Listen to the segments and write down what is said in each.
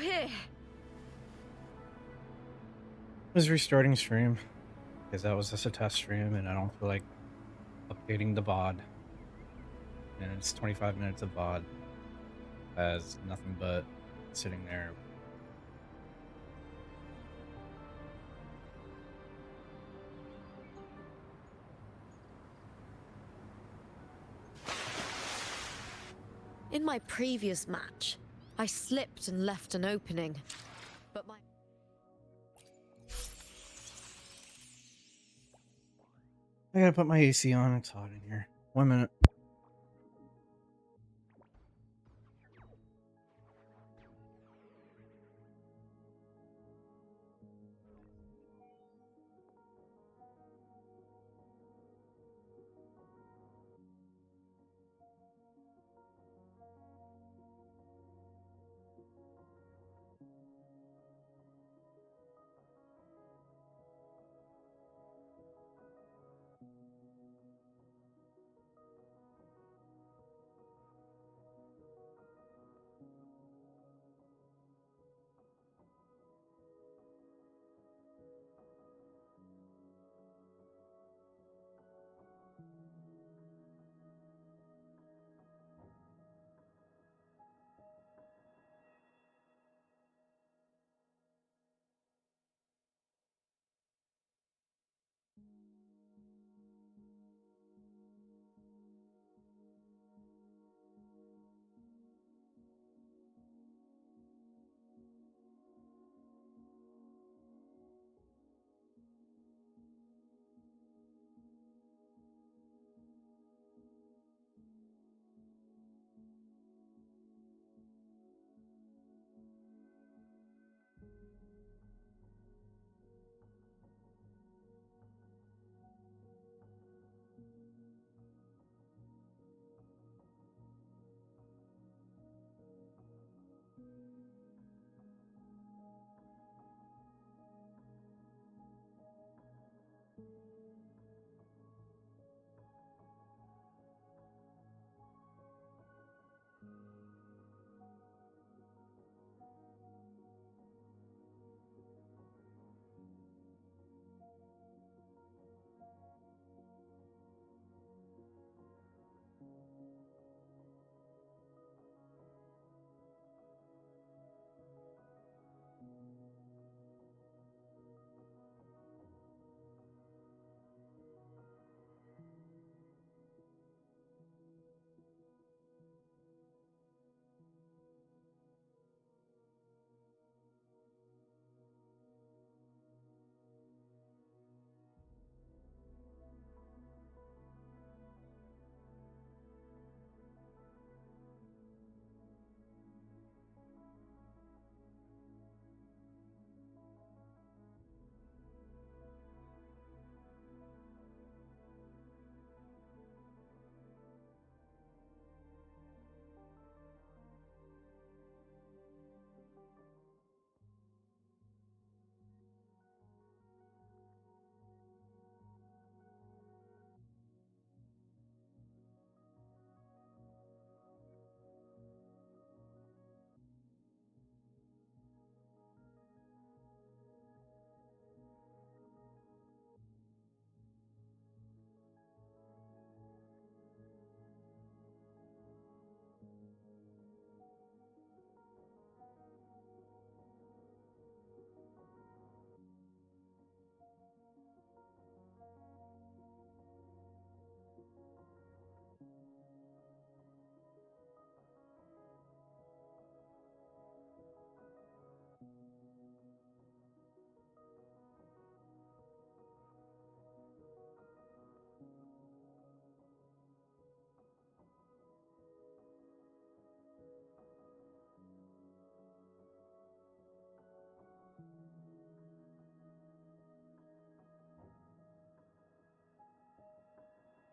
you're here. Was restarting stream because that was just a test stream, and I don't feel like updating the VOD. And it's 25 minutes of VOD as nothing but sitting there. In my previous match, I slipped and left an opening, but my... I gotta put my AC on. It's hot in here. 1 minute.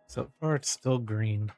So far, it's still green.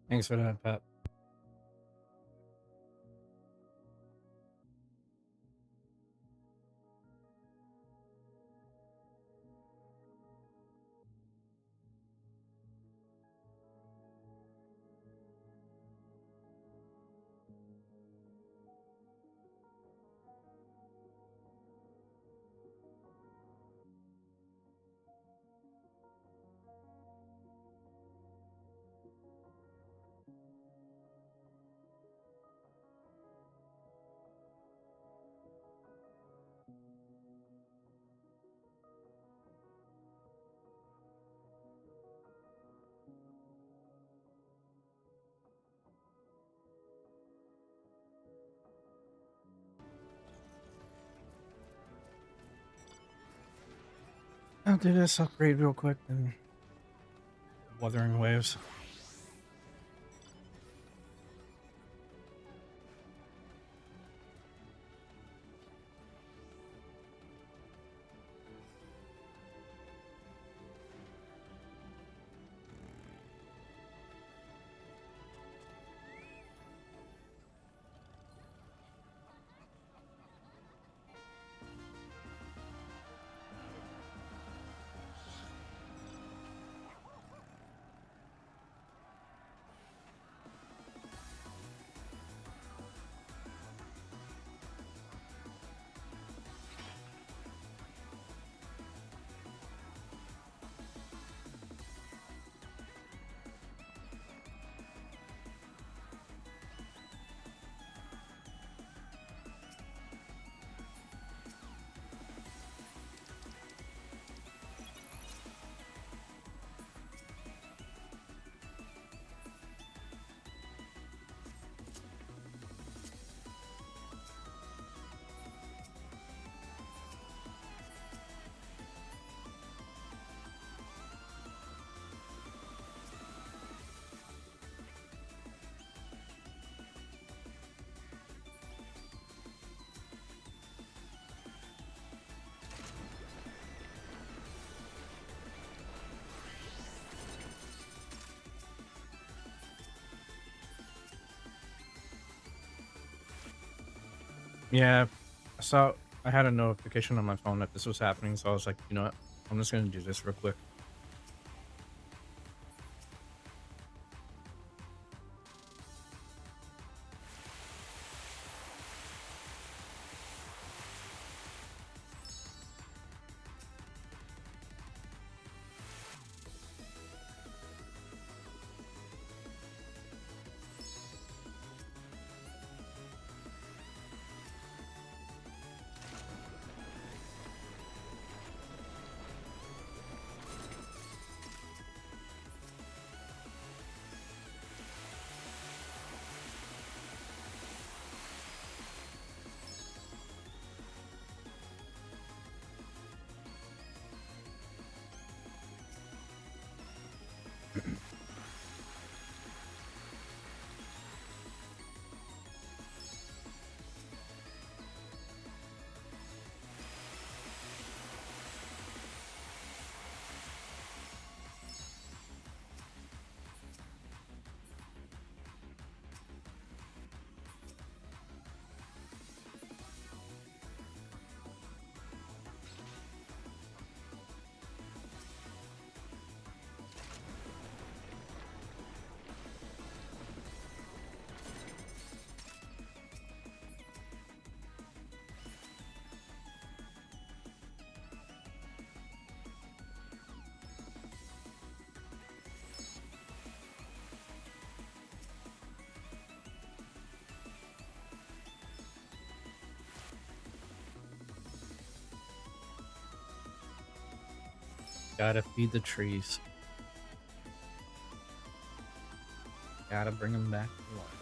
Thanks for that, Pat. I'll do this upgrade real quick and Wuthering Waves. Yeah, I had a notification on my phone that this was happening, so I was like, you know what? I'm just gonna do this real quick. Gotta feed the trees. Gotta bring them back to life.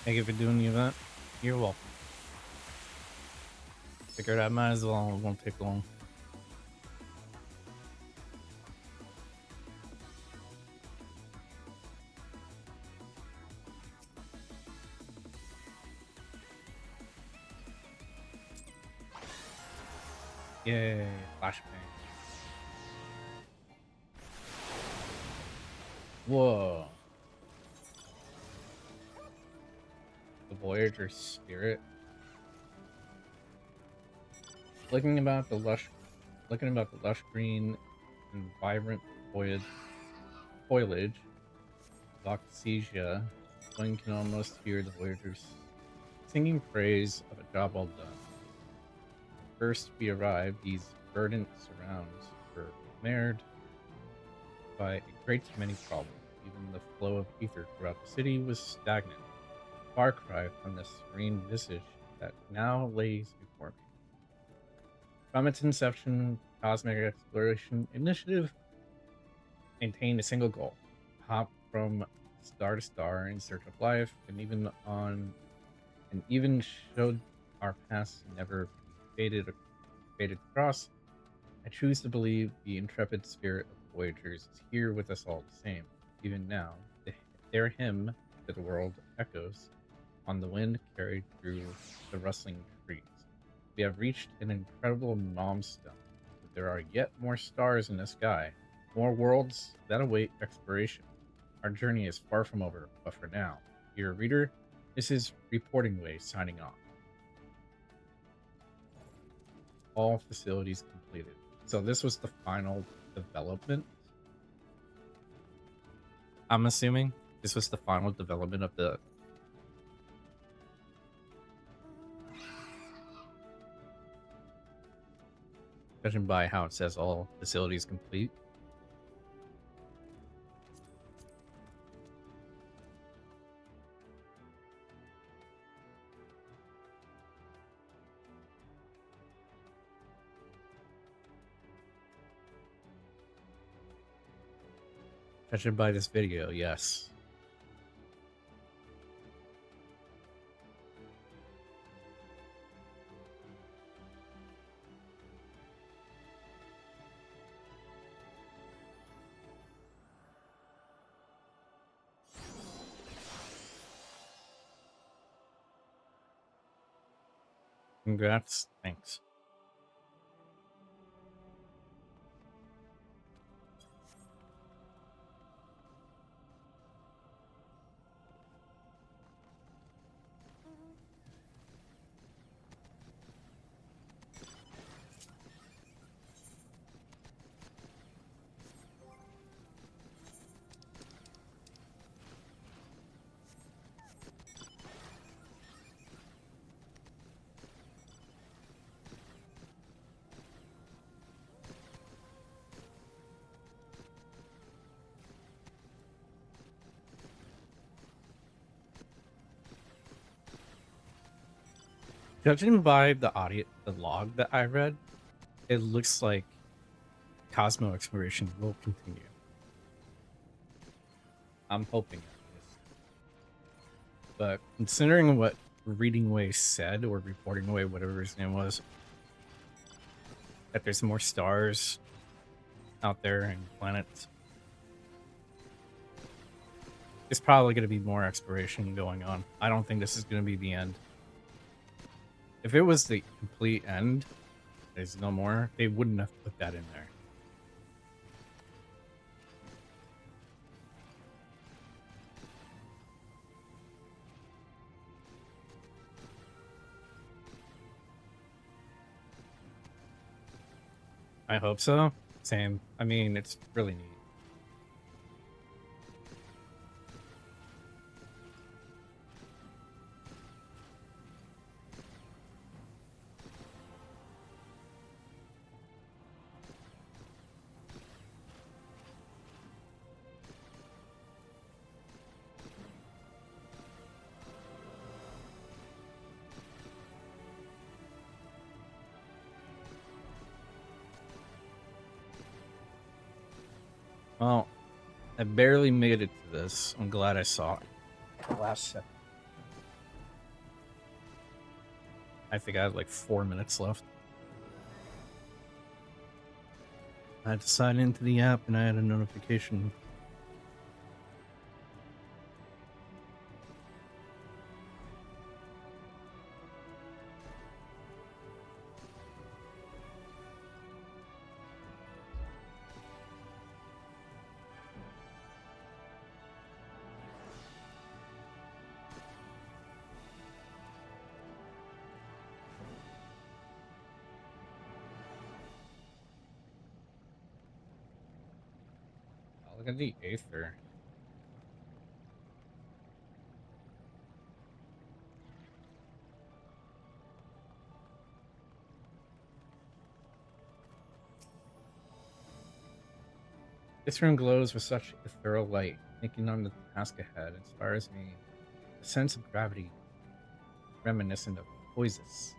Thank you for doing the event. You're welcome. Figured I might as well. It won't take long. Yay, flashbang. Whoa. The Voyager spirit. Looking about the lush green and vibrant foliage of Octasia, one can almost hear the Voyagers singing praise of a job well done. First we arrived, these verdant surrounds were marred by a great many problems. Even the flow of ether throughout the city was stagnant. Far cry from the serene visage that now lays before me. From its inception, Cosmic Exploration Initiative maintained a single goal: hop from star to star in search of life, and even showed our paths never faded across. I choose to believe the intrepid spirit of Voyagers is here with us all the same. Even now, their hymn to the world echoes on the wind carried through the rustling trees. We have reached an incredible milestone, but there are yet more stars in the sky, more worlds that await exploration. Our journey is far from over, but for now, dear reader, this is Reporting Way signing off. All facilities completed. So this was the final development. I'm assuming this was the final development of the... Judging by how it says all facilities complete. Judging by this video, yes. Congrats. Thanks. Judging by the log that I read, it looks like Cosmo exploration will continue. I'm hoping at least. But considering what Reading Way said, or Reporting Way, whatever his name was, that there's more stars out there and planets, there's probably going to be more exploration going on. I don't think this is going to be the end. If it was the complete end, there's no more, they wouldn't have put that in there. I hope so. Same. I mean, it's really neat. Well, I barely made it to this. I'm glad I saw it. The last second. I think I had like 4 minutes left. I had to sign into the app and I had a notification. Oh, look at the Aether. This room glows with such ethereal light, making on the task ahead inspires me a sense of gravity reminiscent of Poises.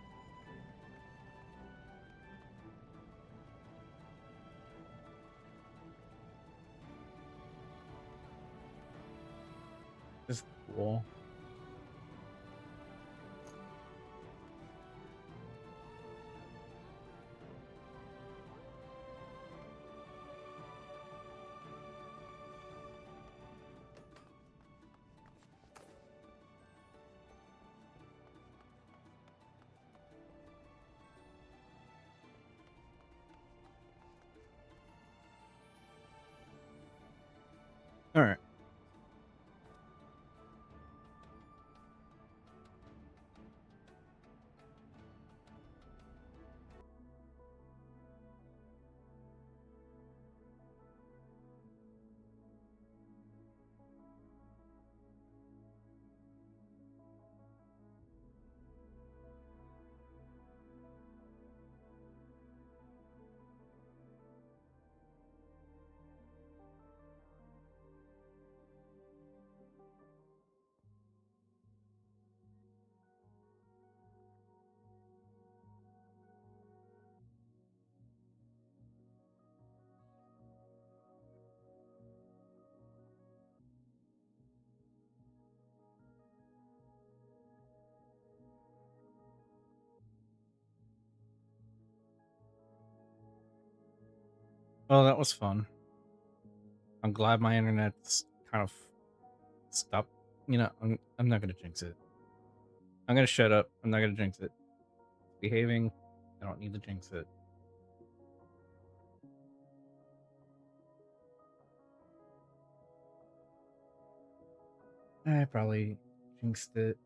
This is cool. All right. Well, that was fun. I'm glad my internet's kind of stopped. You know, I'm not gonna jinx it. I'm gonna shut up. I'm not gonna jinx it. Behaving. I don't need to jinx it. I probably jinxed it.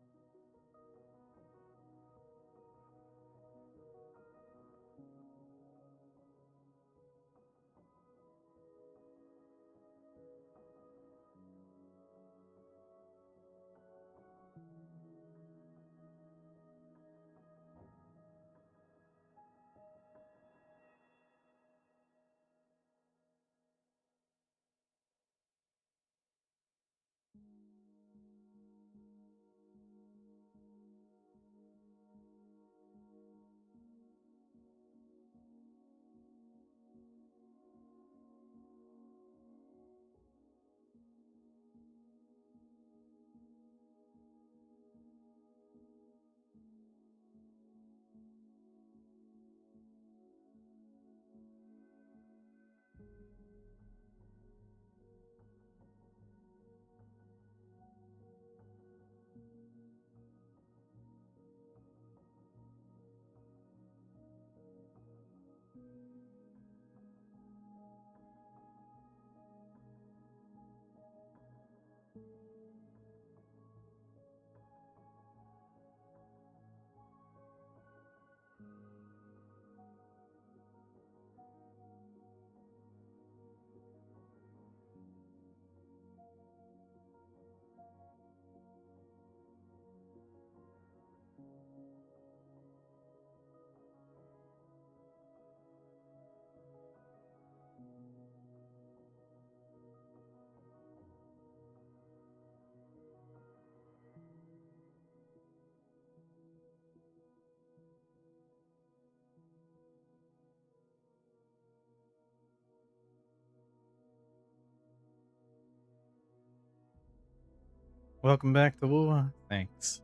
Welcome back to Wua. Thanks.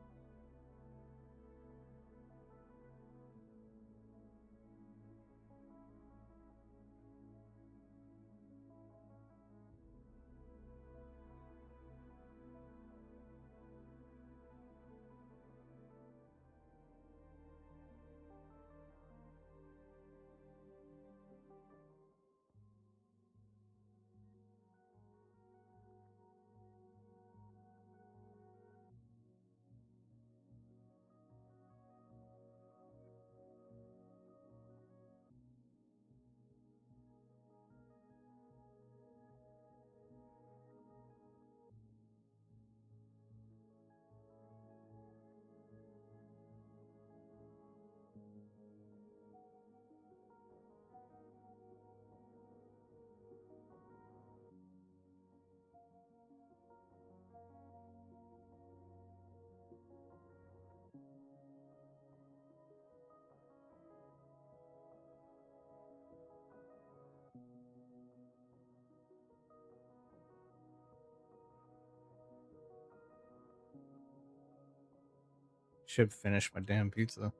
Should finish my damn pizza.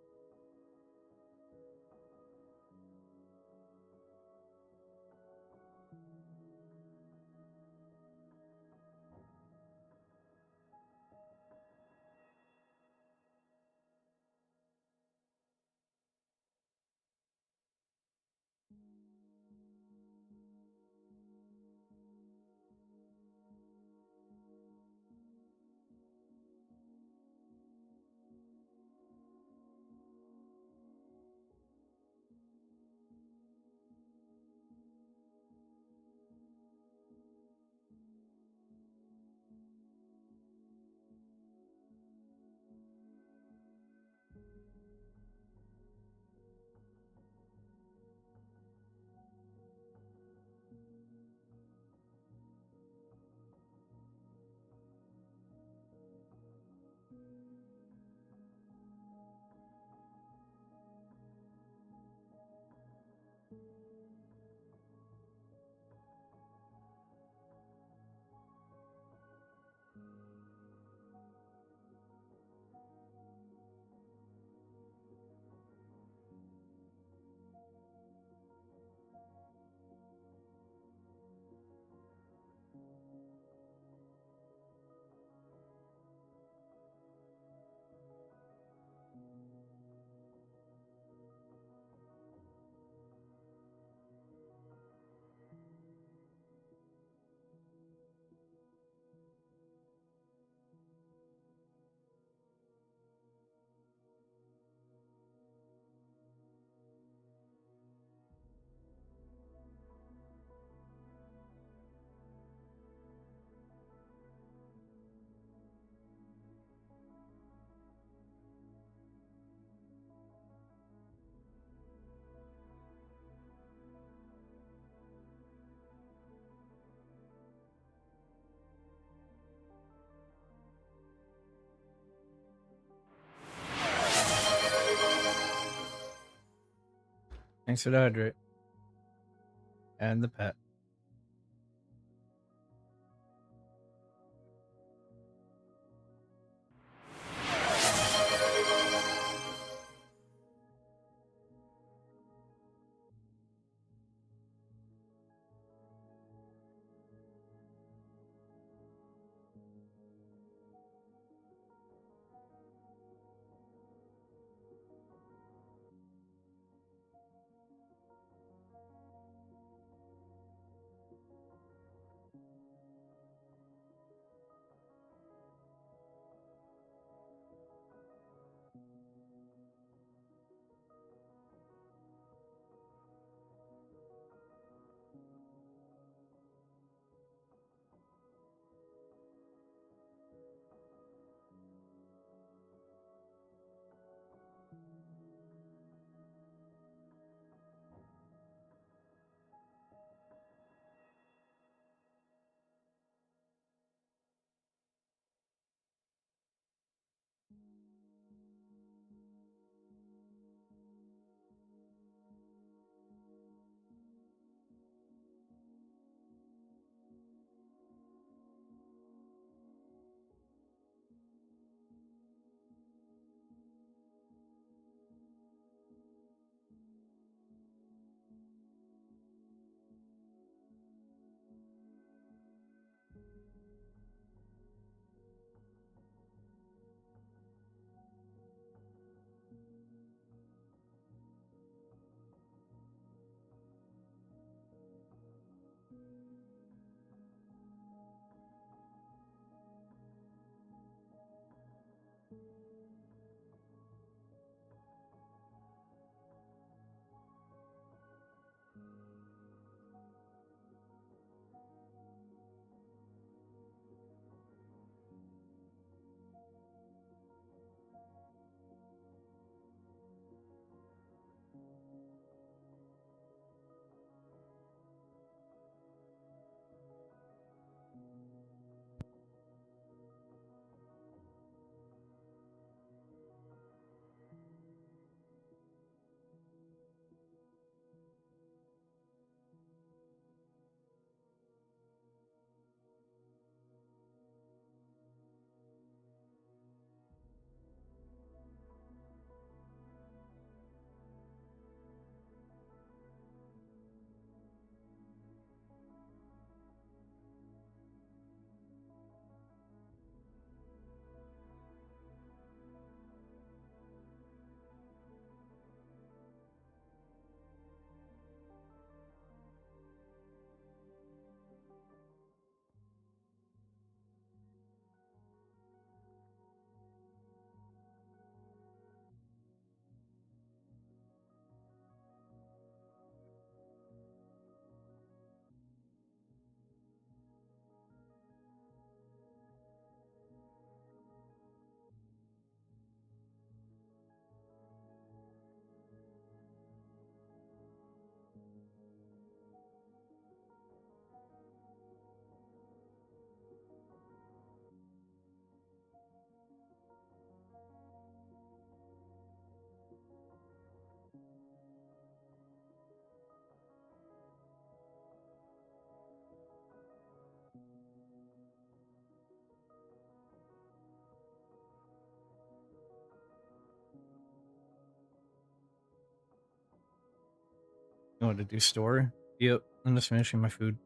Thanks for the hydrate. And the pet. You want to do story? Yep. I'm just finishing my food.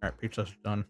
All right, pizza's done.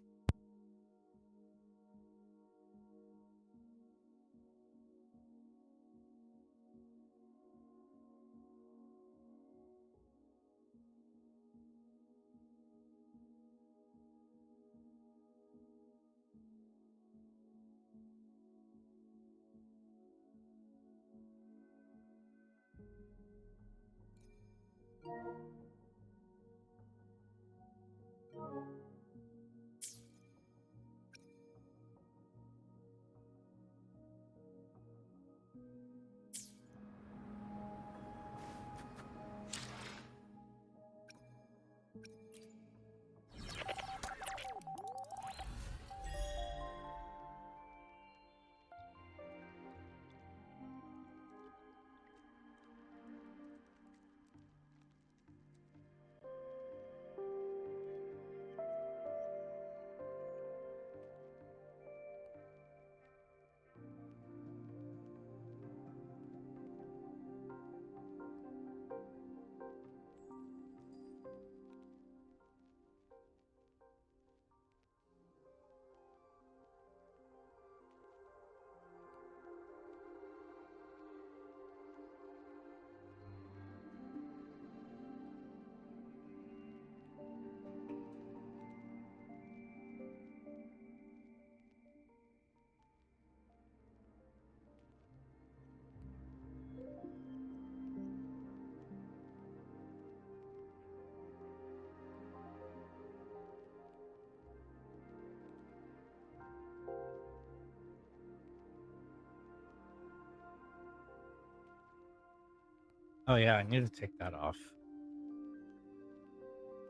Oh yeah, I need to take that off.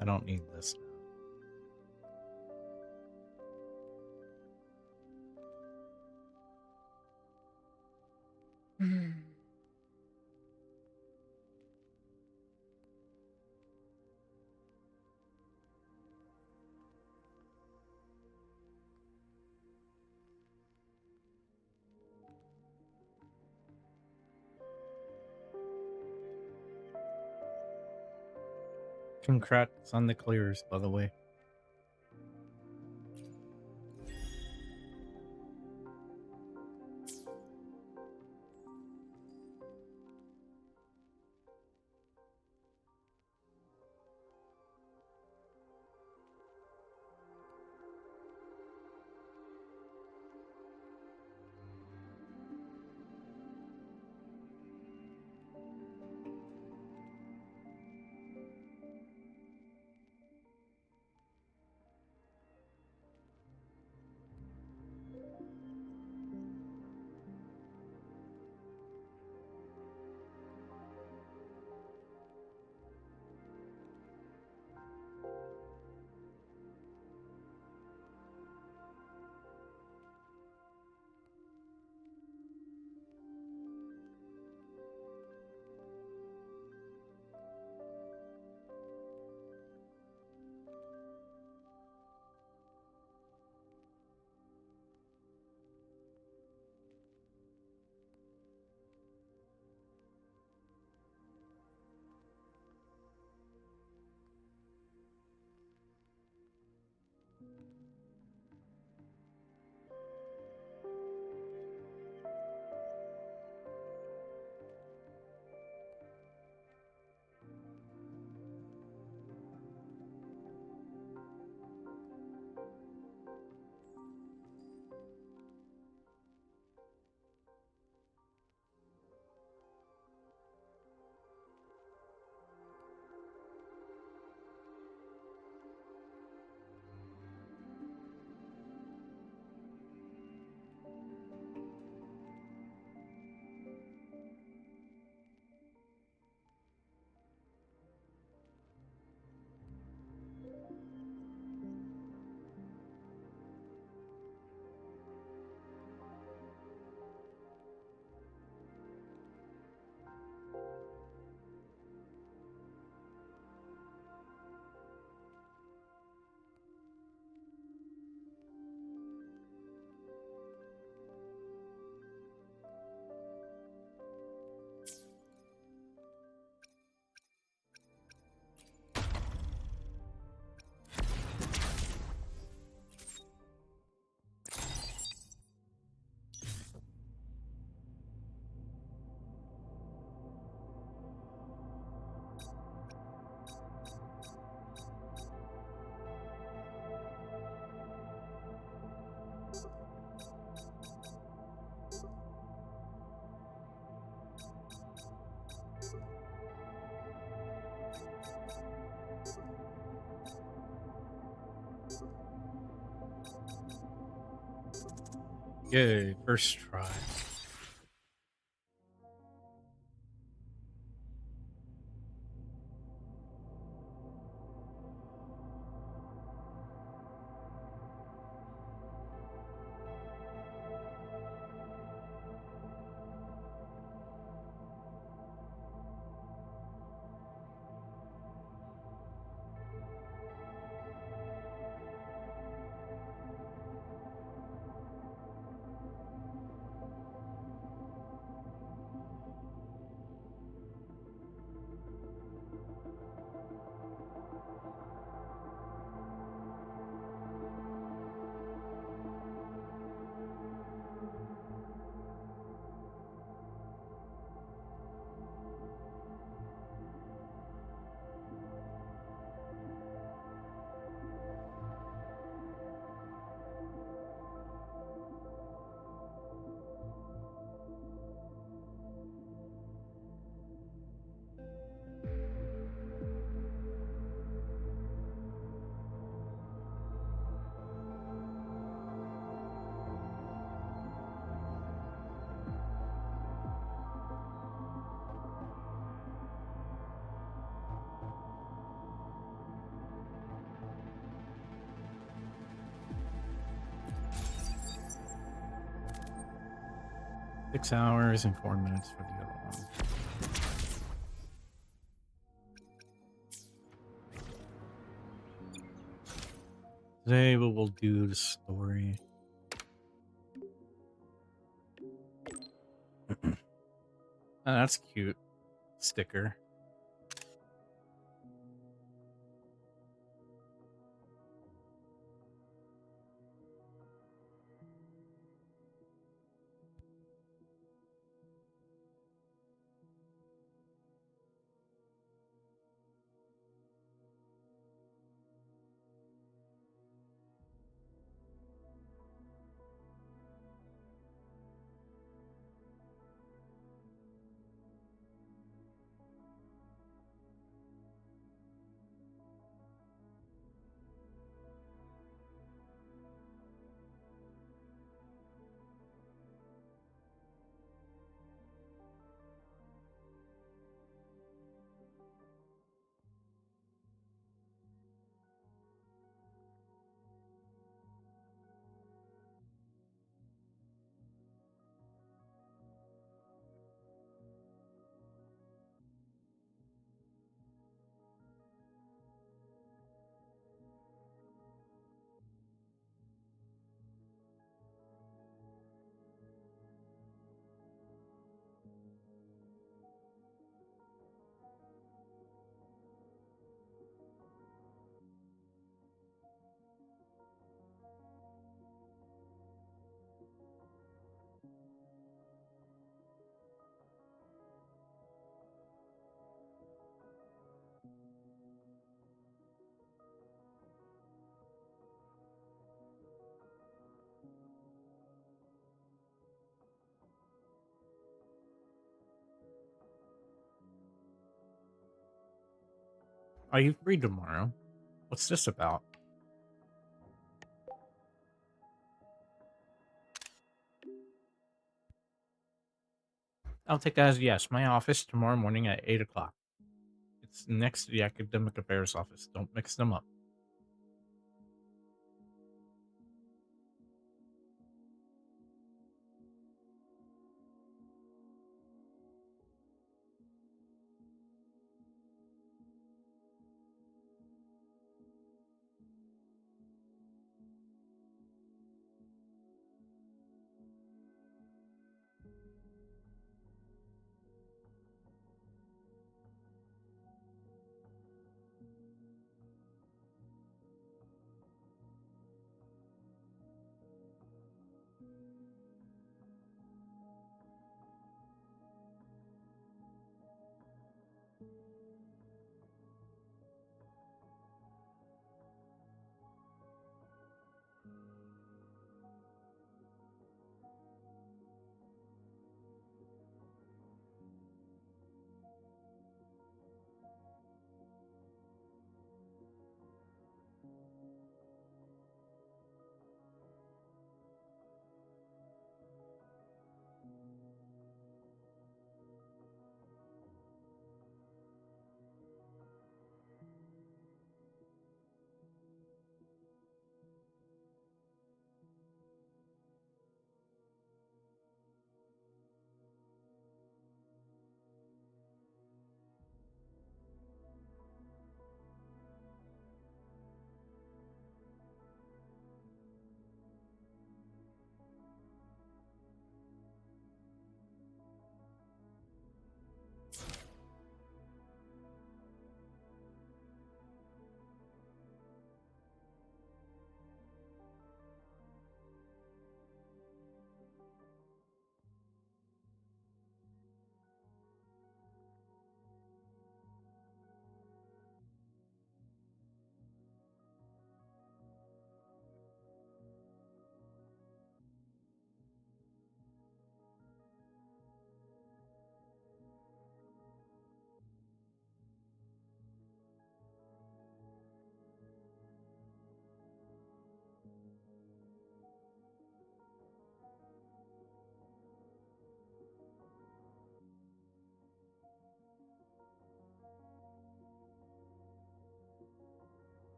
I don't need this now. Hmm. Congrats on the clears, by the way. Yay, first try. $6 and 4 minutes for the other one. Today we will do the story. Oh, that's cute. Sticker. Are you free tomorrow? What's this about? I'll take that as a yes. My office tomorrow morning at 8 o'clock. It's next to the academic affairs office. Don't mix them up.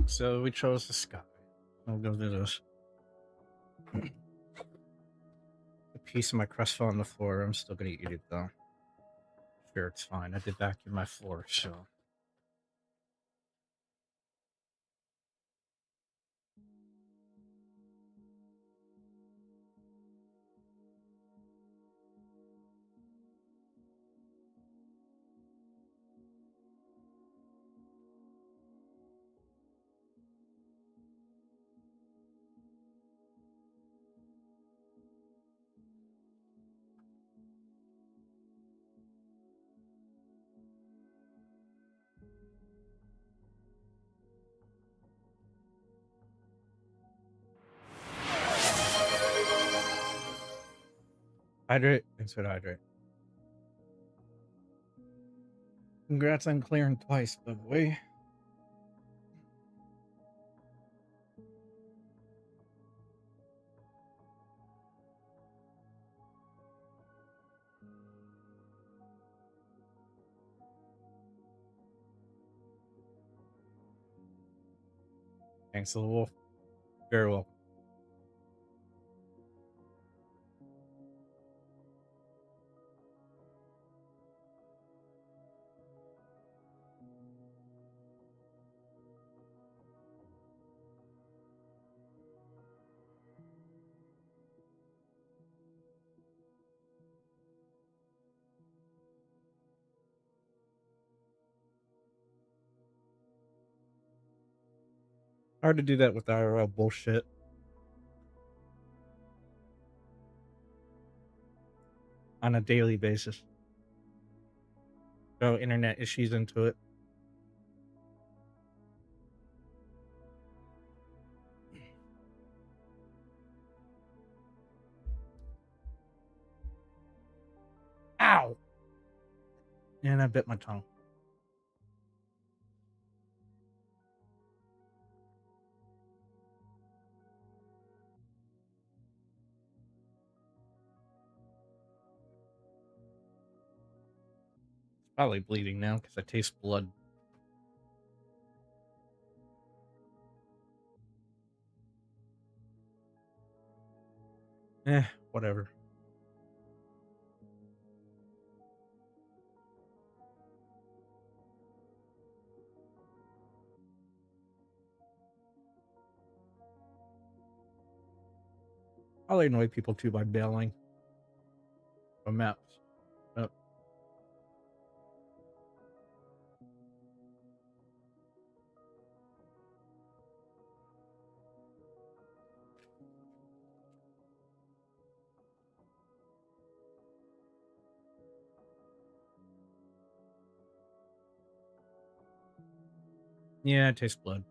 So we chose the sky. I'll go do this. A piece of my crust fell on the floor. I'm still gonna eat it though. Sure, it's fine. I did vacuum my floor, so. Hydrate. Thanks for the hydrate. Congrats on clearing twice, by the way. Thanks, little wolf. Very welcome. Hard to do that with IRL bullshit. On a daily basis. Throw internet issues into it. Ow! And I bit my tongue. Probably bleeding now because I taste blood. Whatever. I'll annoy people too by bailing from maps. Oh. Yeah, it tastes blood.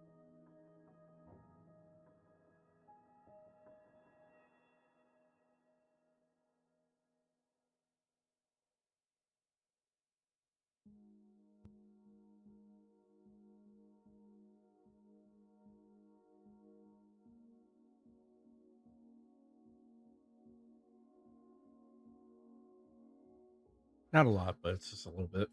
Not a lot, but it's just a little bit.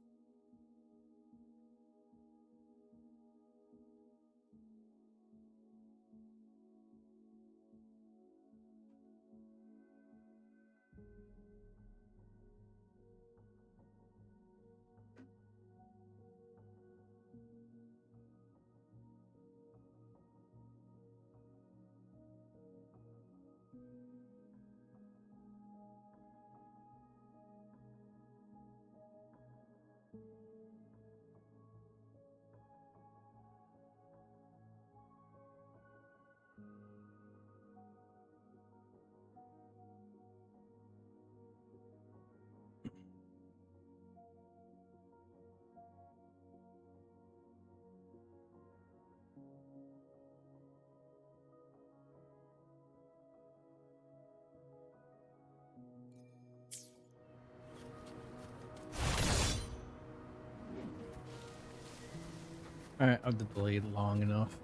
Alright, I've delayed long enough.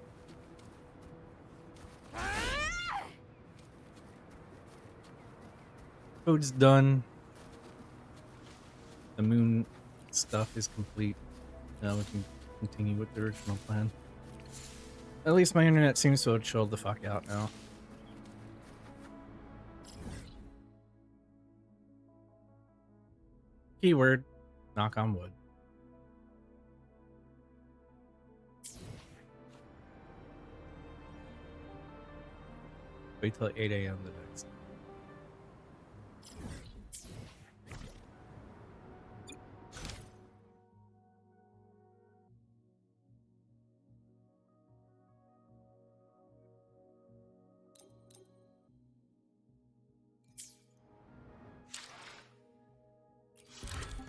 Food's done. The moon stuff is complete. Now we can continue with the original plan. At least my internet seems to have chilled the fuck out now. Keyword, knock on wood. Wait till 8 a.m. the next.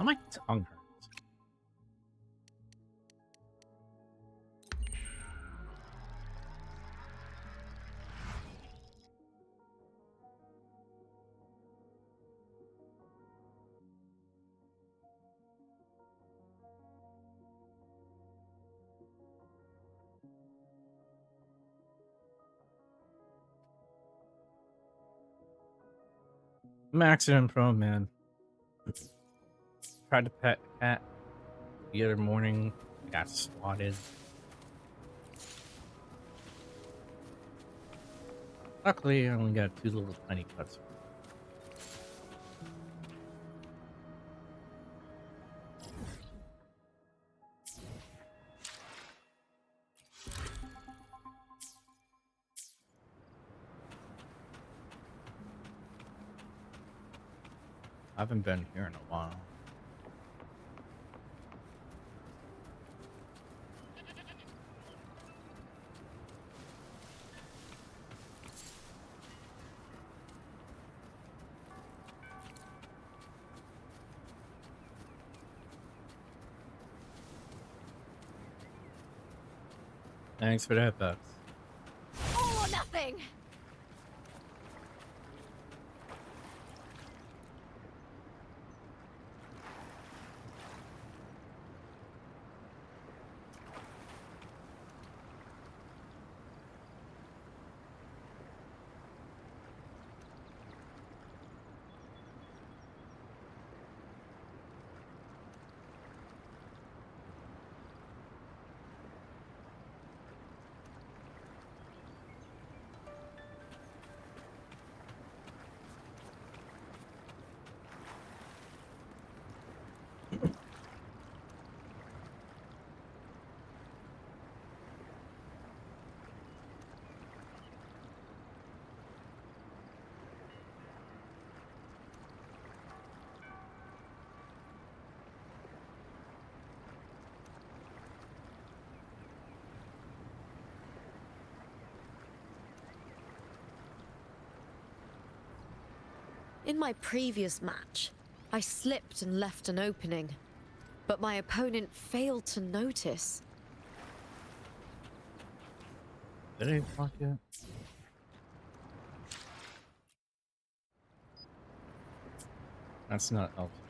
Oh, my tongue hurts. I'm accident prone, man. Tried to pet a cat the other morning. I got swatted. Luckily, I only got 2 little tiny cuts. I haven't been here in a while. Thanks for the headbutts. All or nothing! In my previous match, I slipped and left an opening, but my opponent failed to notice. Did I block yet? That's not helpful.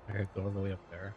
I gotta go all the way up there.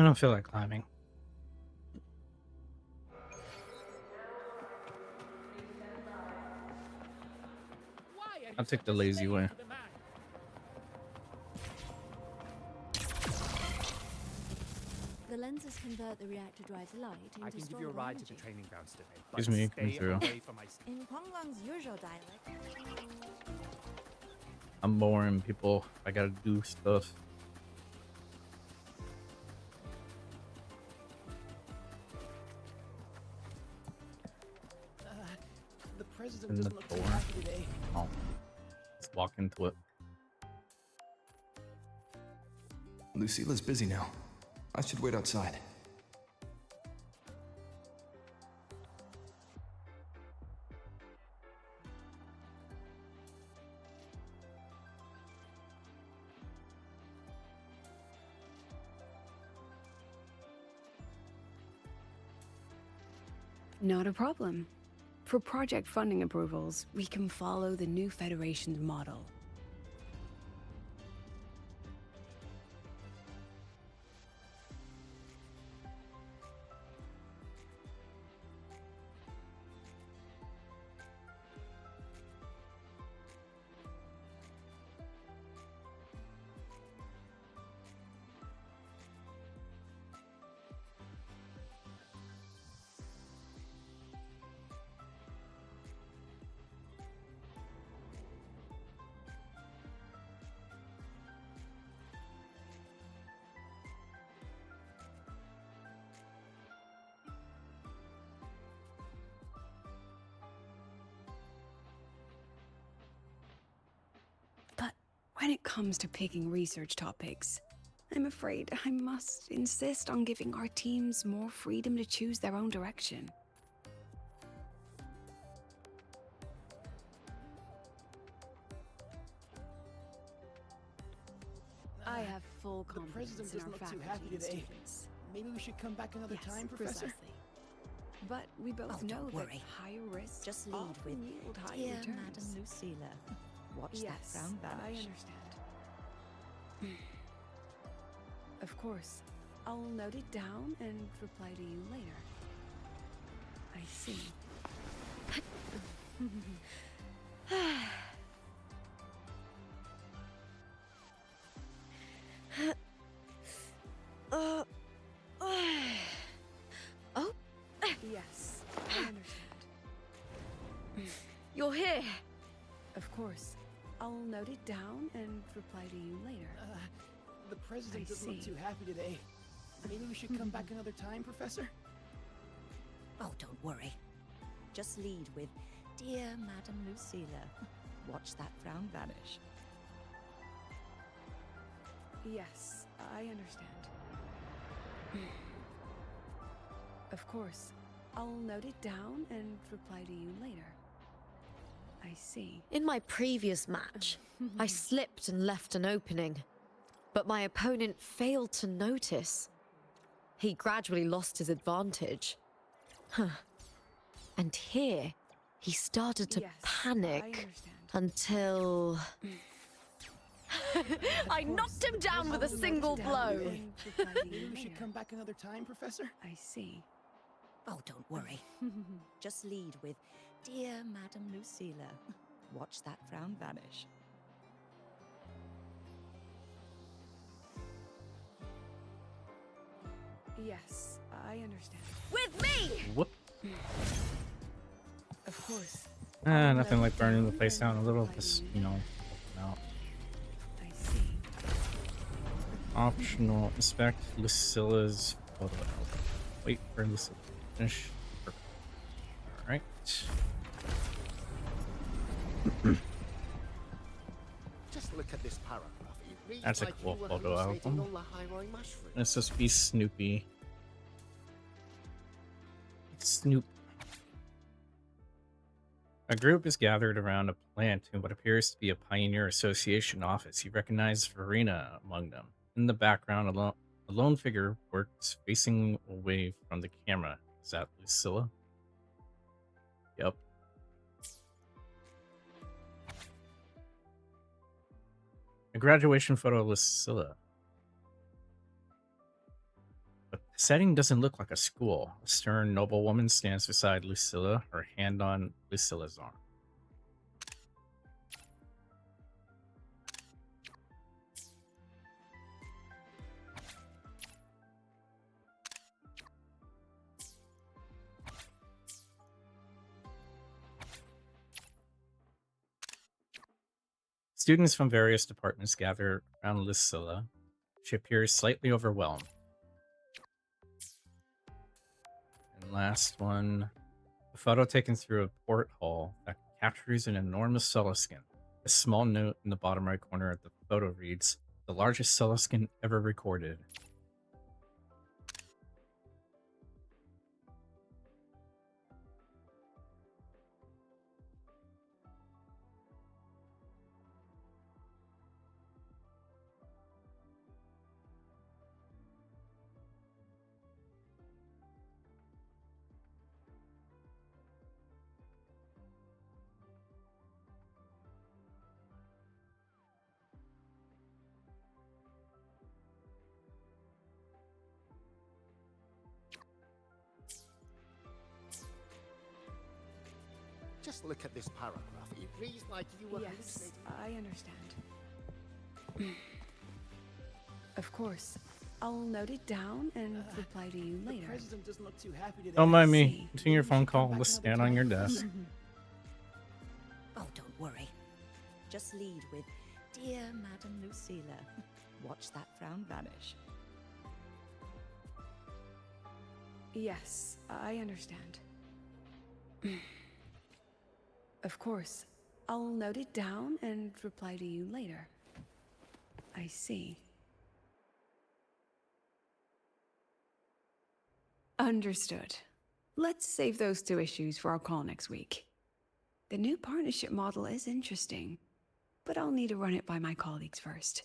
I don't feel like climbing. I'll take the lazy way. The lenses convert the reactor drive's light into I can give you a ride to the training grounds today. Excuse but me, come stay through. away from my... In Guangguang's usual dialect. I'm boring people. I gotta do stuff. The president In the doesn't look too door. happy today. Oh, let's walk into it. Lucila's busy now. I should wait outside. Not a problem. For project funding approvals, we can follow the new Federation's model. But when it comes to picking research topics, I'm afraid I must insist on giving our teams more freedom to choose their own direction. I have full The confidence president in our doesn't look too faculty happy and today. students. Maybe we should come back another Yes, time, Professor? precisely. But we both Oh, know don't that worry. higher risks Just lead often with, yield higher "Dear returns. Madam Lucilla, watch that Yes, frown I vanish." understand. Of course. I'll note it down and reply to you later. I see. Oh, Yes, I understand. you're here. Of course. I'll note it down and reply to you later. The president I doesn't look see. too happy today. Maybe we should come back another time, Professor? Oh, don't worry. Just lead with, "Dear Madam Lucilla, watch that frown vanish." Yes, I understand. Of course. I'll note it down and reply to you later. I see. In my previous match, I slipped and left an opening, but my opponent failed to notice. He gradually lost his advantage. And here, he started to Yes, I panic understand. until I Of knocked course. him down with a I'll note single it down blow. and reply to Maybe you we should later. come back another time, Professor? I see. Oh, don't worry. Just lead with, "Dear Madam Lucilla, watch that frown vanish." Yes, I understand. With me! Whoop. Of course. Nothing like burning the place down a little. Just, you know, no. I see. Optional. Inspect Lucilla's photo album. Wait for Lucilla to finish. Alright. Just look at this paragraph. It reads That's a like cool you were photo hallucinating album. on the high-roy mushroom. It's supposed to be Snoopy. Snoop. A group is gathered around a plant in what appears to be a Pioneer Association office. You recognize Verena among them. In the background, a lone figure works facing away from the camera. Is that Lucilla? Yep. A graduation photo of Lucilla. Setting doesn't look like a school. A stern noblewoman stands beside Lucilla, her hand on Lucilla's arm. Students from various departments gather around Lucilla. She appears slightly overwhelmed. And last one, a photo taken through a porthole that captures an enormous celeskin. A small note in the bottom right corner of the photo reads, "The largest celeskin ever recorded." Just look at this paragraph. It reads like you were Yes, hallucinating. I understand. Of course. I'll note it down and reply to you The later. president doesn't look too happy today. Don't mind me. see. Continue your Maybe we phone should come call. back Let's another stand on time. your desk. Oh, don't worry. Just lead with, "Dear Madame Lucilla." Watch that frown vanish. Yes, I understand. Of course. I'll note it down and reply to you later. I see. Understood. Let's save those two issues for our call next week. The new partnership model is interesting, but I'll need to run it by my colleagues first.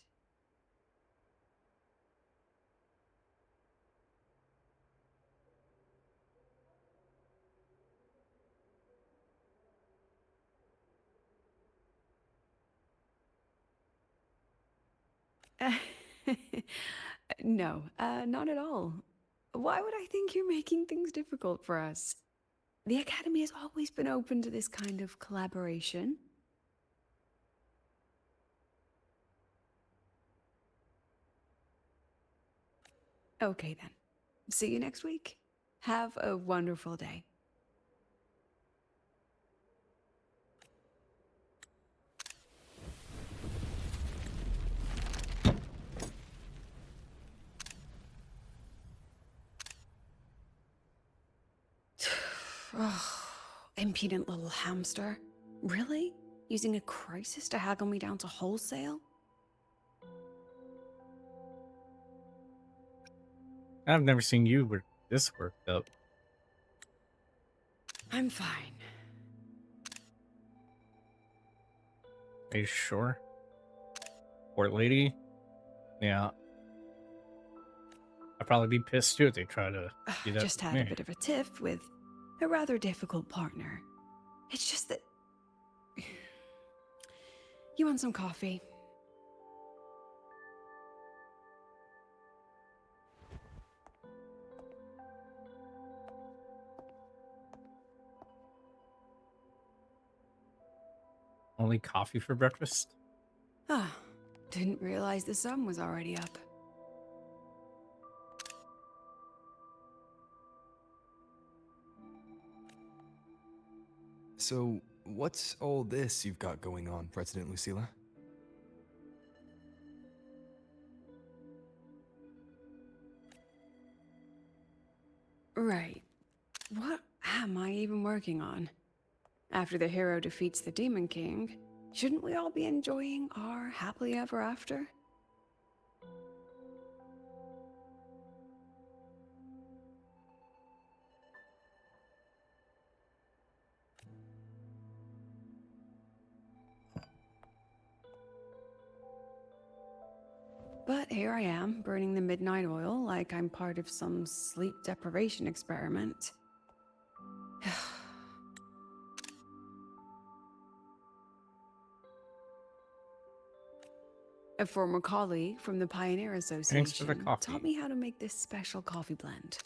No, not at all. Why would I think you're making things difficult for us? The Academy has always been open to this kind of collaboration. Okay then. See you next week. Have a wonderful day. Oh, impudent little hamster. Really? Using a crisis to haggle me down to wholesale? I've never seen you with this worked up. I'm fine. Are you sure? Poor lady? Yeah. I'd probably be pissed too if they try to do that Just with had a me. bit of a tiff with a rather difficult partner. It's just that... You want some coffee? Only coffee for breakfast? Ah, didn't realize the sun was already up. So, what's all this you've got going on, President Lucilla? Right. What am I even working on? After the hero defeats the Demon King, shouldn't we all be enjoying our happily ever after? But here I am, burning the midnight oil like I'm part of some sleep deprivation experiment. A former colleague from the Pioneer Association Thanks for the coffee. taught me how to make this special coffee blend.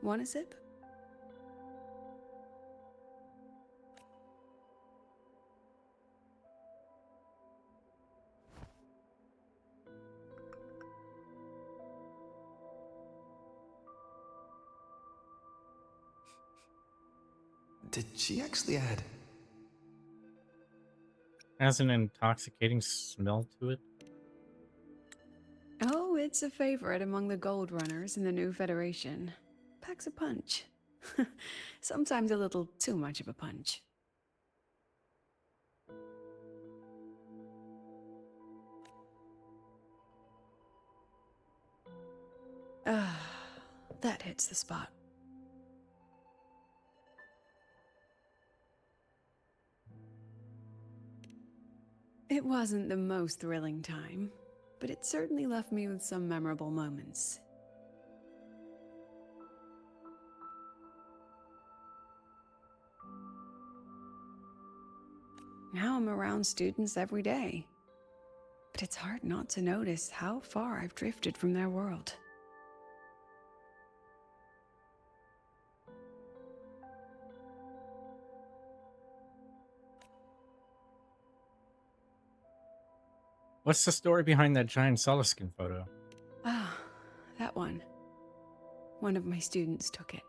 Want a sip? Did she actually add? Has an intoxicating smell to it. Oh, it's a favorite among the Gold Runners in the new Federation. Packs a punch. Sometimes a little too much of a punch. Ah, that hits the spot. It wasn't the most thrilling time, but it certainly left me with some memorable moments. Now I'm around students every day, but it's hard not to notice how far I've drifted from their world. What's the story behind that giant Solaskin photo? Ah, that one. One of my students took it.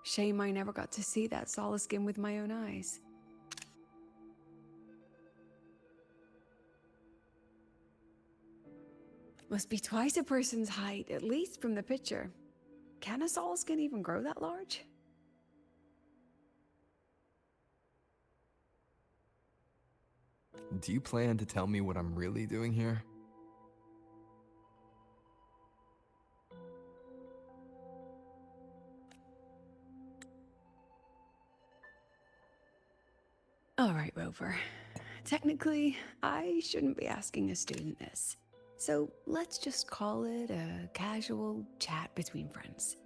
Shame I never got to see that Solaskin with my own eyes. Must be twice a person's height, at least from the picture. Can a Solaskin even grow that large? Do you plan to tell me what I'm really doing here? All right, Rover. Technically, I shouldn't be asking a student this. So let's just call it a casual chat between friends.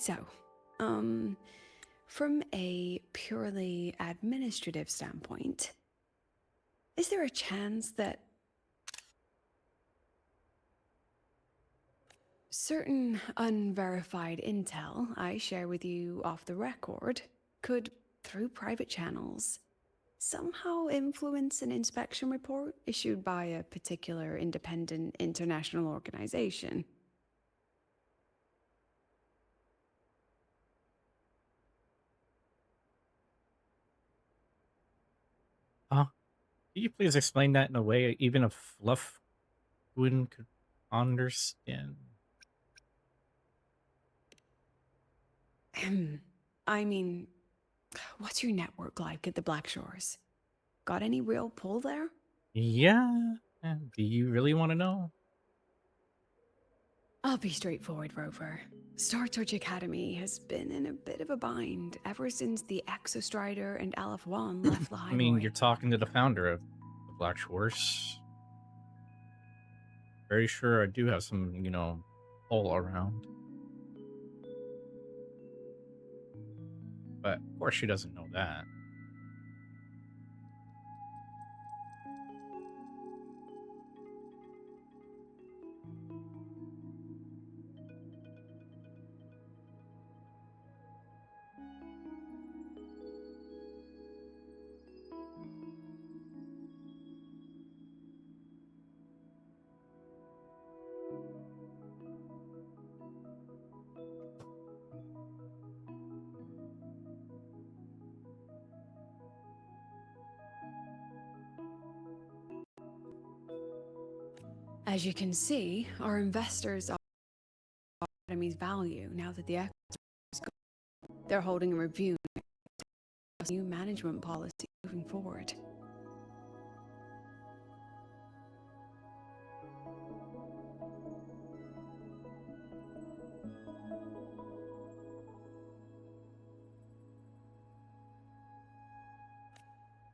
So, from a purely administrative standpoint, is there a chance that certain unverified intel I share with you off the record could, through private channels, somehow influence an inspection report issued by a particular independent international organization? Can you please explain that in a way even a fluff wouldn't could understand? I mean, what's your network like at the Black Shores? Got any real pull there? Yeah. Do you really want to know? I'll be straightforward, Rover. Star Search Academy has been in a bit of a bind ever since the Exostrider and Aleph One left the I mean, highway. you're talking to the founder of the Black Shores. Very sure I do have some, pull around. But of course she doesn't know that. As you can see, our investors are Academy's value now that the Exo is gone. They're holding a review of new management policy moving forward.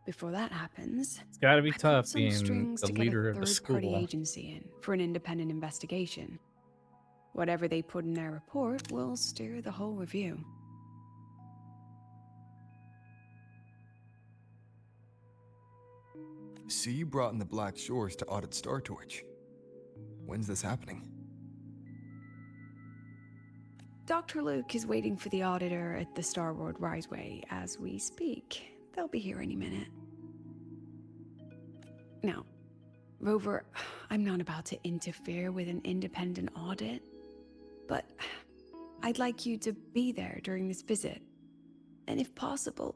Before that happens, It's gotta be I put tough some being strings the to get leader a of the third-party school. agency in for an independent investigation. Whatever they put in their report will steer the whole review. See, you brought in the Black Shores to audit Star Torch. When's this happening? Dr. Luke is waiting for the auditor at the Starboard Riseway as we speak. They'll be here any minute. Now, Rover, I'm not about to interfere with an independent audit, but I'd like you to be there during this visit. And if possible...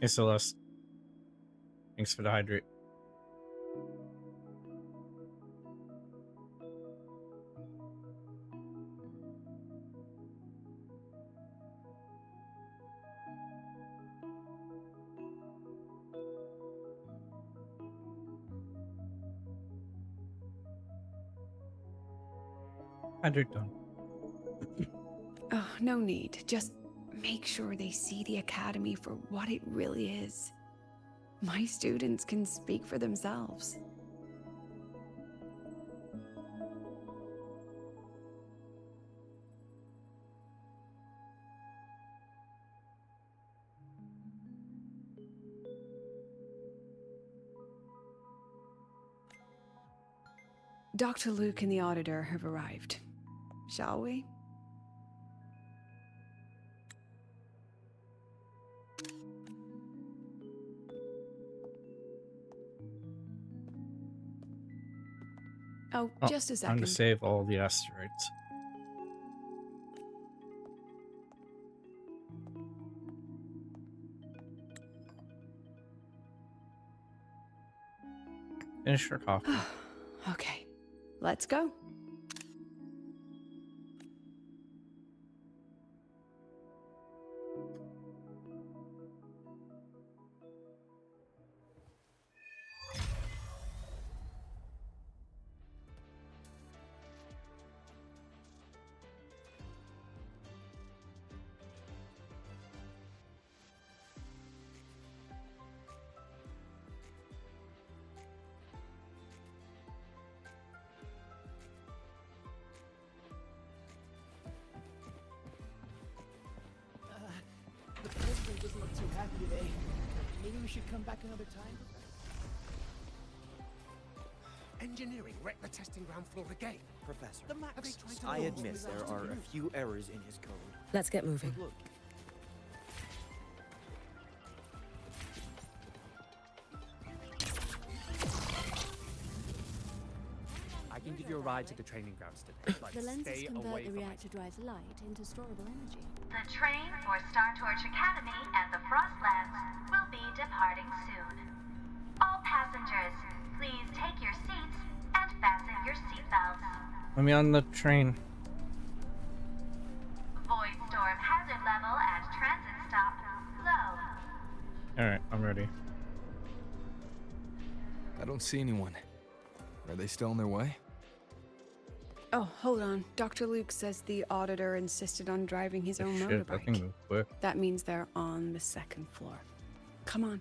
Hey, Celeste. Thanks for the hydrate. Hydrate done. Oh, no need. Just make sure they see the Academy for what it really is. My students can speak for themselves. Dr. Luke and the auditor have arrived. Shall we? Oh, just a Time to second. save all the asteroids. Finish your coffee. Okay, let's go. The president doesn't look too happy today. Maybe we should come back another time? Engineering wrecked the testing ground floor again. Professor, The Mac- Are they trying to I roll admit something there out are to a do? few errors in his code. Let's get moving. But look, I can give you a ride to the training grounds today, but The lenses stay convert away the from my reactor drive's light into storable energy. The train for Star Torch Academy and the Frostlands will be departing soon. All passengers, please take your seats and fasten your seatbelts. Let me on the train. Void storm hazard level at transit stop low. Alright, I'm ready. I don't see anyone. Are they still on their way? Oh, hold on. Dr. Luke says the auditor insisted on driving his own Shit, that thing motorbike. moved quick. That means they're on the second floor. Come on.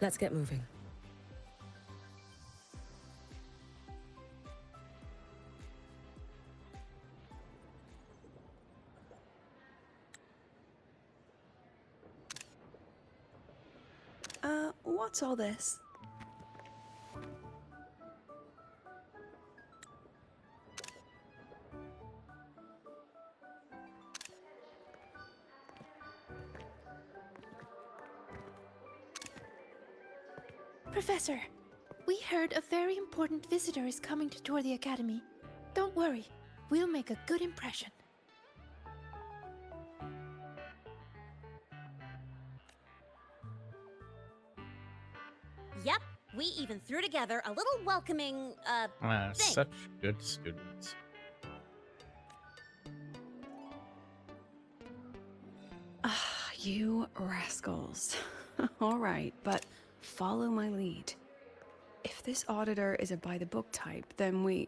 Let's get moving. What's all this? Professor, we heard a very important visitor is coming to tour the academy. Don't worry, we'll make a good impression. Yep, we even threw together a little welcoming, thing. Such good students. Ah, you rascals. All right, but follow my lead. If this auditor is a by-the-book type, then we...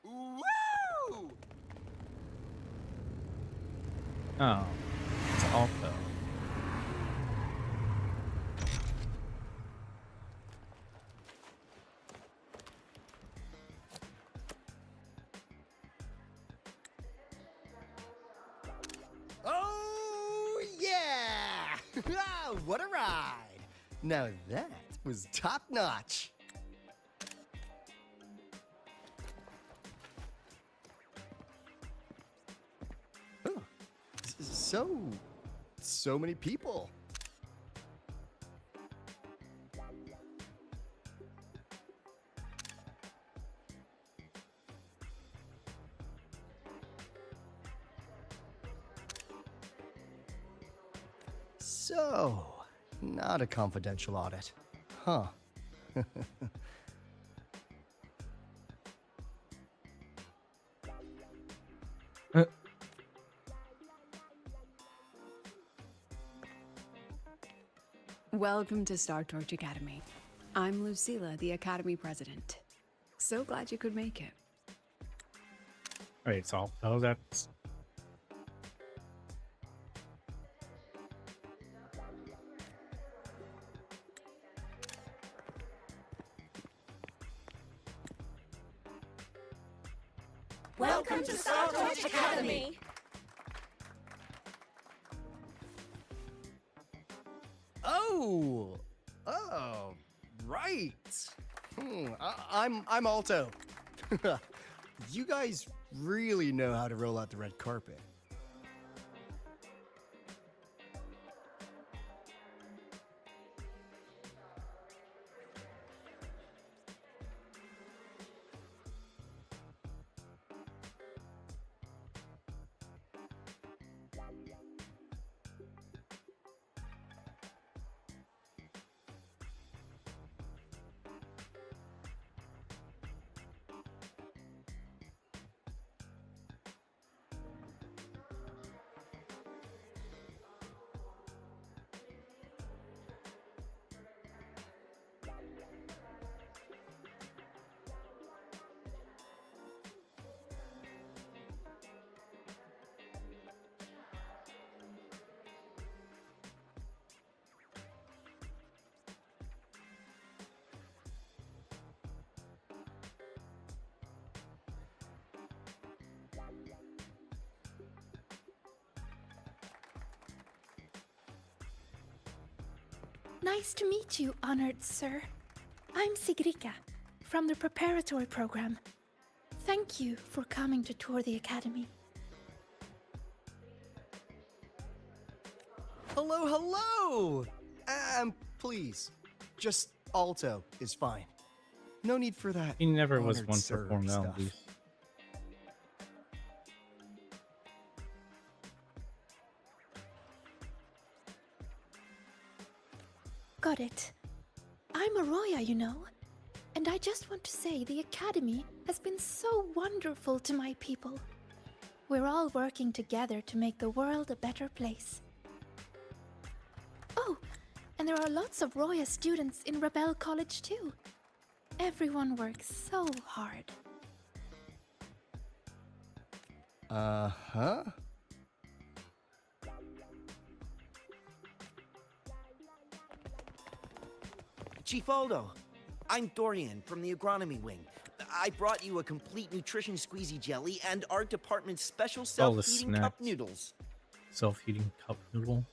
Woo! Oh, it's Alto. Oh, yeah! What a ride! Now that was top notch. Oh, so many people. So, not a confidential audit, huh? Welcome to Star Torch Academy. I'm Lucilla, the Academy President. So glad you could make it. Wait, it's Alto? That's... Welcome to Star Torch Academy! Oh, right. I'm Alto. You guys really know how to roll out the red carpet. Nice to meet you, honored sir. I'm Sigrika, from the preparatory program. Thank you for coming to tour the academy. Hello, hello! Please, just Alto is fine. No need for that. He never was honored one sir for formalities. stuff. Got it. I'm Arroya, you know. And I just want to say the academy has been so wonderful to my people. We're all working together to make the world a better place. Oh, and there are lots of Roya students in Rebel College too. Everyone works so hard. Uh-huh. Chief Aldo, I'm Dorian from the agronomy wing. I brought you a complete nutrition squeezy jelly and our department's special self-feeding cup snacks. noodles. Self-heating cup noodle.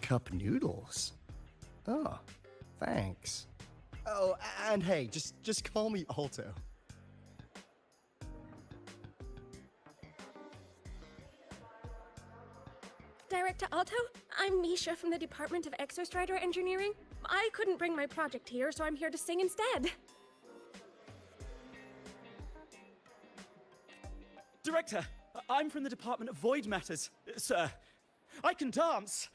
Cup noodles? Oh, thanks. Oh, and hey, just call me Alto. Director Alto, I'm Misha from the Department of Exostrider Engineering. I couldn't bring my project here, so I'm here to sing instead. Director, I'm from the Department of Void Matters, sir. I can dance.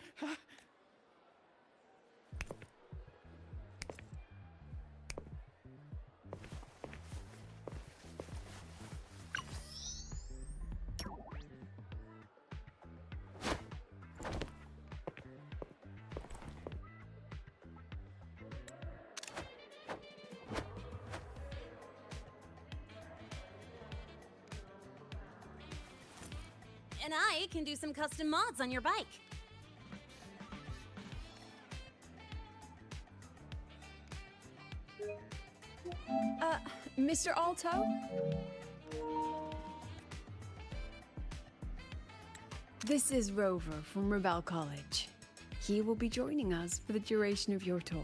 And I can do some custom mods on your bike. Mr. Alto? This is Rover from Rebel College. He will be joining us for the duration of your tour.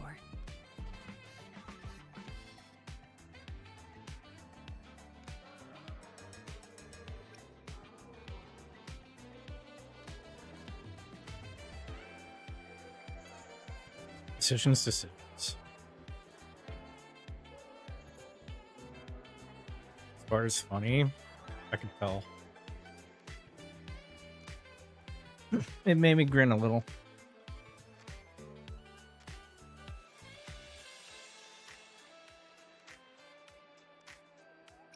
Decisions. As far as funny, I can tell. It made me grin a little.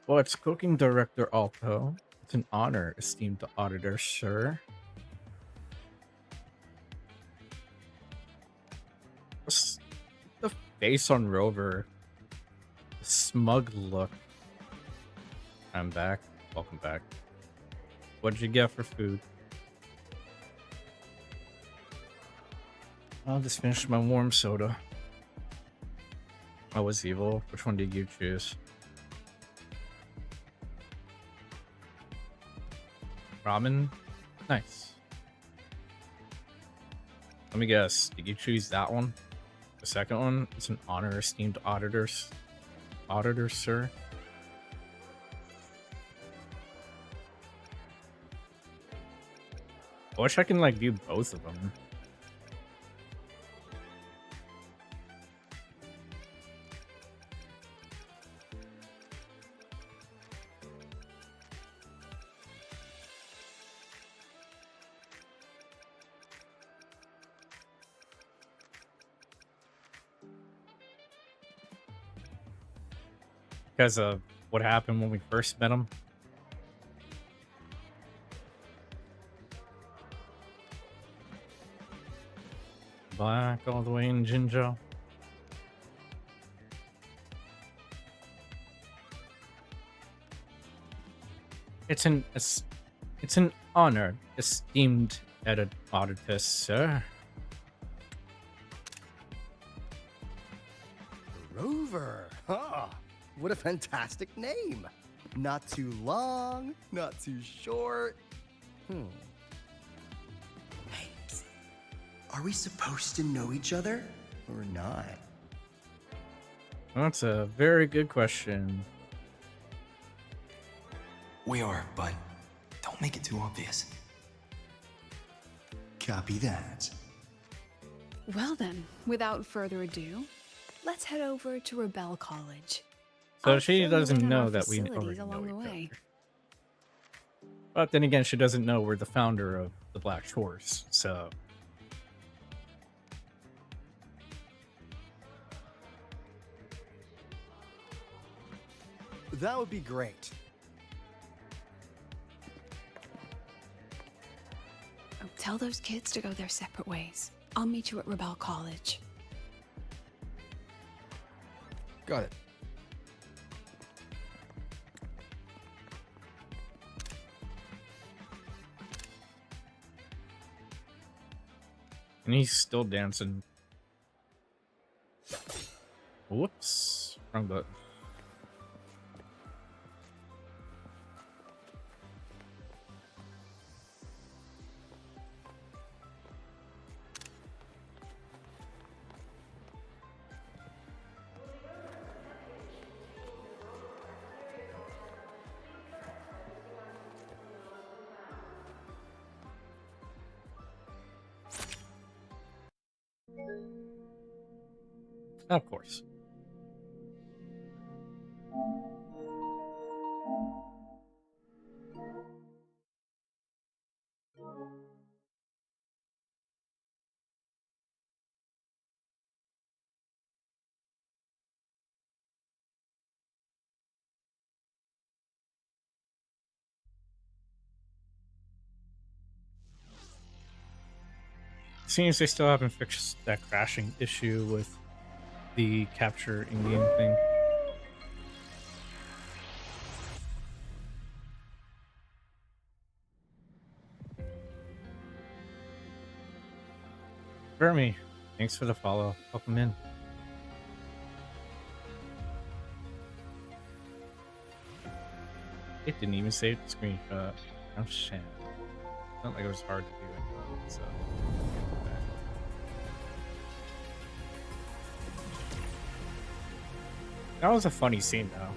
Well, it's Cooking Director Alto. It's an honor, esteemed auditor, sir. The face on Rover. The smug look. I'm back. Welcome back. What'd you get for food? I'll just finish my warm soda. I was evil. Which one did you choose? Ramen? Nice. Let me guess. Did you choose that one? The second one, it's an honor, esteemed auditors. Auditor, sir. I wish I can like view both of them. Because of what happened when we first met him. Black all the way in Jinzhou. It's an honor, esteemed auditor, sir. Rover. Huh. What a fantastic name. Not too long, not too short. Hey, are we supposed to know each other or not? That's a very good question. We are, but don't make it too obvious. Copy that. Well then, without further ado, let's head over to Rebel College. So I'll she fill you doesn't in on know our that we facilities already know along the each way. But then again, she doesn't know we're the founder of the Black Shores, so... That would be great. Oh, tell those kids to go their separate ways. I'll meet you at Rebel College. Got it. And he's still dancing. Whoops. Wrong button. Of course. Seems they still haven't fixed that crashing issue with the capture in-game thing. Fermi, thanks for the follow. Welcome in. It didn't even save the screenshot. Oh shit. Not like it was hard to do it, so. That was a funny scene, though.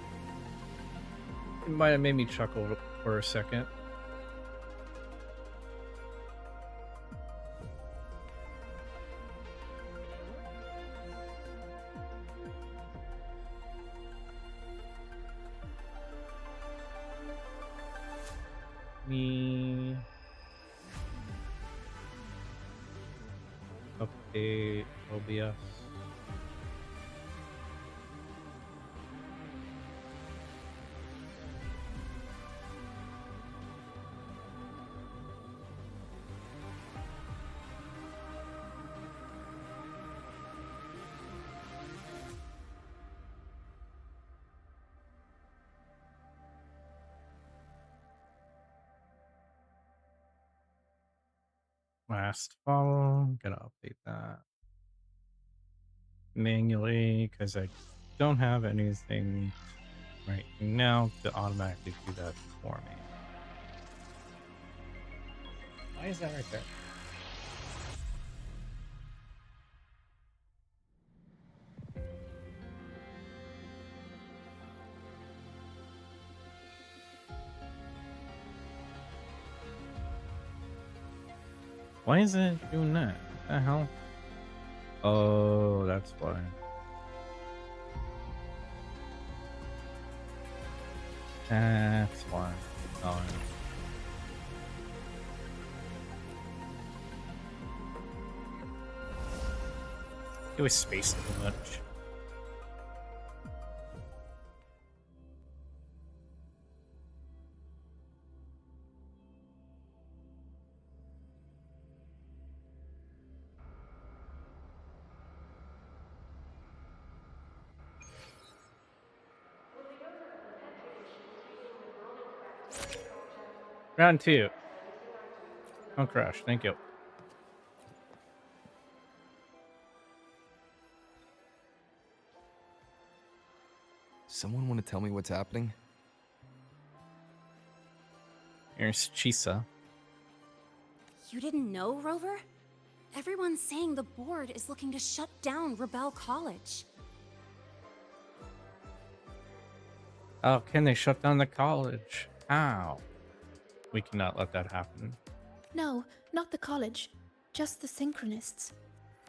It might have made me chuckle for a second. Me update OBS. Last follow, gotta update that manually because I don't have anything right now to automatically do that for me. Why is that right there? Why is it doing that? What the hell? Oh, that's why. That's why. Oh, it was spaced too much. Round 2. Don't crash. Thank you. Someone want to tell me what's happening? Here's Chisa. You didn't know, Rover? Everyone's saying the board is looking to shut down Rebel College. How can they shut down the college? How? We cannot let that happen. No, not the college. Just the Synchronists.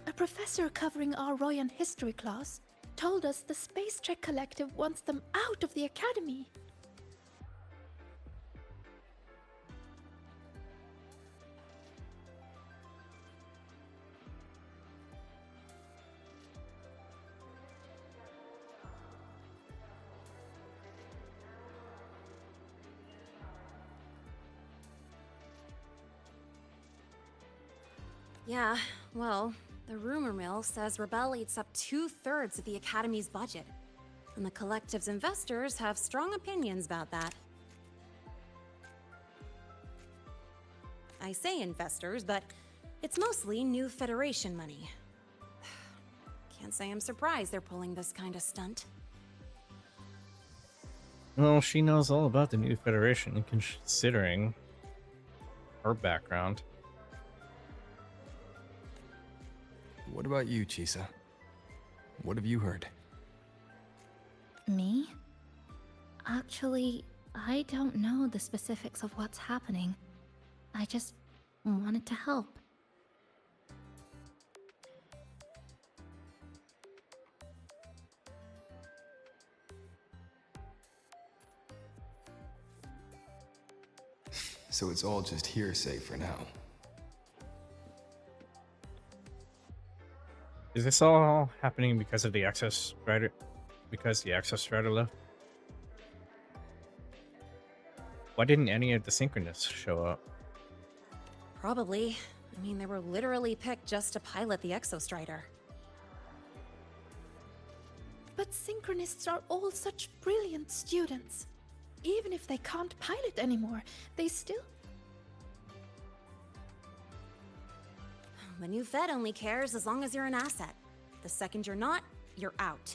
A professor covering our Royan history class told us the Space Trek Collective wants them out of the Academy. Yeah, well, the rumor mill says Rebel eats up 2/3 of the Academy's budget. And the Collective's investors have strong opinions about that. I say investors, but it's mostly new Federation money. Can't say I'm surprised they're pulling this kind of stunt. Well, she knows all about the new Federation, considering her background. What about you, Chisa? What have you heard? Me? Actually, I don't know the specifics of what's happening. I just wanted to help. So it's all just hearsay for now. Is this all happening because of the access rider? Because the access rider left? Why didn't any of the Synchronists show up? Probably. I mean, they were literally picked just to pilot the Exostrider. But Synchronists are all such brilliant students. Even if they can't pilot anymore, they still... The new Fed only cares as long as you're an asset. The second you're not, you're out.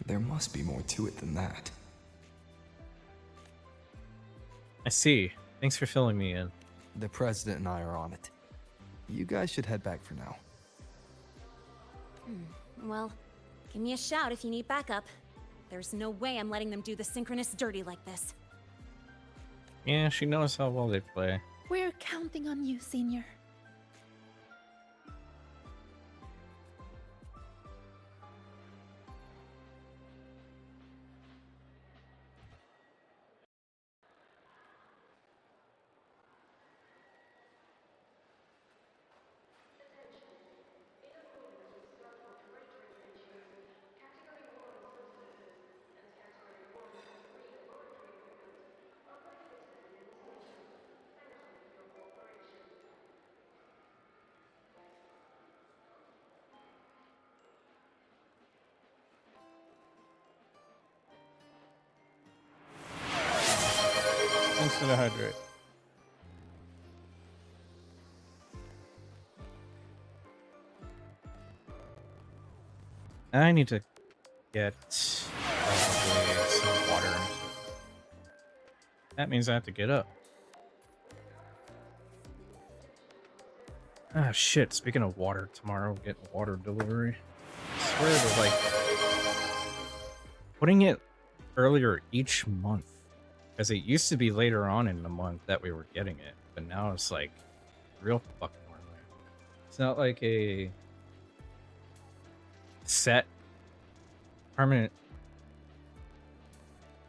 There must be more to it than that. I see. Thanks for filling me in. The President and I are on it. You guys should head back for now. Well, give me a shout if you need backup. There's no way I'm letting them do the Synchronists dirty like this. Yeah, she knows how well they play. We're counting on you, Senior. Thanks for the hydrate. I need to get probably some water. That means I have to get up. Ah, shit. Speaking of water, tomorrow we'll get water delivery. I swear to, like, putting it earlier each month Because it used to be later on in the month that we were getting it, but now it's like real fucking early. It's not like a set permanent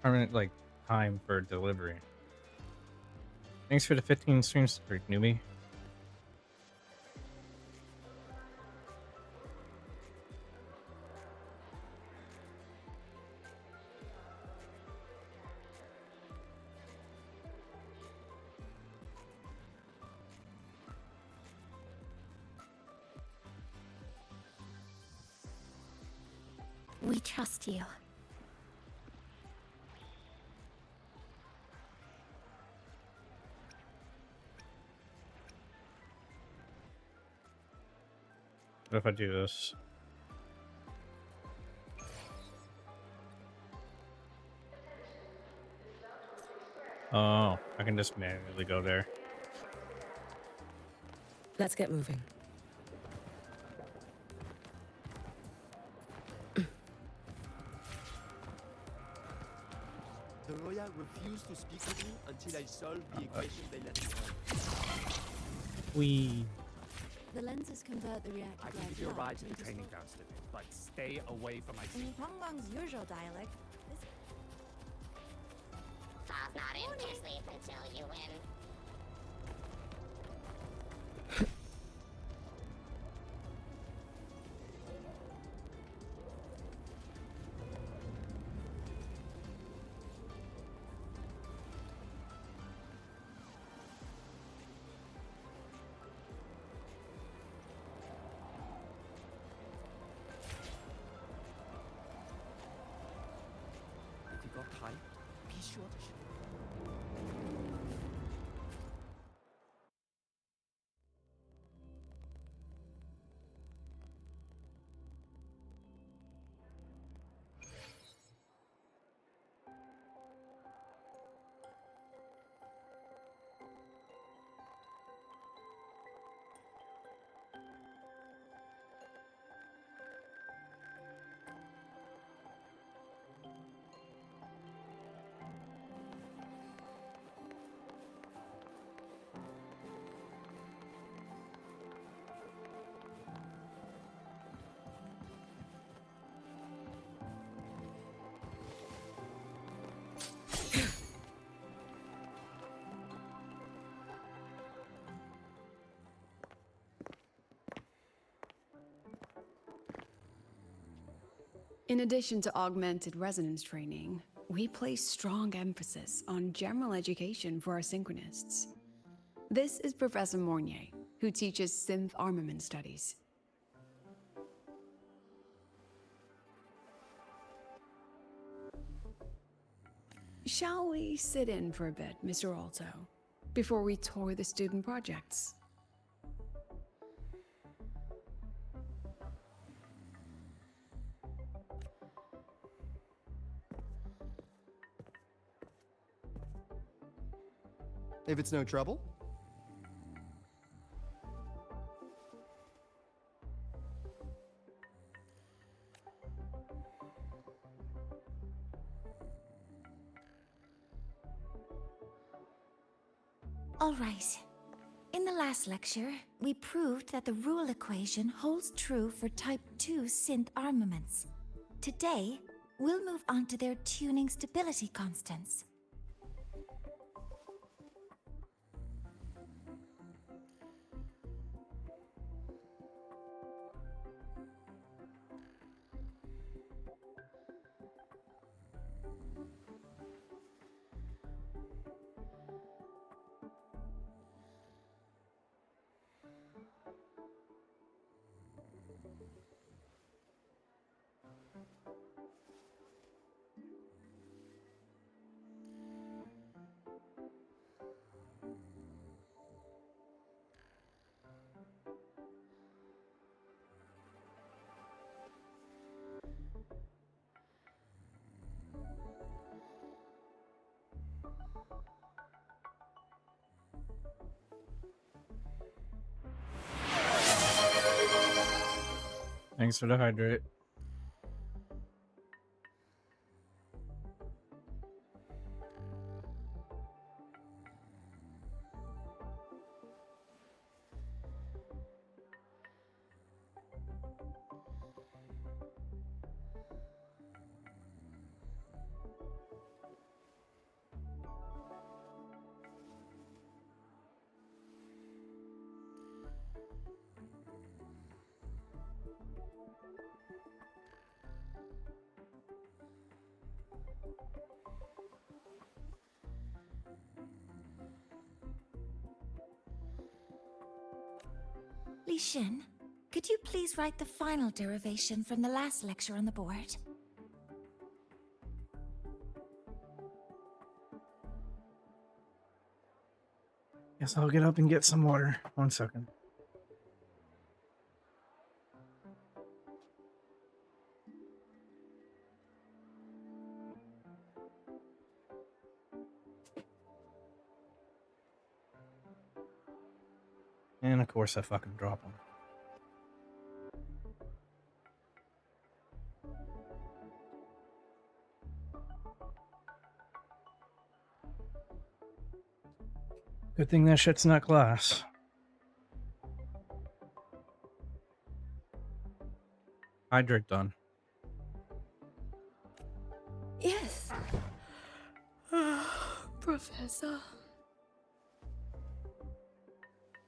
like time for delivery. Thanks for the 15 stream streak, newbie. We trust you. What if I do this? Oh, I can just manually go there. Let's get moving. The Roya refused to speak with me until I solved the equation they let me on. We. The lenses convert the reactor I can drive give you a light ride to the into training sol- grounds today, but stay away from my seat. In Pongbong's usual dialect, Falls not into sleep until you win. If you got time, be sure to show. In addition to augmented resonance training, we place strong emphasis on general education for our synchronists. This is Professor Mornier, who teaches synth armament studies. Shall we sit in for a bit, Mr. Alto, before we tour the student projects? If it's no trouble. All right. In the last lecture, we proved that the rule equation holds true for Type 2 synth armaments. Today, we'll move on to their tuning stability constants. Thanks for the hydrate. Li Xin, could you please write the final derivation from the last lecture on the board? Guess I'll get up and get some water. 1 second. And of course I fucking drop them. Good thing that shit's not glass. Hydrate done. Yes. Professor.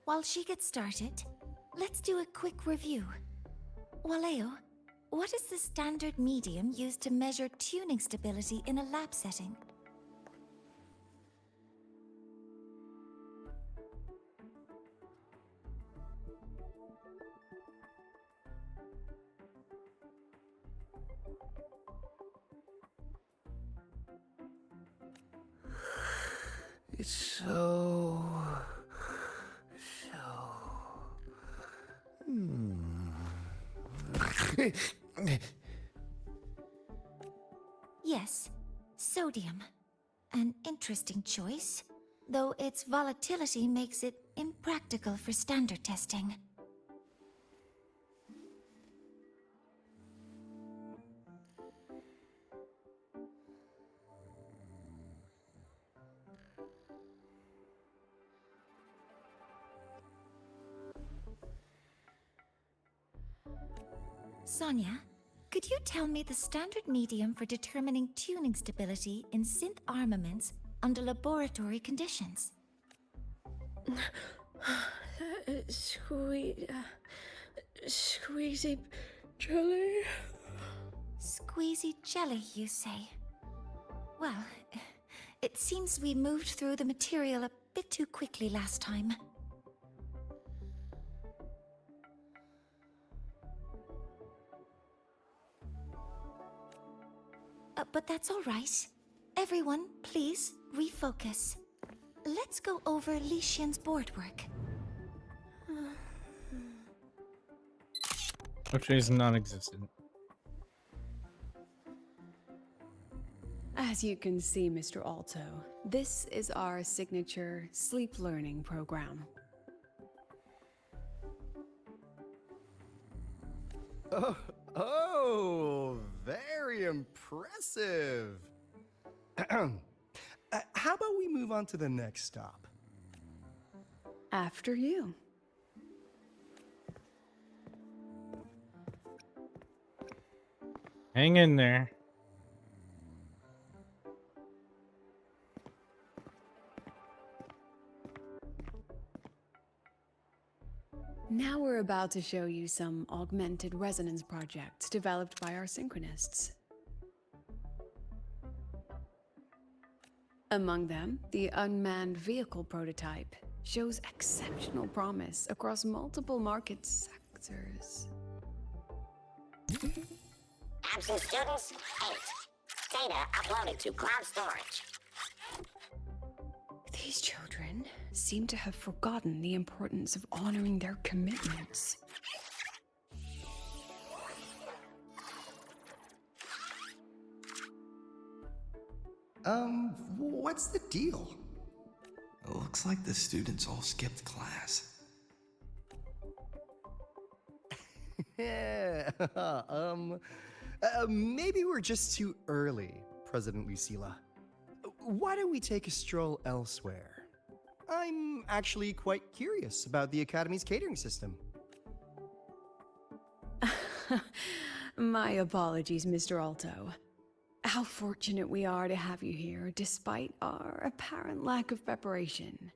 While she gets started, let's do a quick review. Waleo, what is the standard medium used to measure tuning stability in a lab setting? It's so... Yes, sodium. An interesting choice, though its volatility makes it impractical for standard testing. Sonia, could you tell me the standard medium for determining tuning stability in synth armaments under laboratory conditions? Squeezy jelly. Squeezy jelly, you say? Well, it seems we moved through the material a bit too quickly last time. But that's all right. Everyone, please refocus. Let's go over Li Xian's board work. Which is non-existent. As you can see, Mr. Alto, this is our signature sleep learning program. Oh, very impressive. How about we move on to the next stop? After you. Hang in there. Now we're about to show you some augmented resonance projects developed by our synchronists. Among them, the unmanned vehicle prototype shows exceptional promise across multiple market sectors. Absent students, 8. Data uploaded to cloud storage. These children seem to have forgotten the importance of honoring their commitments. What's the deal? It looks like the students all skipped class. Yeah, maybe we're just too early, President Lucilla. Why don't we take a stroll elsewhere? I'm actually quite curious about the Academy's catering system. My apologies, Mr. Alto. How fortunate we are to have you here, despite our apparent lack of preparation.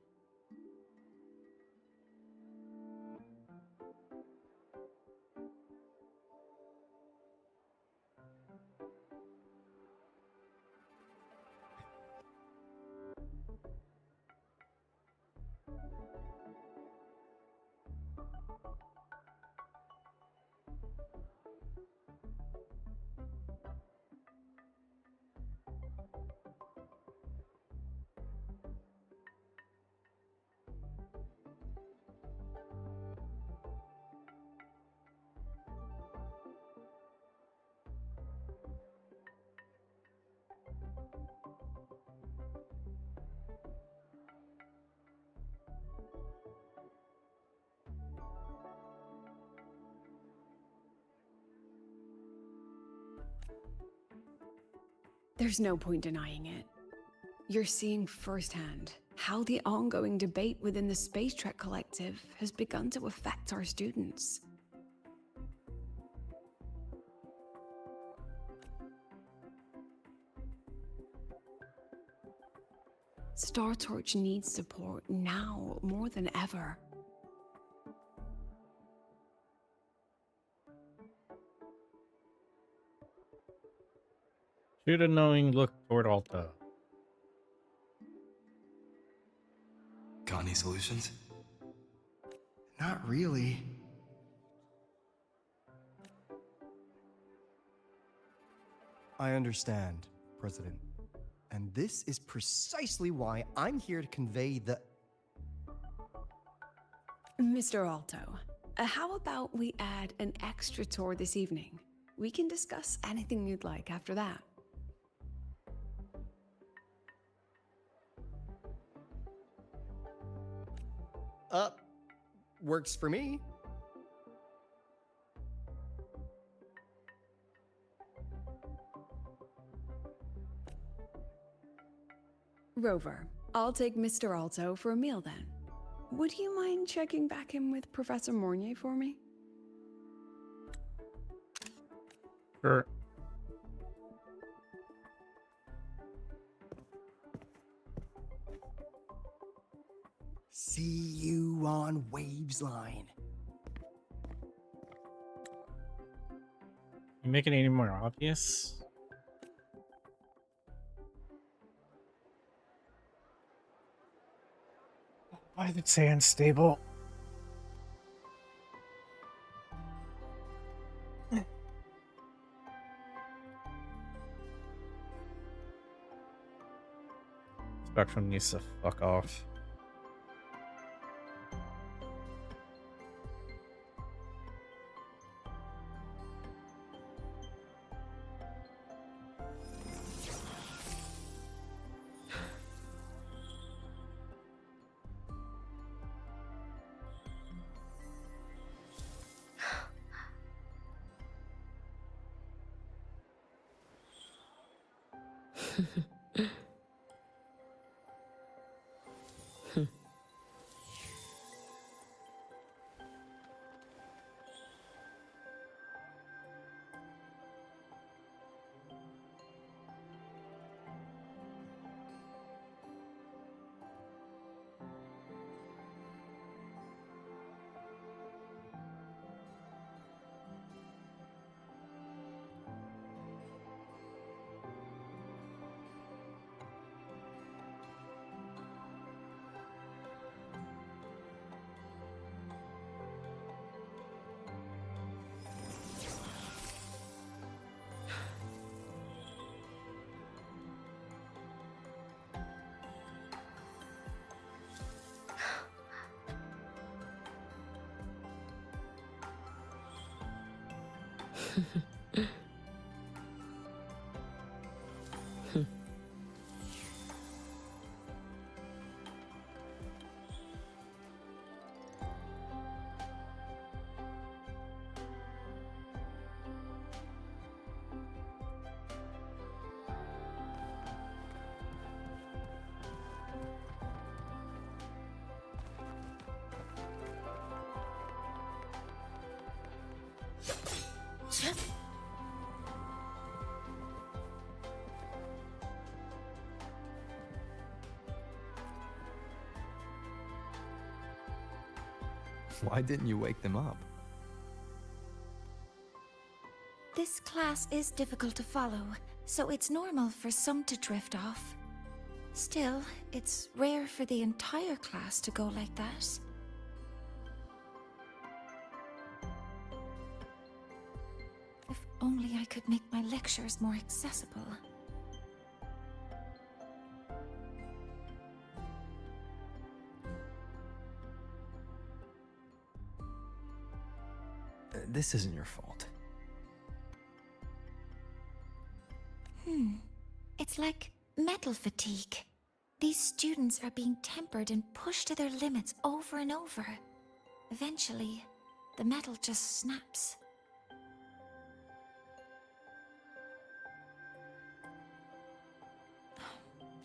There's no point denying it. You're seeing firsthand how the ongoing debate within the Space Trek Collective has begun to affect our students. Star Torch needs support now more than ever. Shoot a knowing look toward Alta. Got any solutions? Not really. I understand, President. And this is precisely why I'm here to convey the... Mr. Alto, how about we add an extra tour this evening? We can discuss anything you'd like after that. Works for me. Rover, I'll take Mr. Alto for a meal then. Would you mind checking back in with Professor Mornier for me? Sure. See you on Waves Line. You make it any more obvious? Why did it say unstable? Spectrum needs to fuck off. Why didn't you wake them up? This class is difficult to follow, so it's normal for some to drift off. Still, it's rare for the entire class to go like that. If only I could make my lectures more accessible. This isn't your fault. It's like metal fatigue. These students are being tempered and pushed to their limits over and over. Eventually, the metal just snaps.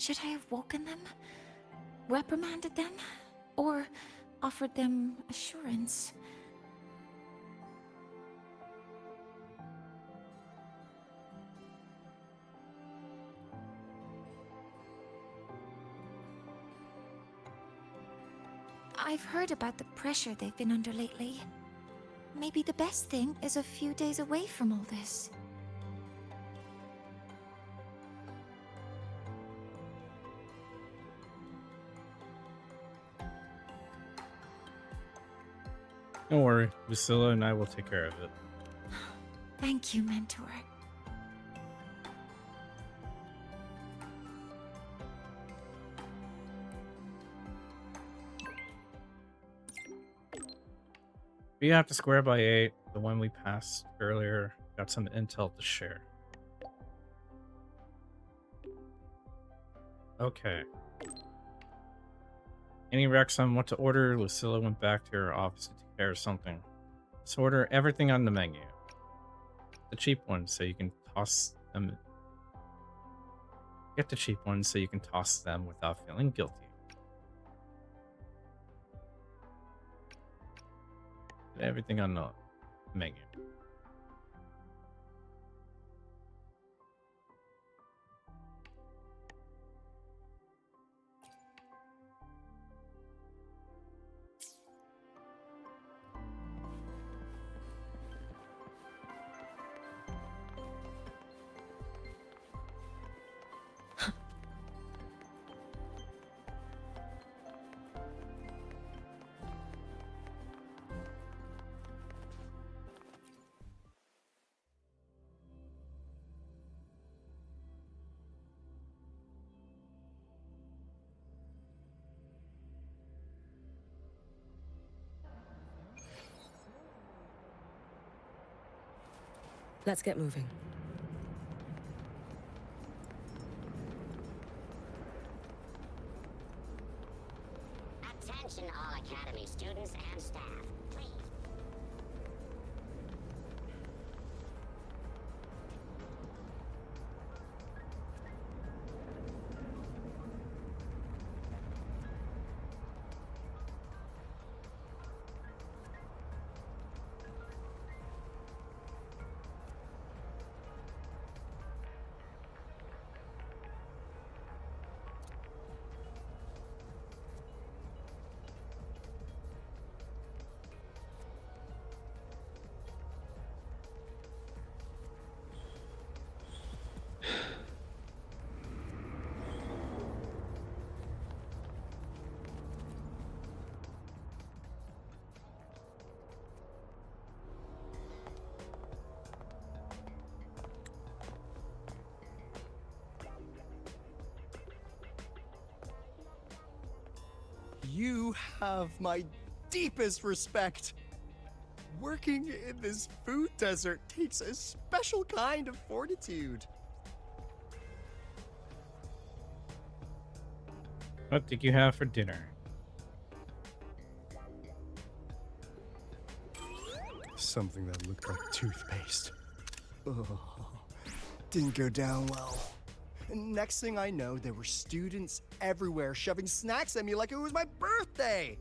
Should I have woken them? Reprimanded them? Or offered them assurance? I've heard about the pressure they've been under lately. Maybe the best thing is a few days away from all this. Don't worry, Lucilla and I will take care of it. Thank you, Mentor. We have to square by 8. The one we passed earlier got some intel to share. Okay. Any recs on what to order? Lucilla went back to her office to take care of something. Let's order everything on the menu. The cheap ones so you can toss them. Get the cheap ones so you can toss them without feeling guilty. Everything on the menu. Let's get moving. Attention all Academy students and staff. Please. You have my deepest respect. Working in this food desert takes a special kind of fortitude. What did you have for dinner? Something that looked like toothpaste. Ugh. Didn't go down well. And next thing I know, there were students everywhere shoving snacks at me like it was my birthday.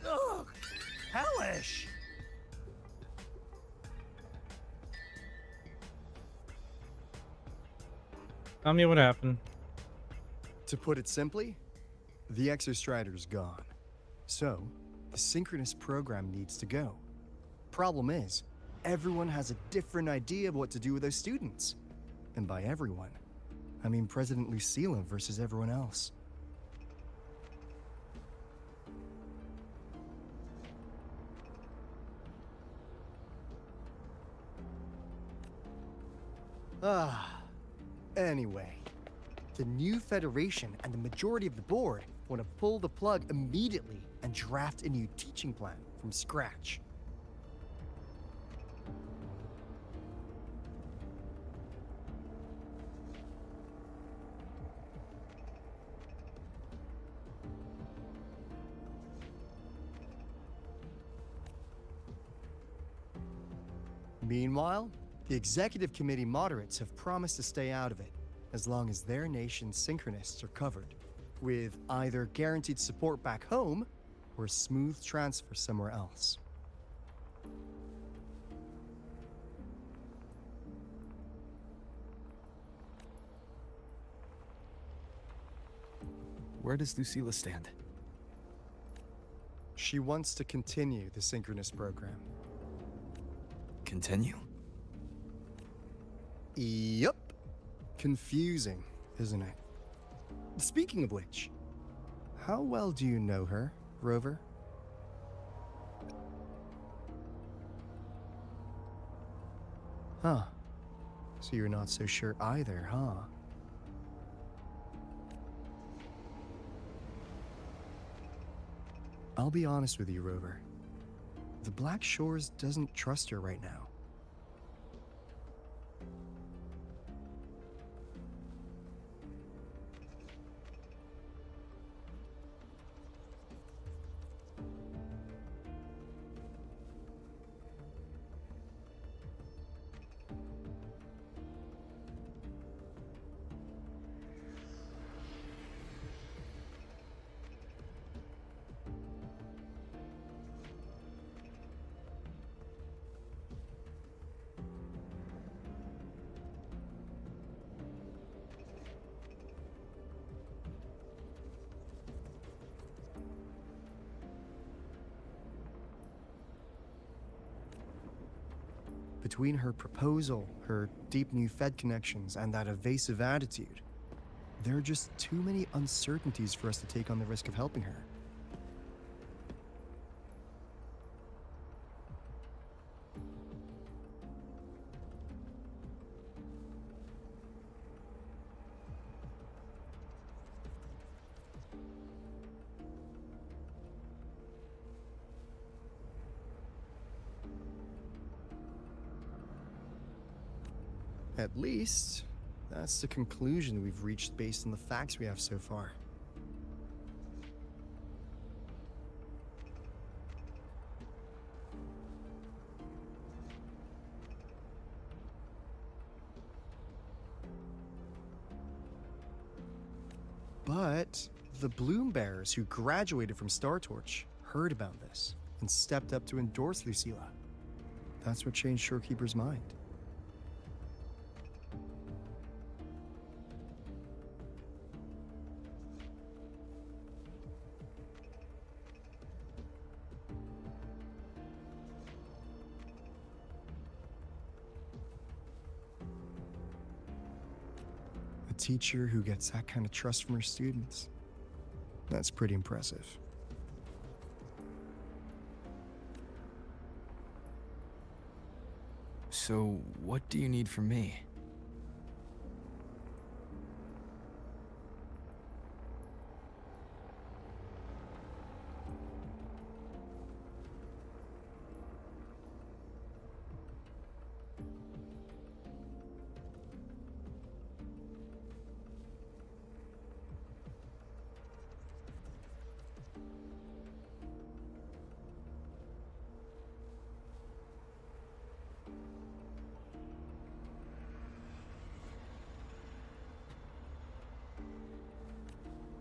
Ugh! Hellish! Tell me what happened. To put it simply, the Exostrider's gone. So, the synchronous program needs to go. Problem is, everyone has a different idea of what to do with those students. And by everyone, I mean President Lucilla versus everyone else. Anyway, The new Federation and the majority of the board want to pull the plug immediately and draft a new teaching plan from scratch. Meanwhile, the executive committee moderates have promised to stay out of it, as long as their nation's synchronists are covered, with either guaranteed support back home or a smooth transfer somewhere else. Where does Lucilla stand? She wants to continue the synchronous program. Continue? Yup. Confusing, isn't it? Speaking of which, how well do you know her, Rover? Huh. So you're not so sure either, huh? I'll be honest with you, Rover. The Black Shores doesn't trust her right now. Between her proposal, her deep new Fed connections, and that evasive attitude, there are just too many uncertainties for us to take on the risk of helping her. At least, that's the conclusion we've reached based on the facts we have so far. But the Bloom Bearers who graduated from Star Torch heard about this and stepped up to endorse Lucilla. That's what changed Shorekeeper's mind. A teacher who gets that kind of trust from her students. That's pretty impressive. So, what do you need from me?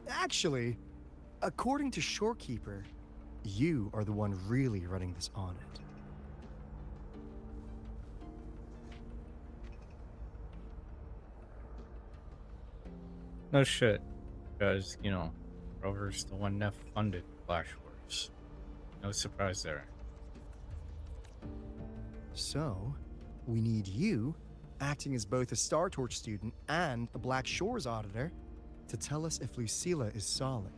Actually, according to Shorekeeper, you are the one really running this audit. No shit. Because, you know, Rover's the one that funded Black Shores. No surprise there. So, we need you, acting as both a Star Torch student and a Black Shores auditor, to tell us if Lucilla is solid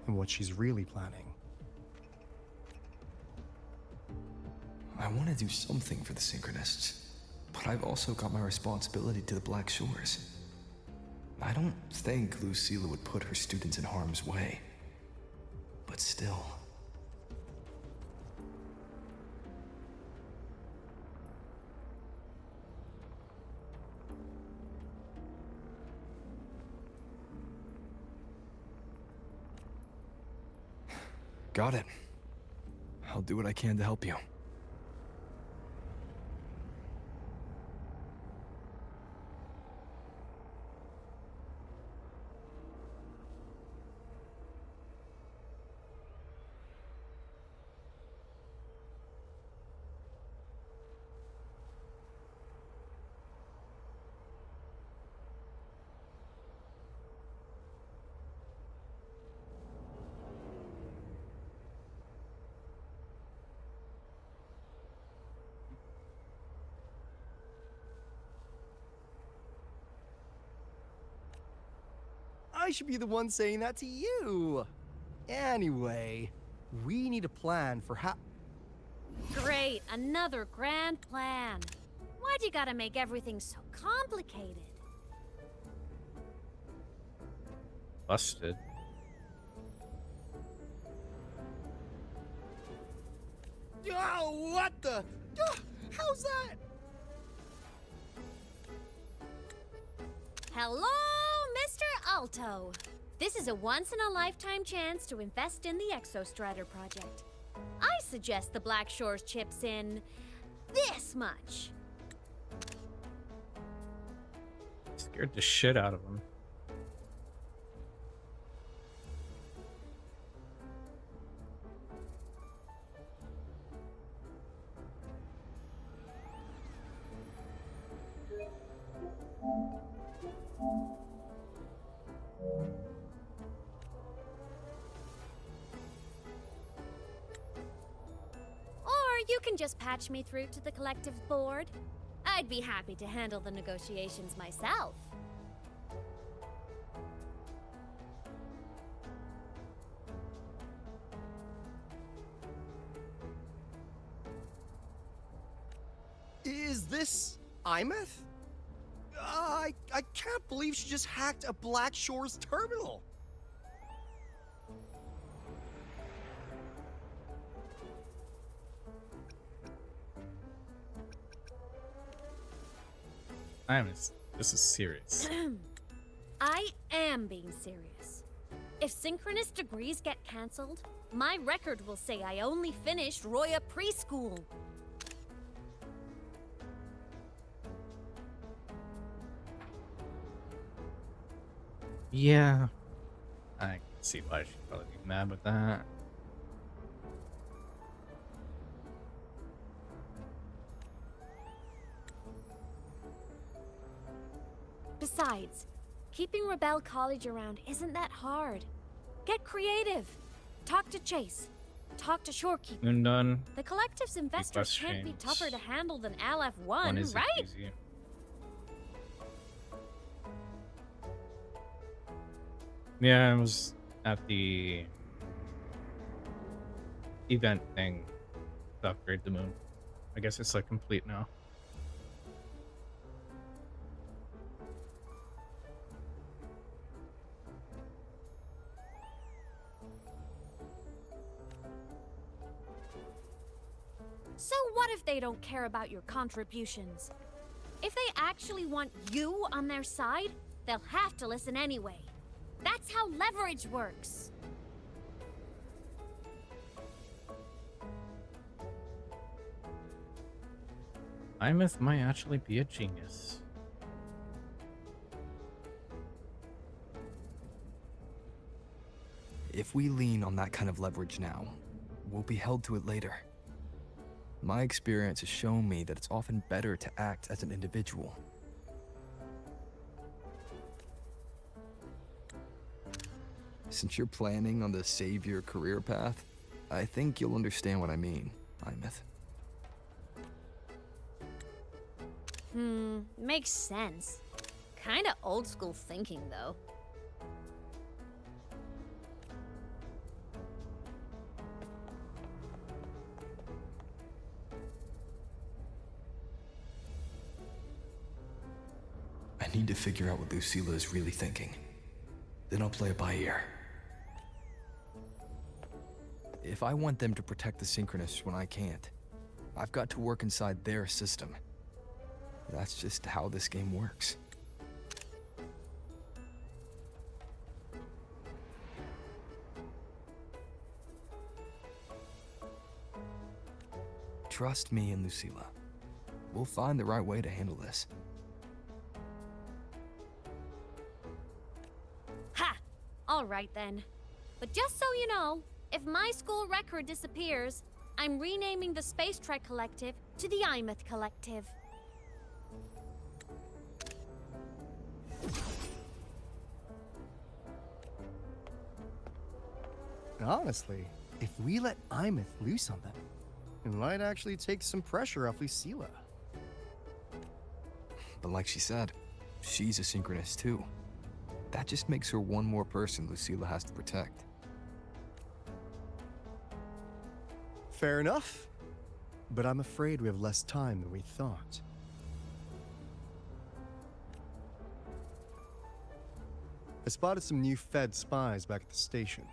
and what she's really planning. I want to do something for the Synchronists, but I've also got my responsibility to the Black Shores. I don't think Lucilla would put her students in harm's way. But still. Got it. I'll do what I can to help you. I should be the one saying that to you. Anyway, we need a plan for how... Great, another grand plan. Why'd you gotta make everything so complicated? Busted. Oh, what the? How's that? Hello, Mr. Alto. This is a once-in-a-lifetime chance to invest in the Exostrider project. I suggest the Black Shores chips in this much. Scared the shit out of him. Or you can just patch me through to the collective board. I'd be happy to handle the negotiations myself. Is this Imeth? I can't believe she just hacked a Black Shores terminal. This is serious. I am being serious. If synchronous degrees get cancelled, my record will say I only finished Roya preschool. Yeah. I can see why she'd probably be mad with that. Besides, keeping Rebel College around isn't that hard. Get creative. Talk to Chase. Talk to Shorekeeper. Noondun. The Collective's investors can't be tougher to handle than LF1, right? Easy. Yeah, I was at the event thing to upgrade the moon. I guess it's like complete now. So what if they don't care about your contributions? If they actually want you on their side, they'll have to listen anyway. That's how leverage works. Imeth might actually be a genius. If we lean on that kind of leverage now, we'll be held to it later. My experience has shown me that it's often better to act as an individual. Since you're planning on the savior career path, I think you'll understand what I mean, Imeth. Makes sense. Kinda old school thinking, though. I need to figure out what Lucilla is really thinking. Then I'll play it by ear. If I want them to protect the Synchronists when I can't, I've got to work inside their system. That's just how this game works. Trust me and Lucilla. We'll find the right way to handle this. Ha! All right then. But just so you know, if my school record disappears, I'm renaming the Space Trek Collective to the Imeth Collective. Honestly, if we let Imeth loose on them, it might actually take some pressure off Lucilla. But like she said, she's a Synchronist too. That just makes her one more person Lucilla has to protect. Fair enough. But I'm afraid we have less time than we thought. I spotted some new Fed spies back at the station.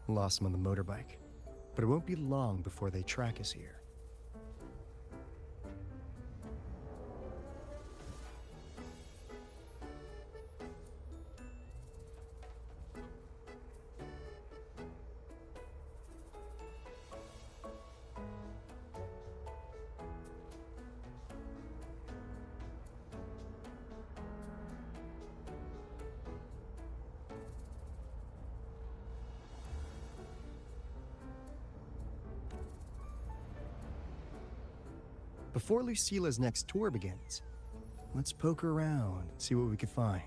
Lost them on the motorbike. But it won't be long before they track us here. Before Lucilla's next tour begins, let's poke around and see what we can find.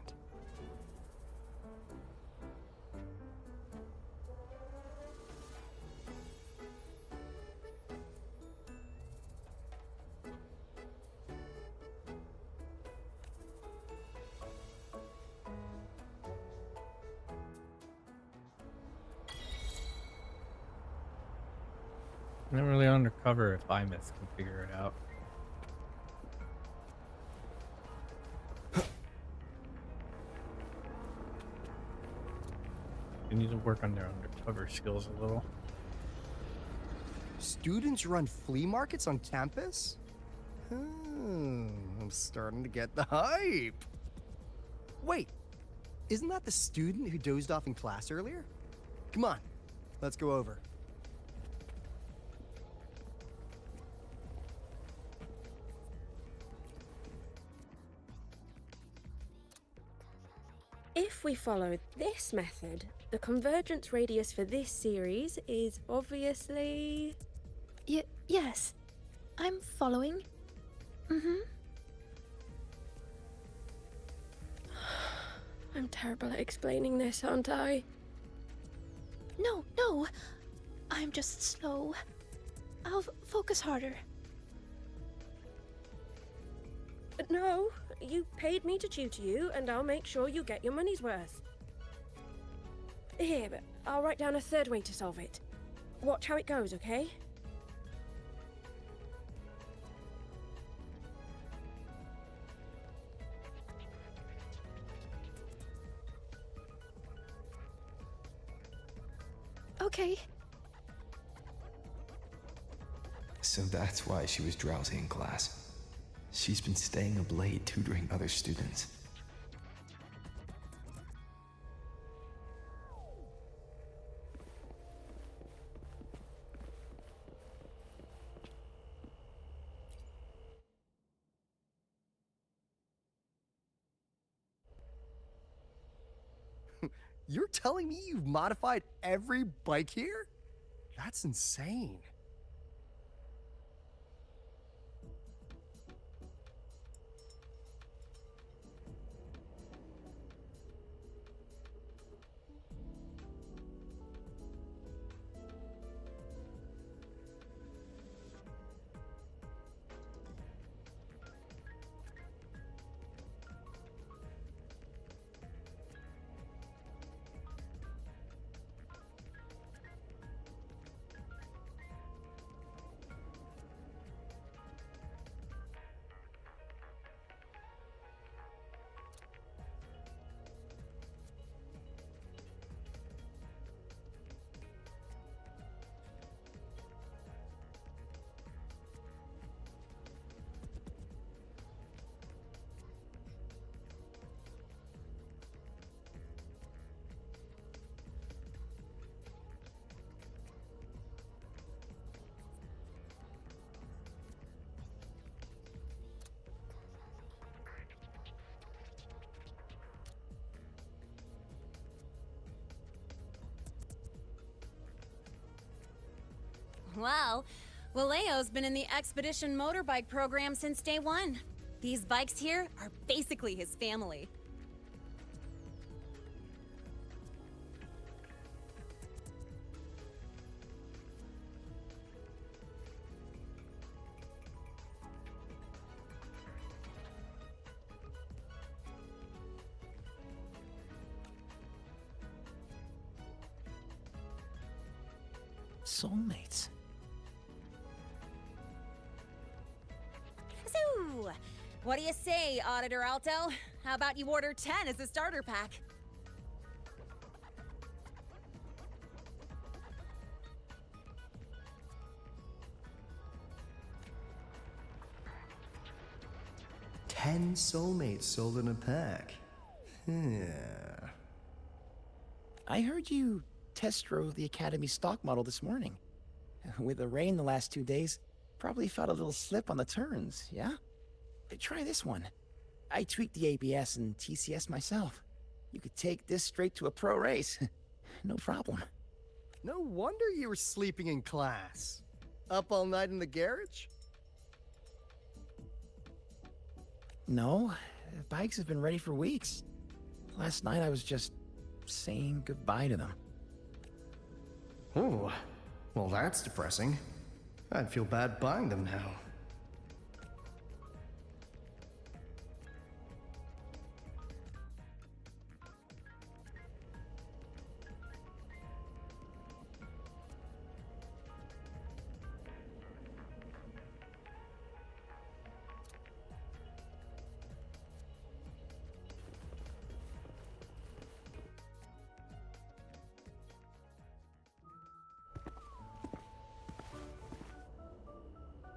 Not really undercover if Imeth can figure it out. They need to work on their undercover skills a little. Students run flea markets on campus? I'm starting to get the hype. Wait, isn't that the student who dozed off in class earlier? Come on, let's go over. If we follow this method, the convergence radius for this series is obviously... Yes. I'm following. I'm terrible at explaining this, aren't I? No. I'm just slow. I'll focus harder. No, you paid me to tutor you, and I'll make sure you get your money's worth. Here, but I'll write down a third way to solve it. Watch how it goes, okay? Okay. So that's why she was drowsy in class. She's been staying up late tutoring other students. You're telling me you've modified every bike here? That's insane. Well, Valeo's been in the Expedition motorbike program since day one. These bikes here are basically his family. Soulmates. So, what do you say, Auditor Alto? How about you order 10 as a starter pack? Ten soulmates sold in a pack. Yeah. I heard you test drove the Academy stock model this morning. With the rain the last 2 days, probably felt a little slip on the turns, yeah? Try this one. I tweaked the ABS and TCS myself. You could take this straight to a pro race. No problem. No wonder you were sleeping in class. Up all night in the garage? No, bikes have been ready for weeks. Last night I was just saying goodbye to them. Oh, well that's depressing. I'd feel bad buying them now.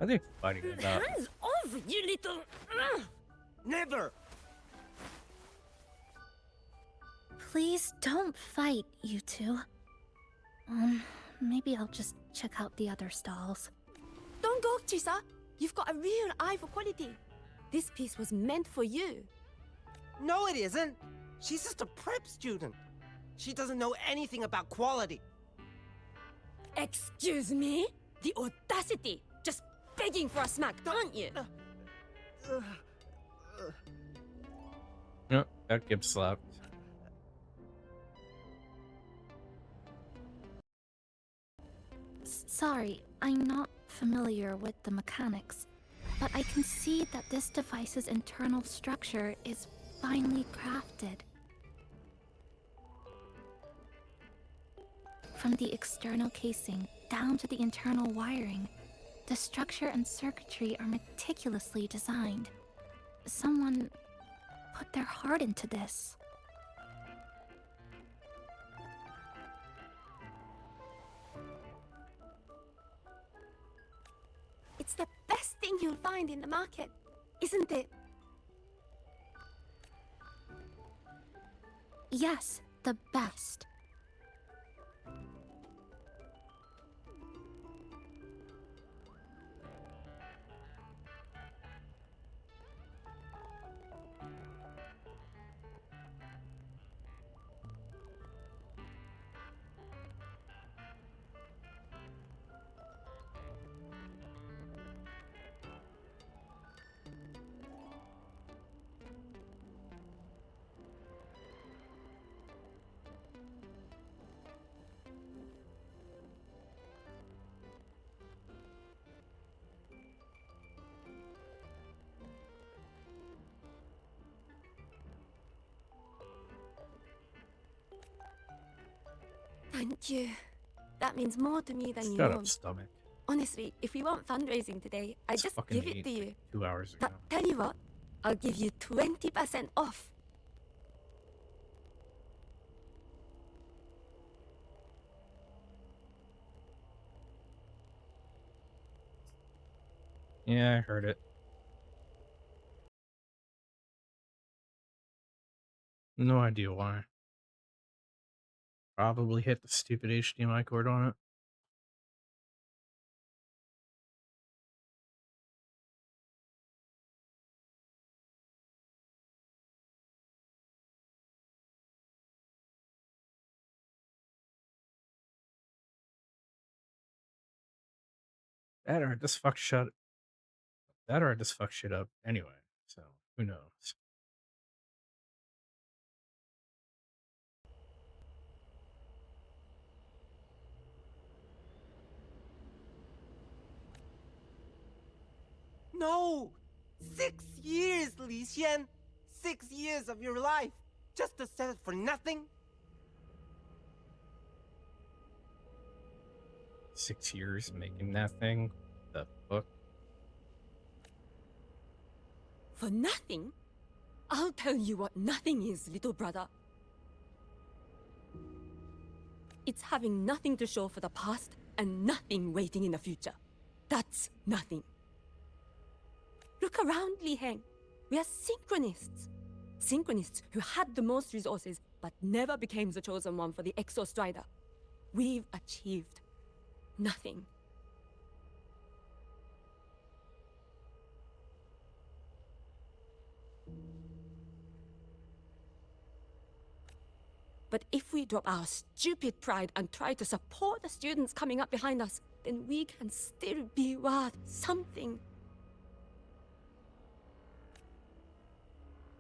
Are they fighting about? Hands off, you little... Never! Please don't fight, you two. Maybe I'll just check out the other stalls. Don't go, Chisa. You've got a real eye for quality. This piece was meant for you. No, it isn't. She's just a prep student. She doesn't know anything about quality. Excuse me? The audacity! Just begging for a smack, aren't you? Yep, that gets slapped. Sorry, I'm not familiar with the mechanics, but I can see that this device's internal structure is finely crafted. From the external casing down to the internal wiring, the structure and circuitry are meticulously designed. Someone put their heart into this. It's the best thing you'll find in the market, isn't it? Yes, the best. Thank you. That means more to me than you Shut know. up, stomach. Honestly, if we want fundraising today, I just Fucking give it to you. 2 hours ago. Tell you what, I'll give you 20% off. Yeah, I heard it. No idea why. Probably hit the stupid HDMI cord on it. That or I just fuck shut. That or I just fuck shit up anyway. So who knows? No! 6 years, Li Xian! 6 years of your life! Just to settle for nothing? 6 years making that thing? The fuck? For nothing? I'll tell you what nothing is, little brother. It's having nothing to show for the past and nothing waiting in the future. That's nothing. Look around, Li Heng. We are synchronists. Synchronists who had the most resources but never became the chosen one for the Exo Strider. We've achieved nothing. But if we drop our stupid pride and try to support the students coming up behind us, then we can still be worth something.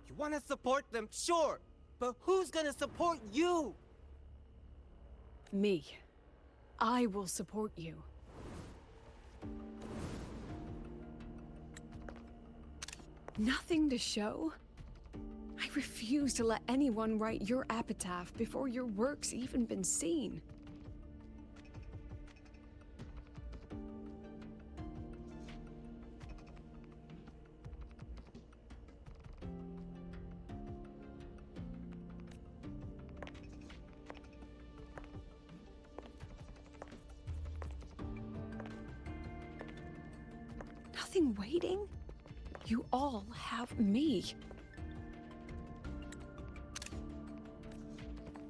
You wanna support them, sure, but who's gonna support you? Me. I will support you. Nothing to show? I refuse to let anyone write your epitaph before your work's even been seen. Nothing waiting? You all have me.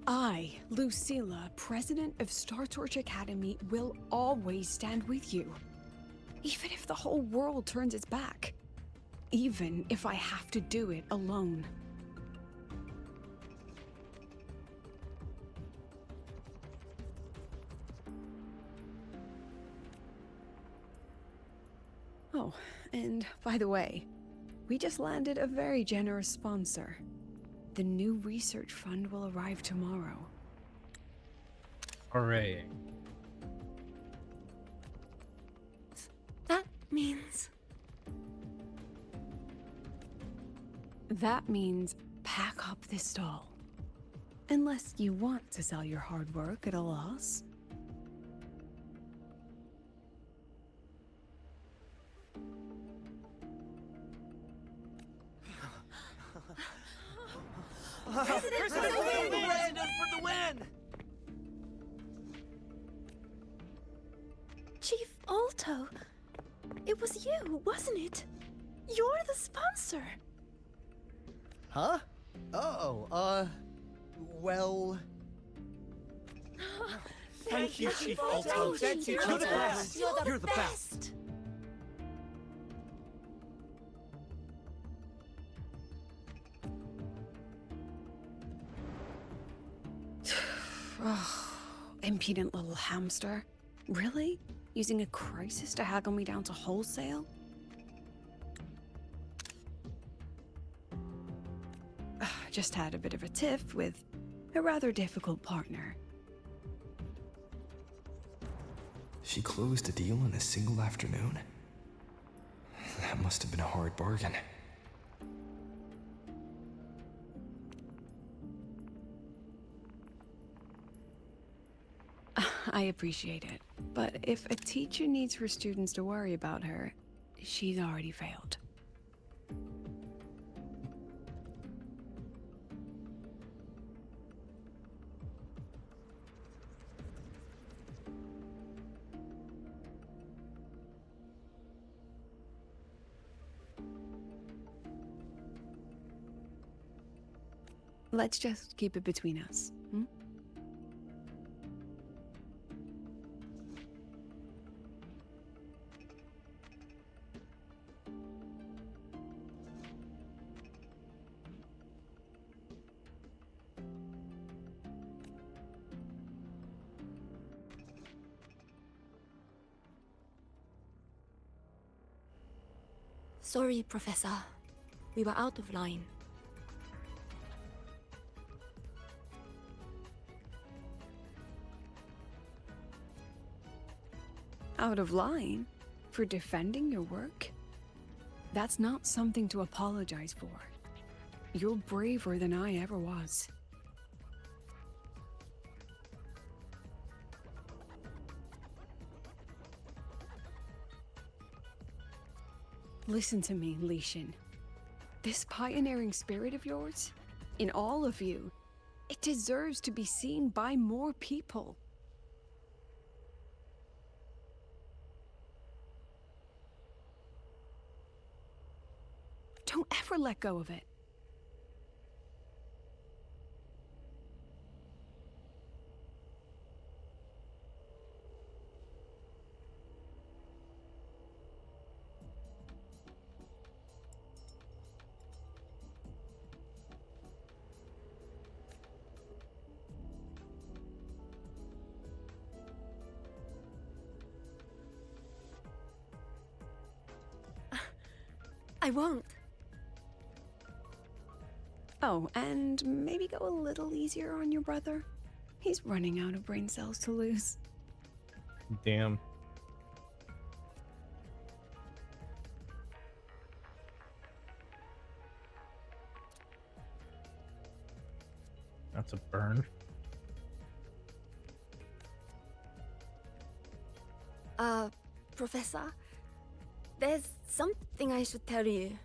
I, Lucilla, president of Star Torch Academy, will always stand with you. Even if the whole world turns its back. Even if I have to do it alone. Oh, and by the way, we just landed a very generous sponsor. The new research fund will arrive tomorrow. Hooray. That means... That means pack up this stall. Unless you want to sell your hard work at a loss. President for the win! Chief Alto, it was you, wasn't it? You're the sponsor. Huh? Oh, well... Thank you, Chief Alto. Thank you, You're the best. You're the best. Oh, impudent little hamster. Really? Using a crisis to haggle me down to wholesale? Just had a bit of a tiff with a rather difficult partner. She closed a deal in a single afternoon? That must have been a hard bargain. I appreciate it, but if a teacher needs her students to worry about her, she's already failed. Let's just keep it between us, hmm? Sorry, Professor. We were out of line. Out of line? For defending your work? That's not something to apologize for. You're braver than I ever was. Listen to me, Li Shin. This pioneering spirit of yours, in all of you, it deserves to be seen by more people. Don't ever let go of it. I won't. Oh, and maybe go a little easier on your brother. He's running out of brain cells to lose. Damn. That's a burn. Professor, there's something I should tell you.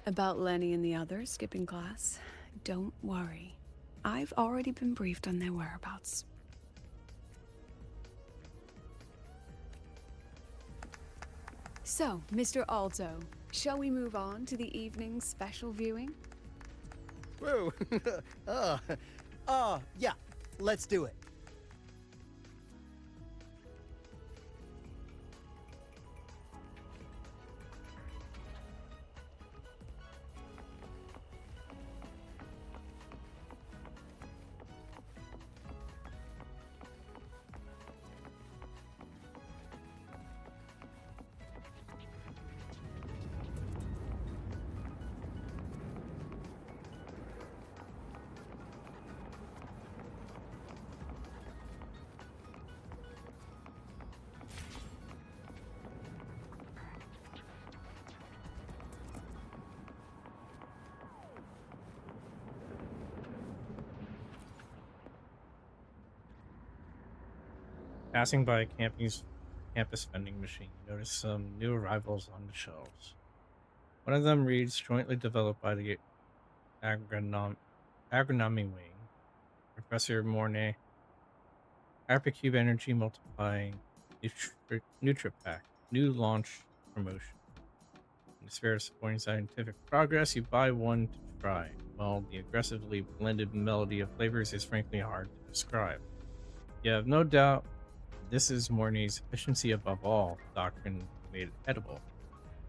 About Lenny and the others skipping class? Don't worry. I've already been briefed on their whereabouts. So, Mr. Alto, shall we move on to the evening's special viewing? Whoa. Yeah. Let's do it. Passing by a campus vending machine, you notice some new arrivals on the shelves. One of them reads, jointly developed by the agronomy wing, Professor Mornay, Hypercube Energy Multiplying NutriPack, new launch promotion. In the spirit of supporting scientific progress, you buy one to try. While the aggressively blended melody of flavors is frankly hard to describe. You have no doubt this is Mornay's efficiency above all doctrine made it edible.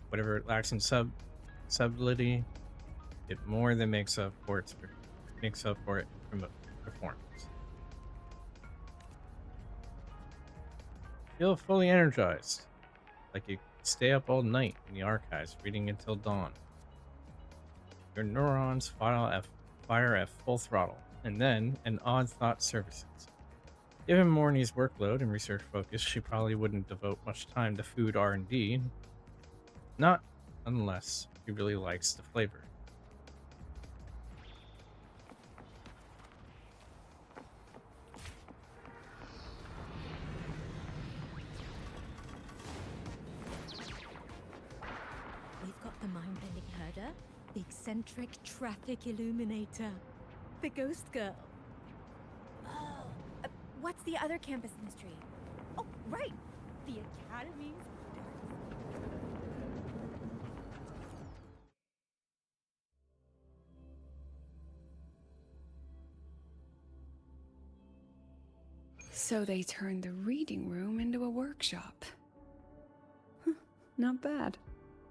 Whatever it lacks in subtlety, it more than makes up for it from performance. Feel fully energized, like you stay up all night in the archives reading until dawn. Your neurons fire at full throttle, and then an odd thought surfaces. Given Morney's workload and research focus, she probably wouldn't devote much time to food R&D. Not unless she really likes the flavor. We've got the mind-bending herder, the eccentric traffic illuminator, the ghost girl. Oh, what's the other campus mystery? Oh, right, the Academy's So they turned the reading room into a workshop. Not bad.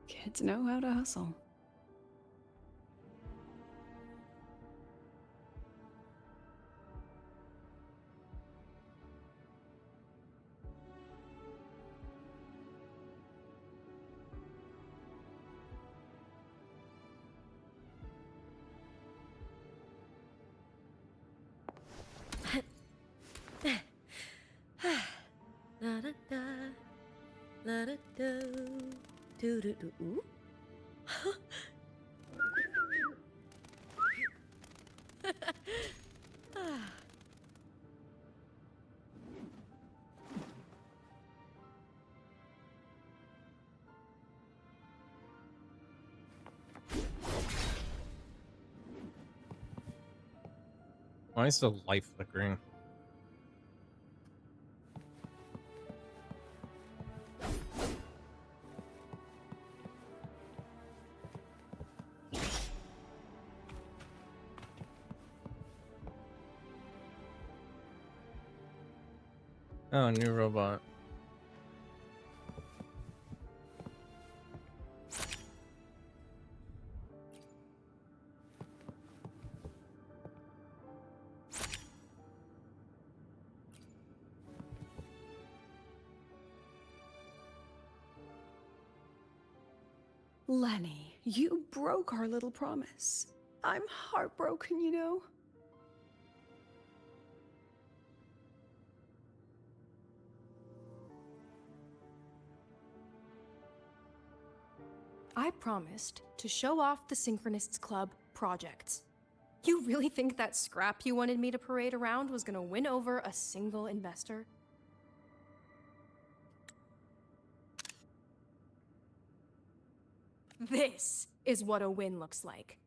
Kids know how to hustle. La da da, la da do, do do do. Ooh. Why is the light flickering? Oh, new robot. Lenny, you broke our little promise. I'm heartbroken, you know. I promised to show off the Synchronists Club projects. You really think that scrap you wanted me to parade around was gonna win over a single investor? This is what a win looks like.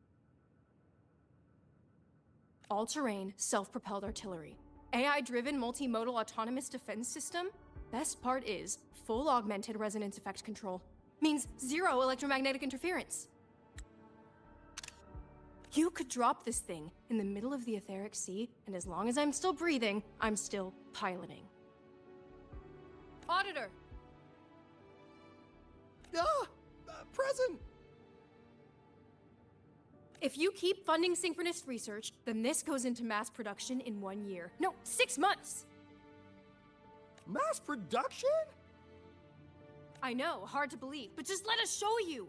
All-terrain, self-propelled artillery. AI-driven multimodal autonomous defense system? Best part is, full augmented resonance effect control. Means zero electromagnetic interference. You could drop this thing in the middle of the etheric sea, and as long as I'm still breathing, I'm still piloting. Auditor! Present! If you keep funding synchronous research, then this goes into mass production in 1 year. No, 6 months! Mass production? I know, hard to believe, but just let us show you!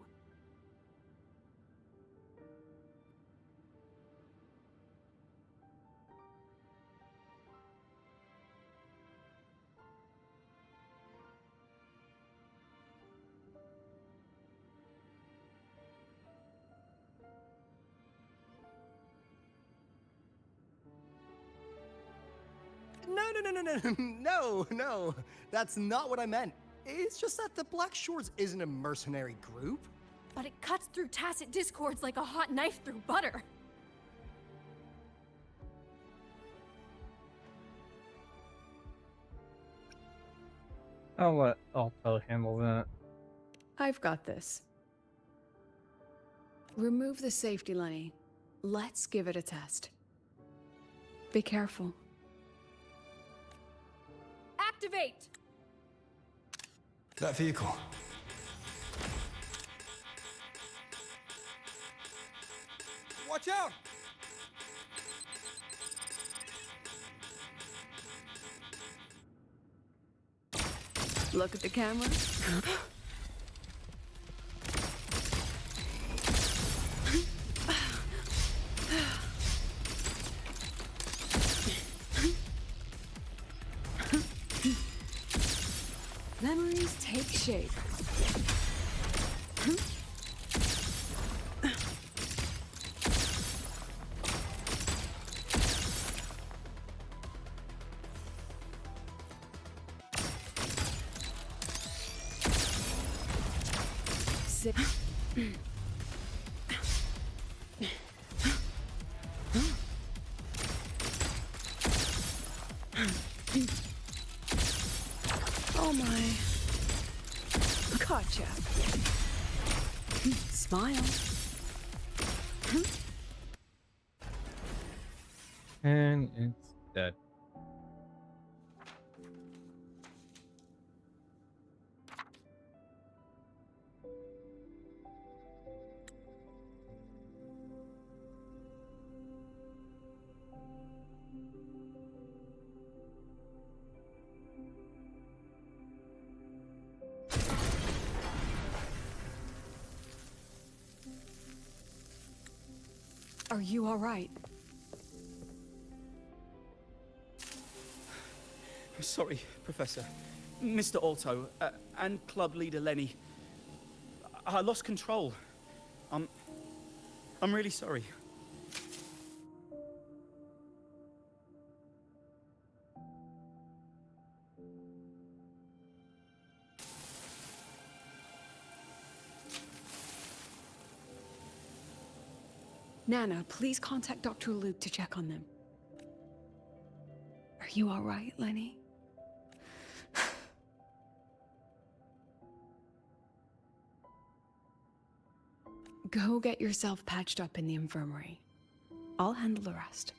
No. That's not what I meant. It's just that the Black Shores isn't a mercenary group. But it cuts through tacit discords like a hot knife through butter. I'll let Alto handle that. I've got this. Remove the safety, Lenny. Let's give it a test. Be careful. Activate! That vehicle. Watch out! Look at the camera. Memories take shape. Oh my. Gotcha. Smile. And it's dead. Are you all right? Sorry, Professor. Mr. Alto, and club leader Lenny. I lost control. I'm really sorry. Nana, please contact Dr. Luke to check on them. Are you all right, Lenny? Go get yourself patched up in the infirmary. I'll handle the rest.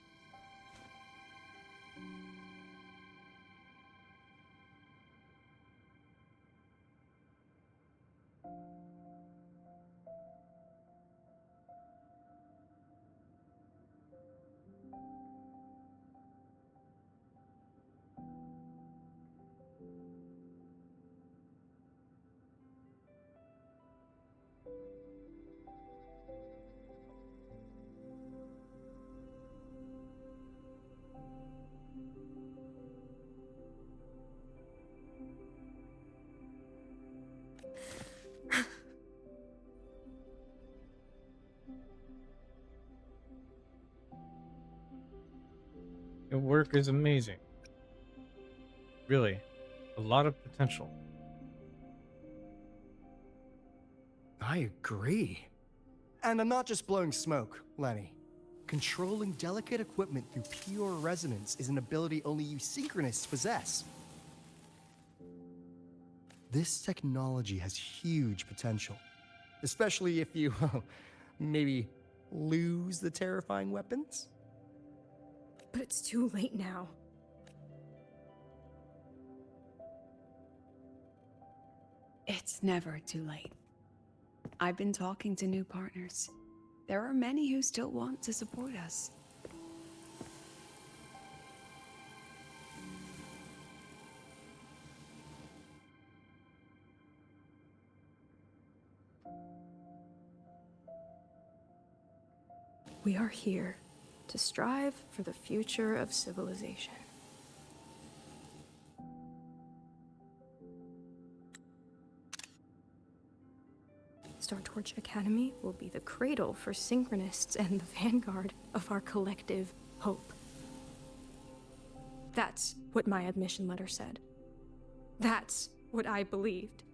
Your work is amazing. Really, a lot of potential. I agree. And I'm not just blowing smoke, Lenny. Controlling delicate equipment through pure resonance is an ability only you synchronists possess. This technology has huge potential, especially if you, maybe lose the terrifying weapons? But it's too late now. It's never too late. I've been talking to new partners. There are many who still want to support us. We are here to strive for the future of civilization. Star Torch Academy will be the cradle for synchronists and the vanguard of our collective hope. That's what my admission letter said. That's what I believed.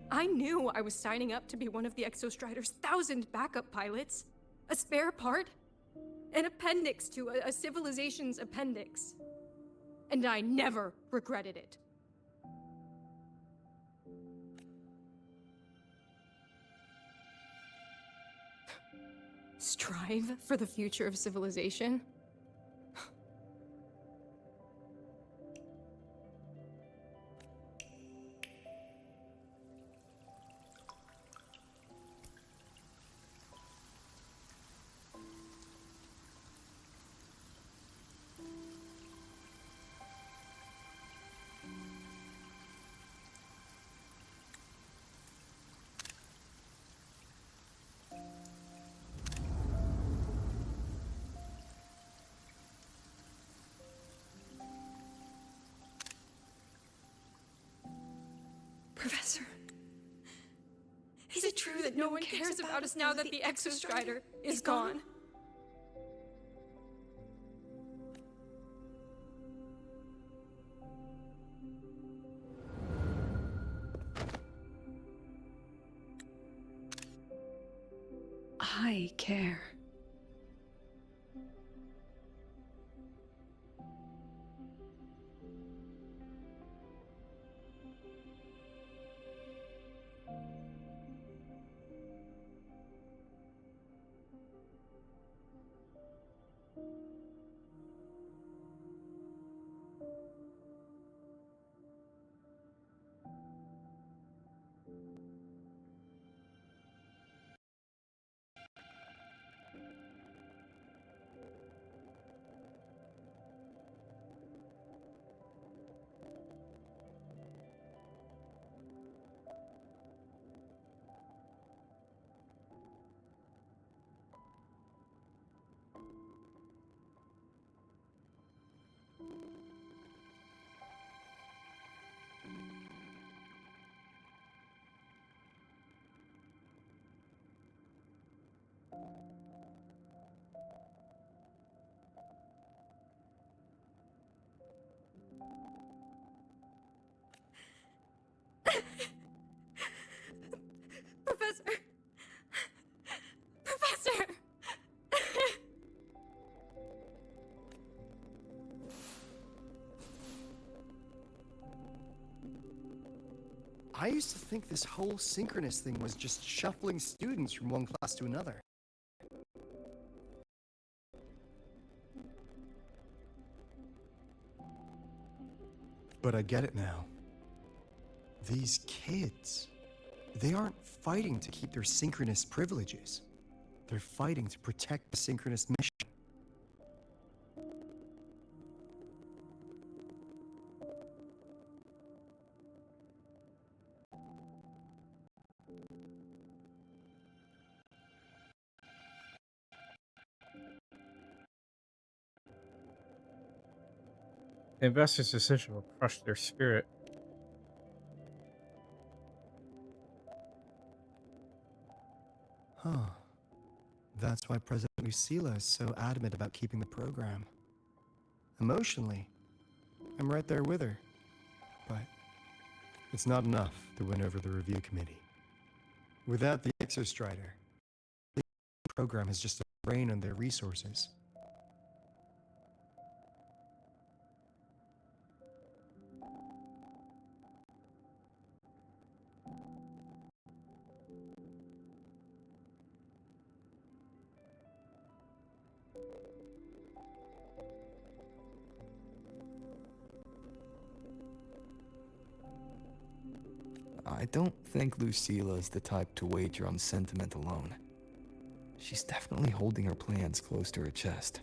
I knew I was signing up to be one of the Exostrider's 1,000 backup pilots. A spare part. An appendix to a civilization's appendix. And I never regretted it. Strive for the future of civilization? Professor, is it true that no one cares about us now that the Exostrider is gone? I care. I used to think this whole synchronous thing was just shuffling students from one class to another. But I get it now. These kids, they aren't fighting to keep their synchronous privileges. They're fighting to protect the synchronous mission. The investor's decision will crush their spirit. Huh. That's why President Lucilla is so adamant about keeping the program. Emotionally, I'm right there with her. But it's not enough to win over the review committee. Without the Exostrider, the program has just a drain on their resources. I don't think Lucila's the type to wager on sentiment alone. She's definitely holding her plans close to her chest.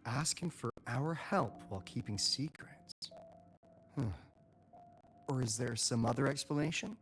Asking for our help while keeping secrets. Or is there some other explanation?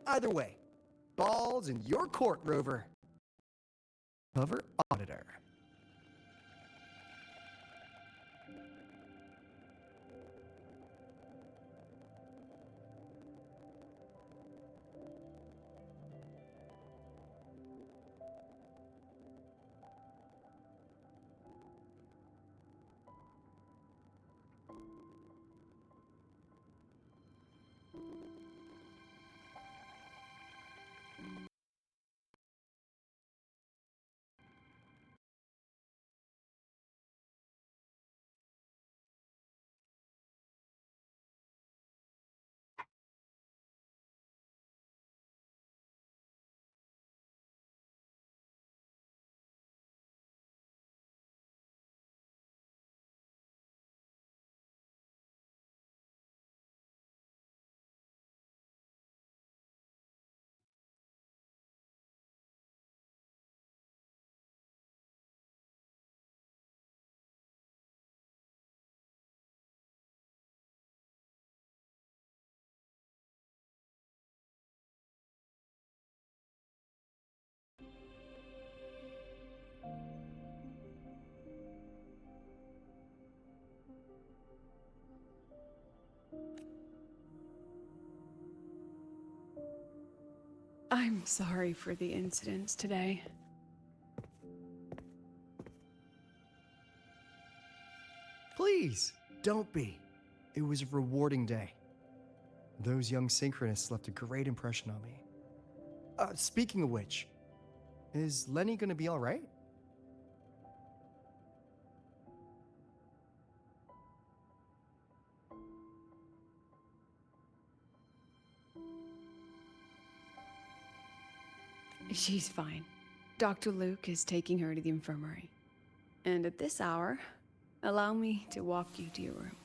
Either way, ball's in your court, Rover. Cover auditor. I'm sorry for the incidents today. Please, don't be. It was a rewarding day. Those young synchronists left a great impression on me. Speaking of which, is Lenny gonna be all right? She's fine. Dr. Luke is taking her to the infirmary. And at this hour, allow me to walk you to your room.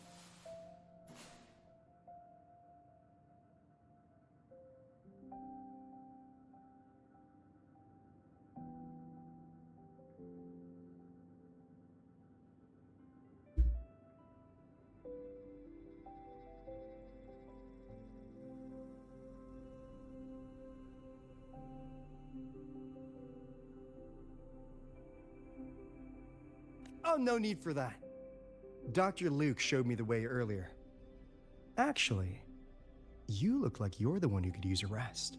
Oh, no need for that. Dr. Luke showed me the way earlier. Actually, you look like you're the one who could use a rest.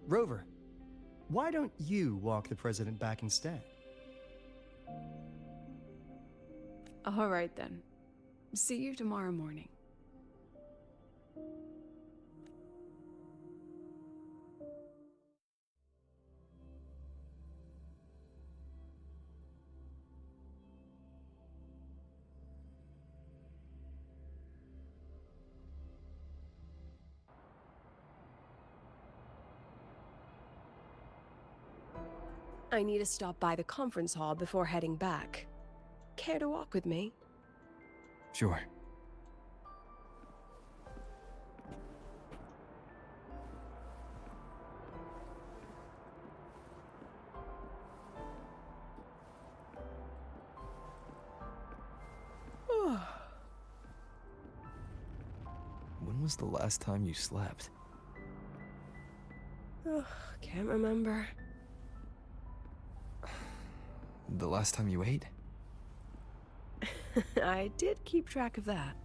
Rover, why don't you walk the president back instead? All right then. See you tomorrow morning. I need to stop by the conference hall before heading back. Care to walk with me? Sure. When was the last time you slept? Ugh, can't remember. The last time you ate? I did keep track of that.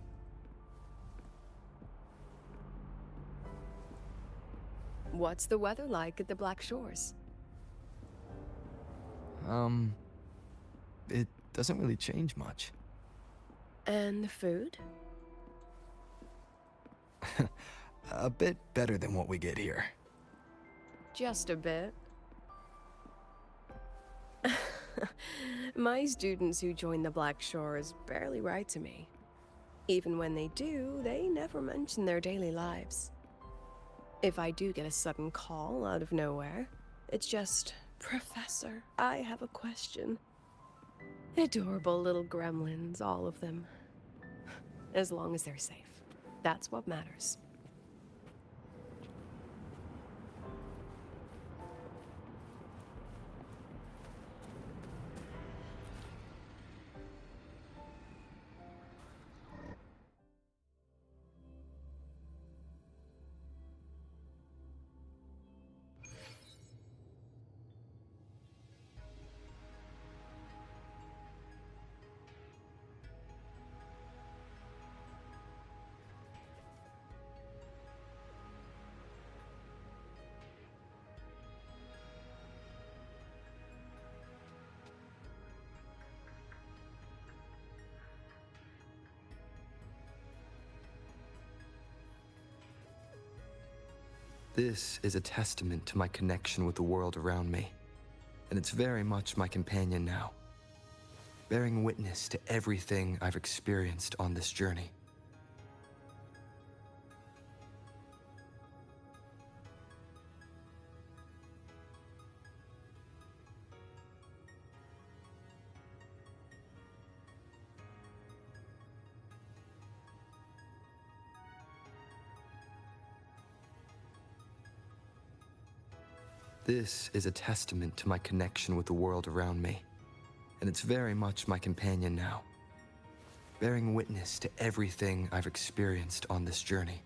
What's the weather like at the Black Shores? It doesn't really change much. And the food? A bit better than what we get here. Just a bit. My students who join the Black Shores barely write to me. Even when they do, they never mention their daily lives. If I do get a sudden call out of nowhere, it's just, "Professor, I have a question." Adorable little gremlins, all of them. As long as they're safe. That's what matters. This is a testament to my connection with the world around me, and it's very much my companion now, bearing witness to everything I've experienced on this journey. This is a testament to my connection with the world around me, and it's very much my companion now, bearing witness to everything I've experienced on this journey.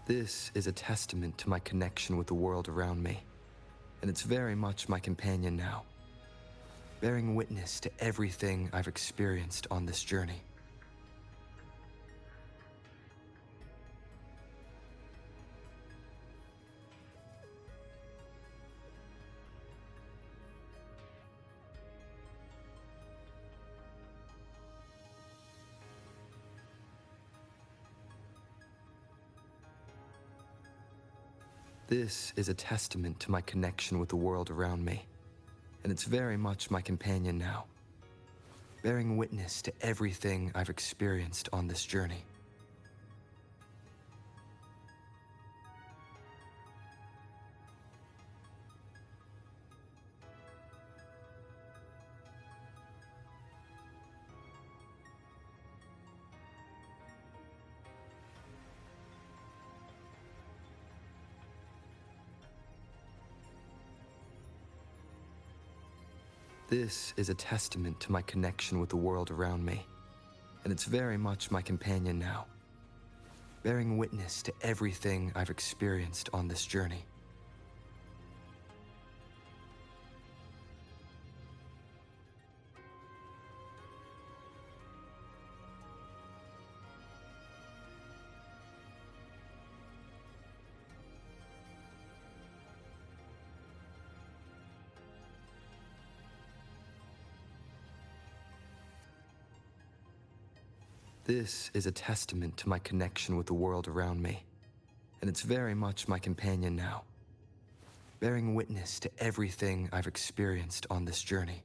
This is a testament to my connection with the world around me, and it's very much my companion now, bearing witness to everything I've experienced on this journey. This is a testament to my connection with the world around me, and it's very much my companion now, bearing witness to everything I've experienced on this journey. This is a testament to my connection with the world around me, and it's very much my companion now, bearing witness to everything I've experienced on this journey. This is a testament to my connection with the world around me, and it's very much my companion now, bearing witness to everything I've experienced on this journey.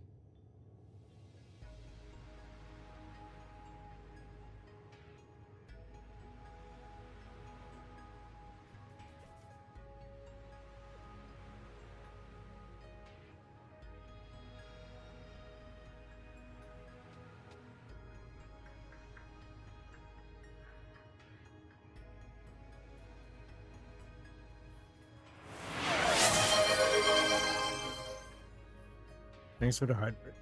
Thanks for the hydrate.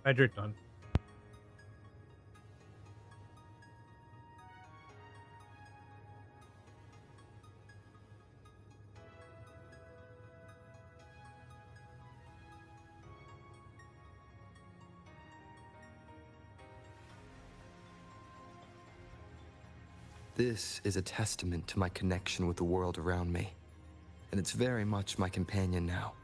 Hydrate done. This is a testament to my connection with the world around me, and it's very much my companion now,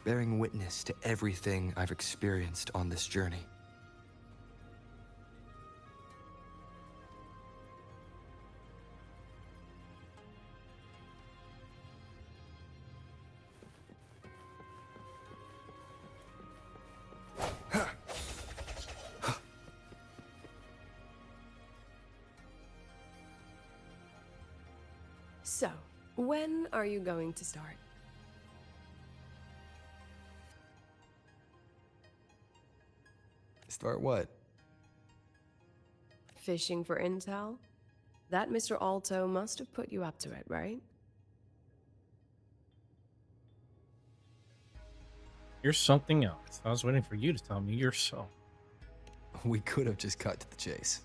bearing witness to everything I've experienced on this journey. So, when are you going to start? Start what? Fishing for intel? That Mr. Alto must have put you up to it, right? You're something else. I was waiting for you to tell me you're so. We could have just cut to the chase.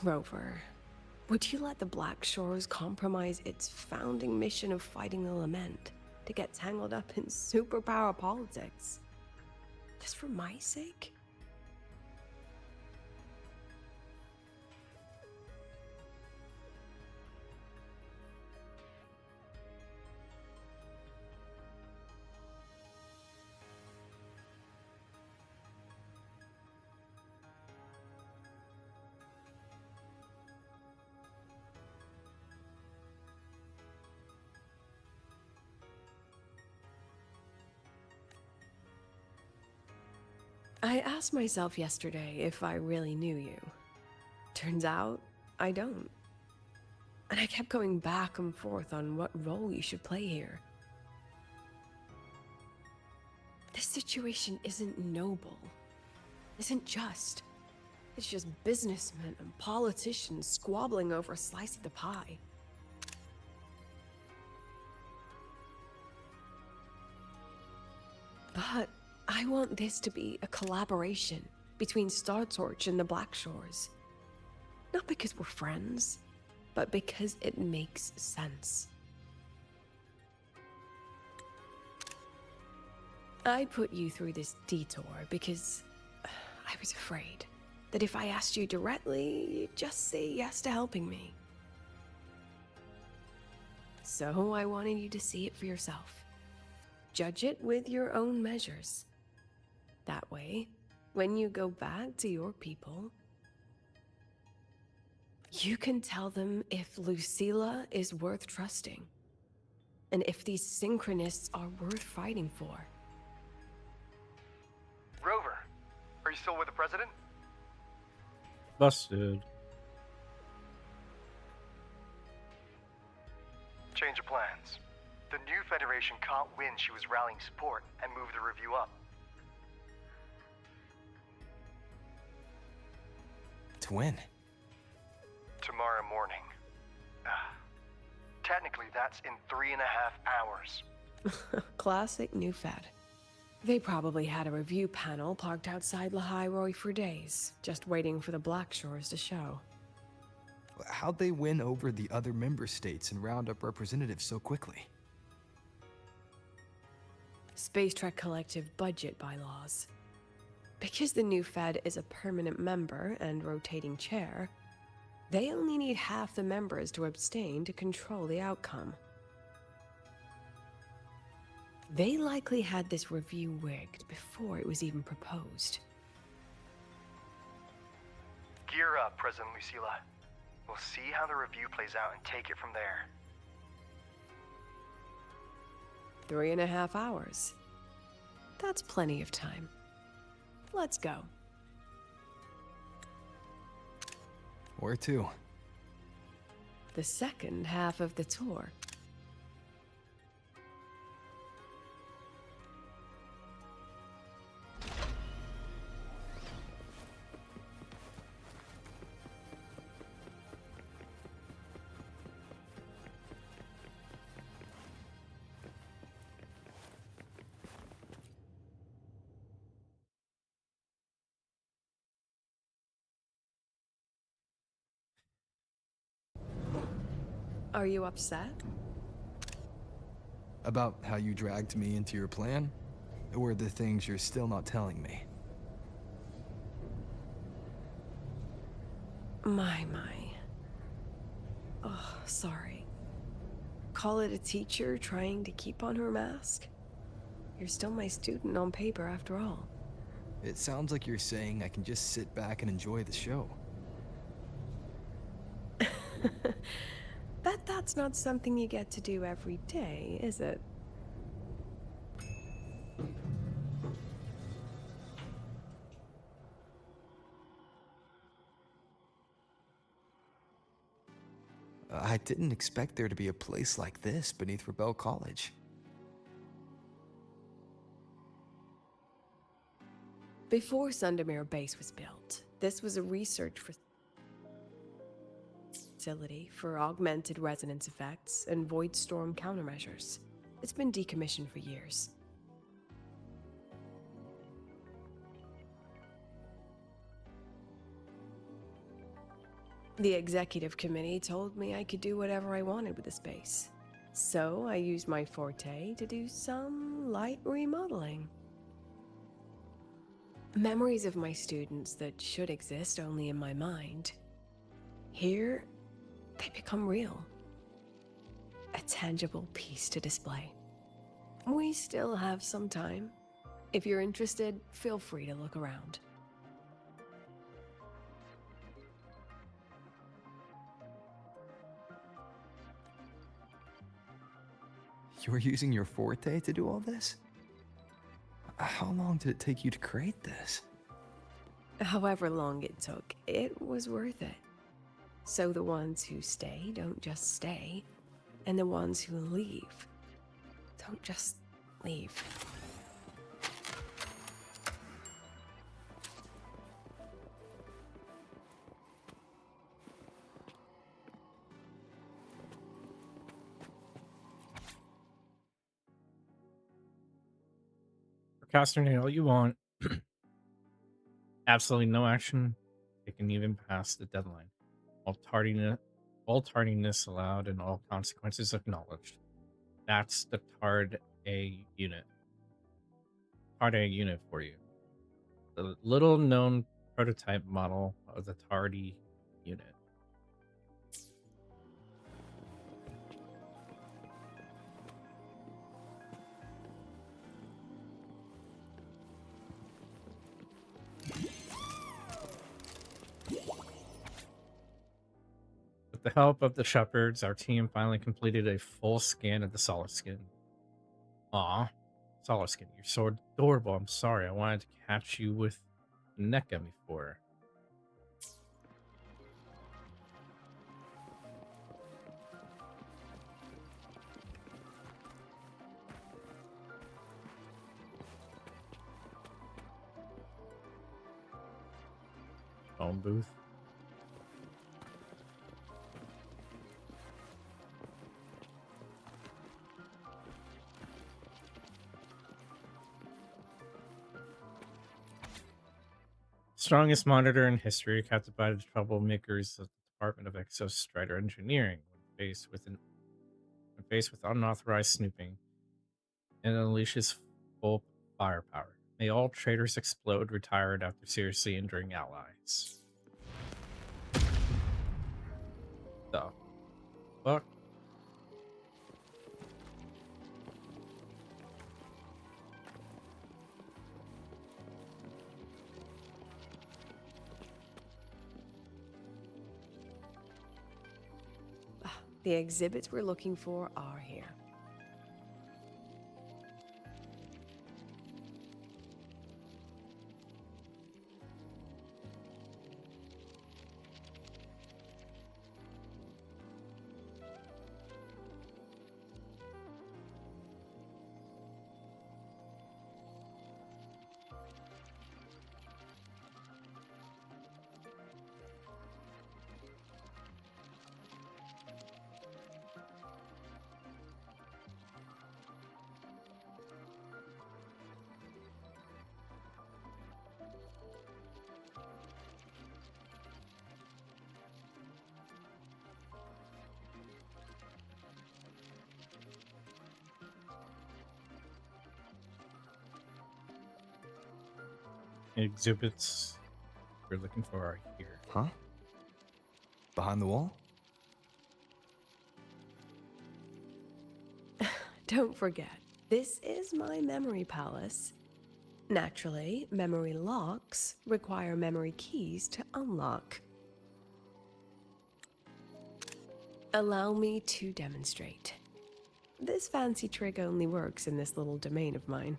Rover, would you let the Black Shores compromise its founding mission of fighting the Lament to get tangled up in superpower politics? Just for my sake? I asked myself yesterday if I really knew you. Turns out, I don't. And I kept going back and forth on what role you should play here. This situation isn't noble, isn't just. It's just businessmen and politicians squabbling over a slice of the pie. But I want this to be a collaboration between Star Torch and the Black Shores. Not because we're friends, but because it makes sense. I put you through this detour because I was afraid that if I asked you directly, you'd just say yes to helping me. So I wanted you to see it for yourself. Judge it with your own measures. That way, when you go back to your people, you can tell them if Lucilla is worth trusting, and if these synchronists are worth fighting for. Rover, are you still with the president? Busted. Change of plans. The new Federation caught wind she was rallying support and moved the review up. To when? Tomorrow morning. Technically, that's in 3.5 hours. Classic new Fed. They probably had a review panel parked outside Lahai for days, just waiting for the Black Shores to show. How'd they win over the other member states and round up representatives so quickly? Space Trek Collective budget bylaws. Because the new Fed is a permanent member and rotating chair, they only need half the members to abstain to control the outcome. They likely had this review rigged before it was even proposed. Gear up, President Lucilla. We'll see how the review plays out and take it from there. 3.5 hours. That's plenty of time. Let's go. Where to? The second half of the tour. Are you upset? About how you dragged me into your plan? Or the things you're still not telling me? My. Oh, sorry. Call it a teacher trying to keep on her mask? You're still my student on paper after all. It sounds like you're saying I can just sit back and enjoy the show. Bet that's not something you get to do every day, is it? I didn't expect there to be a place like this beneath Rebel College. Before Sundermere Base was built, this was a research facility for augmented resonance effects and void storm countermeasures. It's been decommissioned for years. The executive committee told me I could do whatever I wanted with the space. So I used my forte to do some light remodeling. Memories of my students that should exist only in my mind. Here, they become real. A tangible piece to display. We still have some time. If you're interested, feel free to look around. You were using your forte to do all this? How long did it take you to create this? However long it took, it was worth it. So the ones who stay don't just stay, and the ones who leave don't just leave. Procrastinate all you want. Absolutely no action taken even past the deadline. All tardiness allowed and all consequences acknowledged. That's the Tard A unit. Tard A unit for you. The little known prototype model of the Tardy unit. With the help of the shepherds, our team finally completed a full scan of the solid skin. Aw, solid skin, you're so adorable. I'm sorry, I wanted to catch you with the neck at me for. Phone booth. Strongest monitor in history, captured by the troublemakers of the Department of Exostrider Engineering when faced with unauthorized snooping, and unleashes full firepower. May all traitors explode, retired after seriously injuring allies. The fuck? The exhibits we're looking for are here. Exhibits we're looking for are here. Huh? Behind the wall? Don't forget, this is my memory palace. Naturally, memory locks require memory keys to unlock. Allow me to demonstrate. This fancy trick only works in this little domain of mine.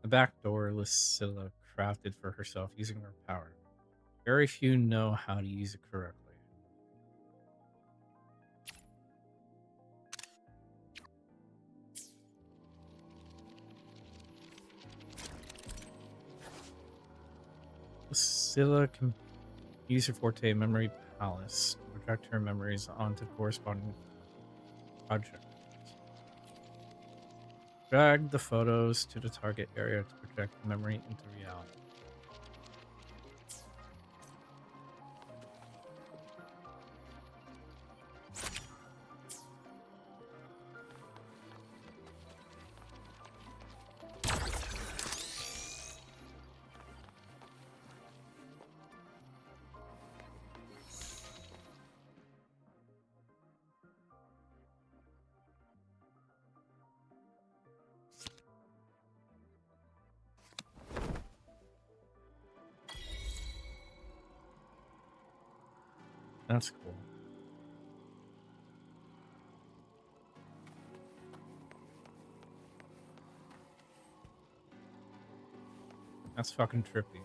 A back door Lucilla crafted for herself using her power. Very few know how to use it correctly. Scylla can use her Forte Memory Palace to project her memories onto corresponding projects. Drag the photos to the target area to project the memory into reality. That's cool. That's fucking trippy.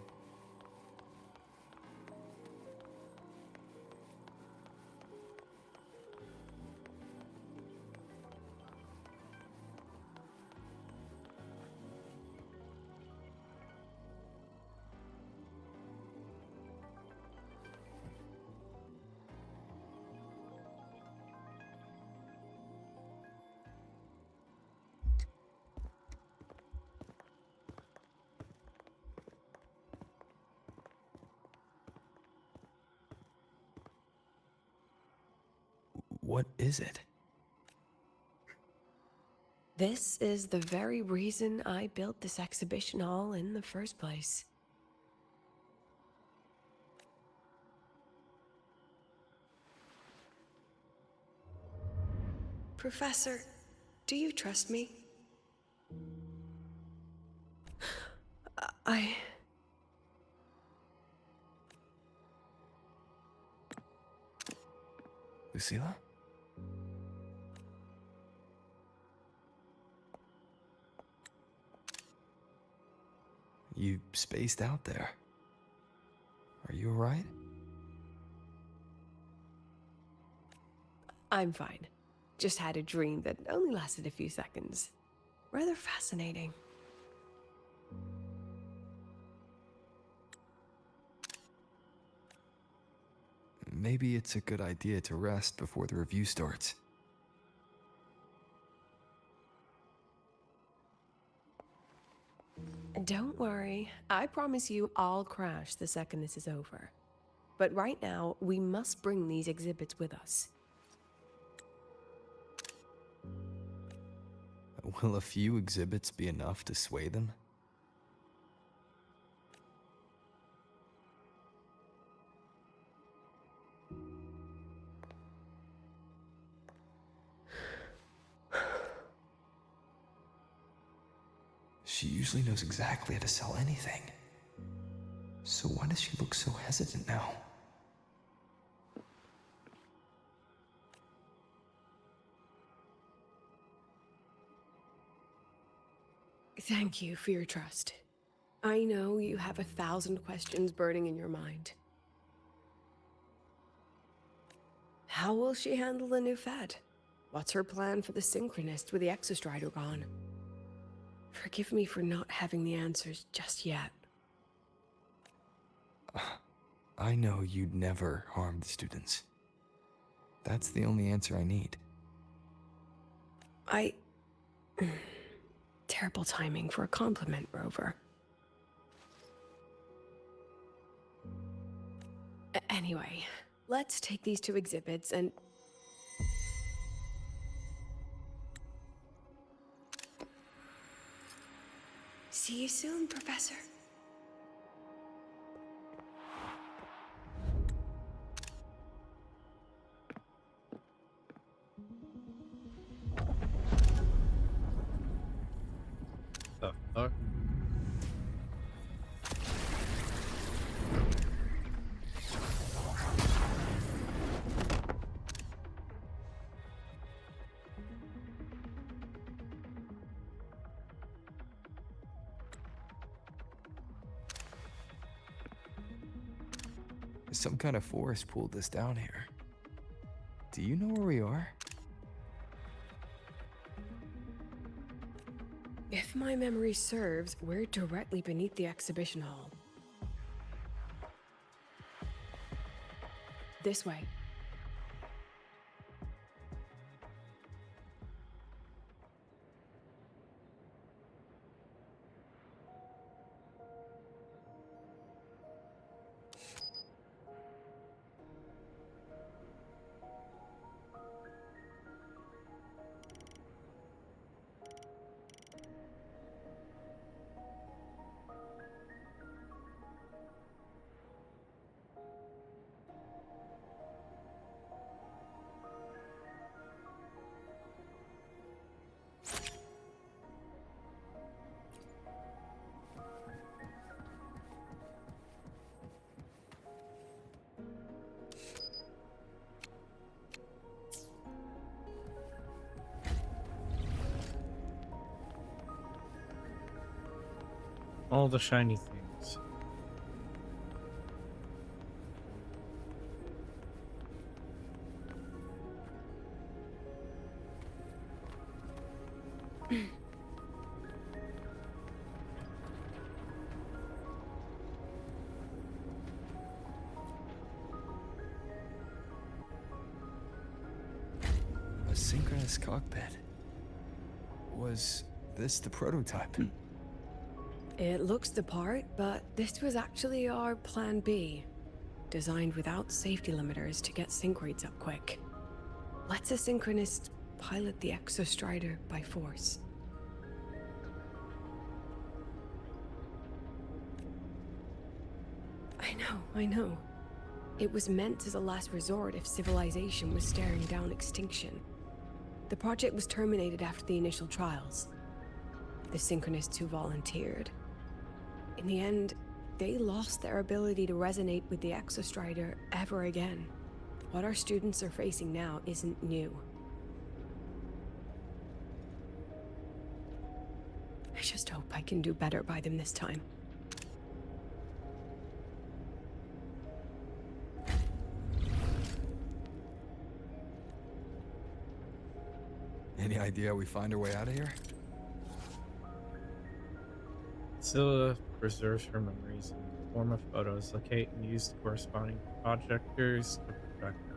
What is it? This is the very reason I built this exhibition hall in the first place. Professor, do you trust me? I... Lucilla? You spaced out there. Are you alright? I'm fine. Just had a dream that only lasted a few seconds. Rather fascinating. Maybe it's a good idea to rest before the review starts. Don't worry. I promise you I'll crash the second this is over. But right now, we must bring these exhibits with us. Will a few exhibits be enough to sway them? She usually knows exactly how to sell anything. So why does she look so hesitant now? Thank you for your trust. I know you have 1,000 questions burning in your mind. How will she handle the new fad? What's her plan for the Synchronist with the Exostrider gone? Forgive me for not having the answers just yet. I know you'd never harm the students. That's the only answer I need. Terrible timing for a compliment, Rover. Anyway, let's take these 2 exhibits and... See you soon, Professor. The fuck? Some kind of force pulled us down here. Do you know where we are? If my memory serves, we're directly beneath the exhibition hall. This way. All the shiny things. A synchronous cockpit. Was this the prototype? It looks the part, but this was actually our plan B. Designed without safety limiters to get sync rates up quick. Let's a synchronist pilot the Exostrider by force. I know. It was meant as a last resort if civilization was staring down extinction. The project was terminated after the initial trials. The synchronists who volunteered, in the end, they lost their ability to resonate with the Exostrider ever again. What our students are facing now isn't new. I just hope I can do better by them this time. Any idea how we find our way out of here? Zilla preserves her memories in the form of photos. Locate and use the corresponding projectors to project them.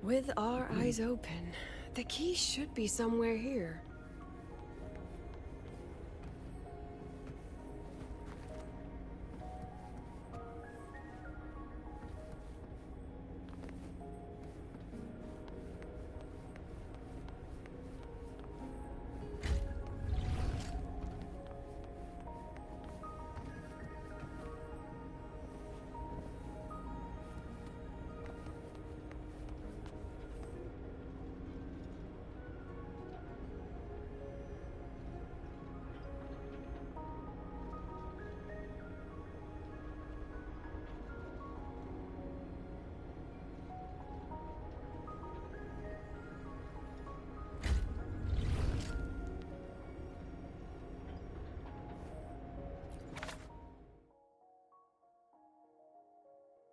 With our eyes open, the key should be somewhere here.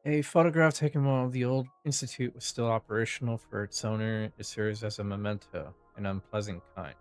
A photograph taken while the old institute was still operational for its owner. It serves as a memento, an unpleasant kind.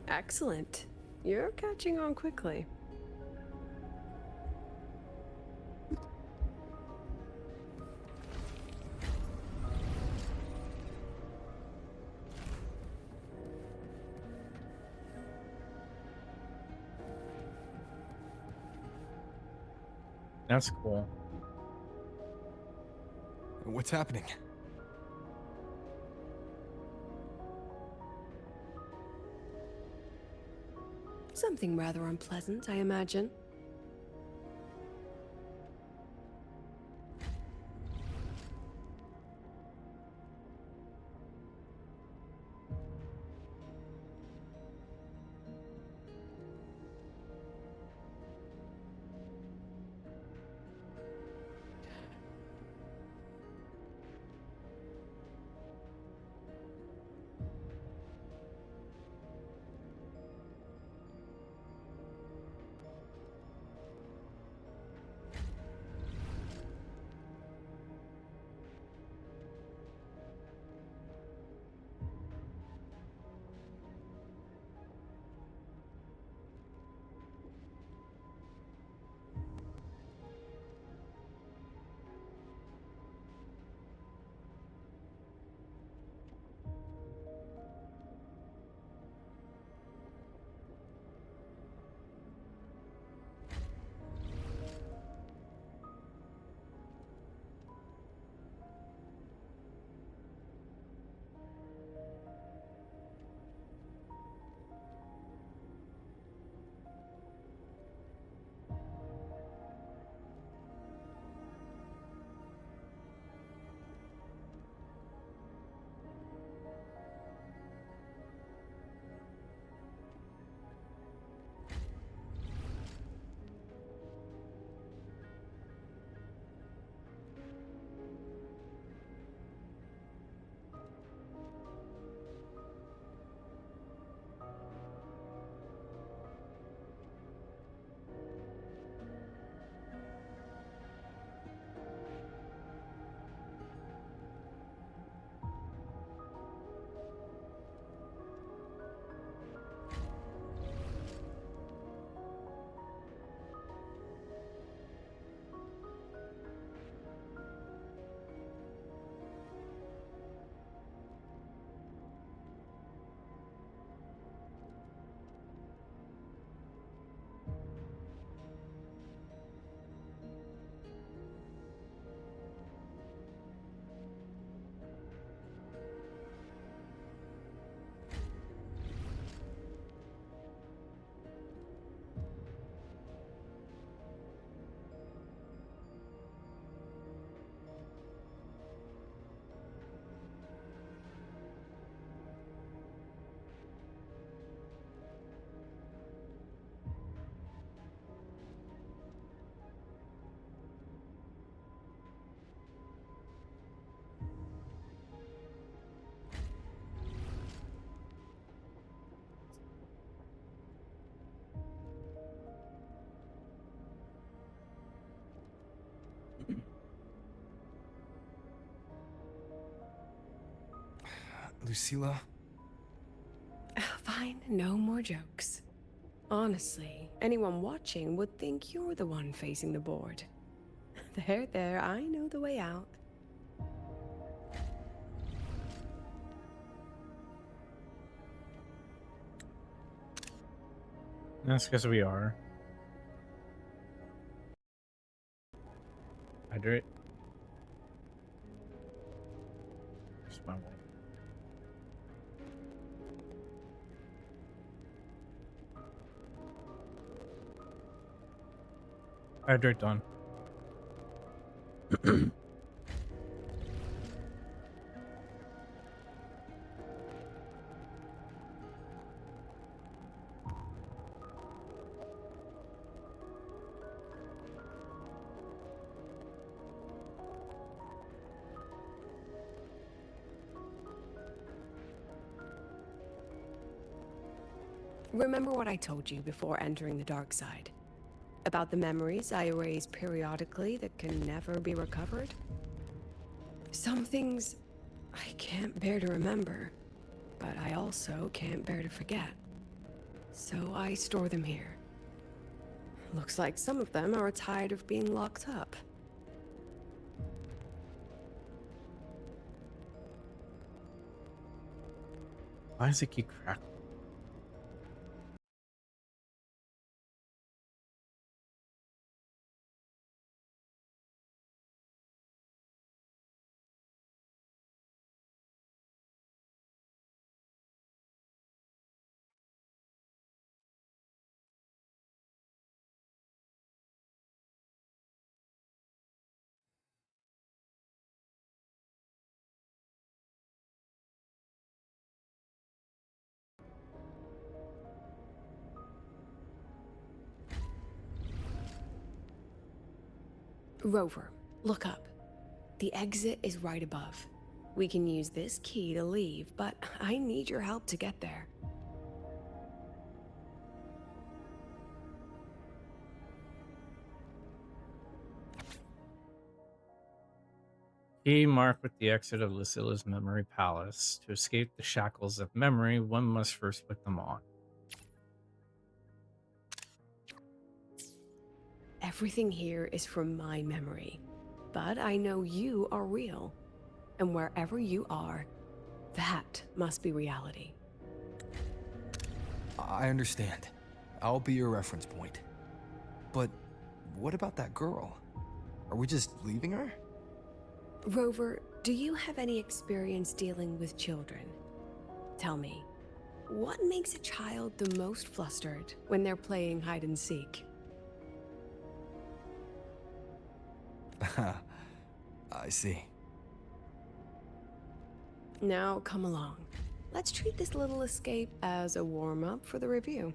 Excellent. You're catching on quickly. That's cool. What's happening? Something rather unpleasant, I imagine. Lucilla? Fine, no more jokes. Honestly, anyone watching would think you're the one facing the board. There, I know the way out. That's because we are. Hydrate. Where's my way? Hydrate done. Remember what I told you before entering the dark side? About the memories I erase periodically that can never be recovered? Some things I can't bear to remember, but I also can't bear to forget. So I store them here. Looks like some of them are tired of being locked up. Why does it keep crackling? Rover, look up. The exit is right above. We can use this key to leave, but I need your help to get there. Key marked with the exit of Lucilla's memory palace. To escape the shackles of memory, one must first put them on. Everything here is from my memory, but I know you are real. And wherever you are, that must be reality. I understand. I'll be your reference point. But what about that girl? Are we just leaving her? Rover, do you have any experience dealing with children? Tell me, what makes a child the most flustered when they're playing hide and seek? I see. Now come along. Let's treat this little escape as a warm-up for the review.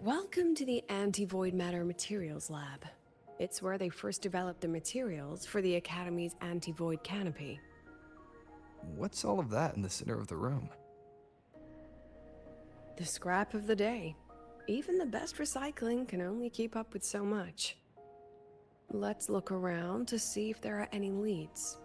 Welcome to the Anti-Void Matter Materials Lab. It's where they first developed the materials for the Academy's anti-void canopy. What's all of that in the center of the room? The scrap of the day. Even the best recycling can only keep up with so much. Let's look around to see if there are any leads.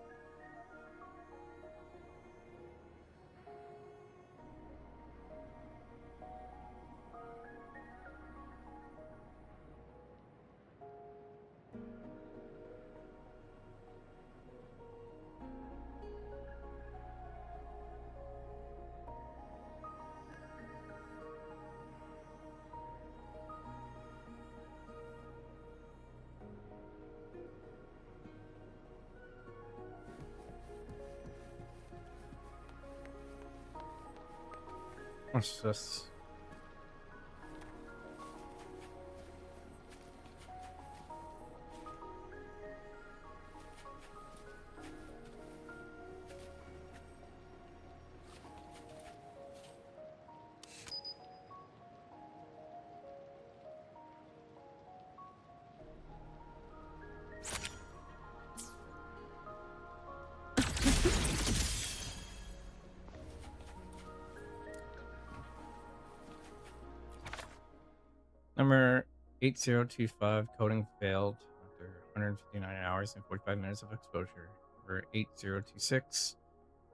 What's this? Number 8025, coding failed after 159 hours and 45 minutes of exposure. Number 8026,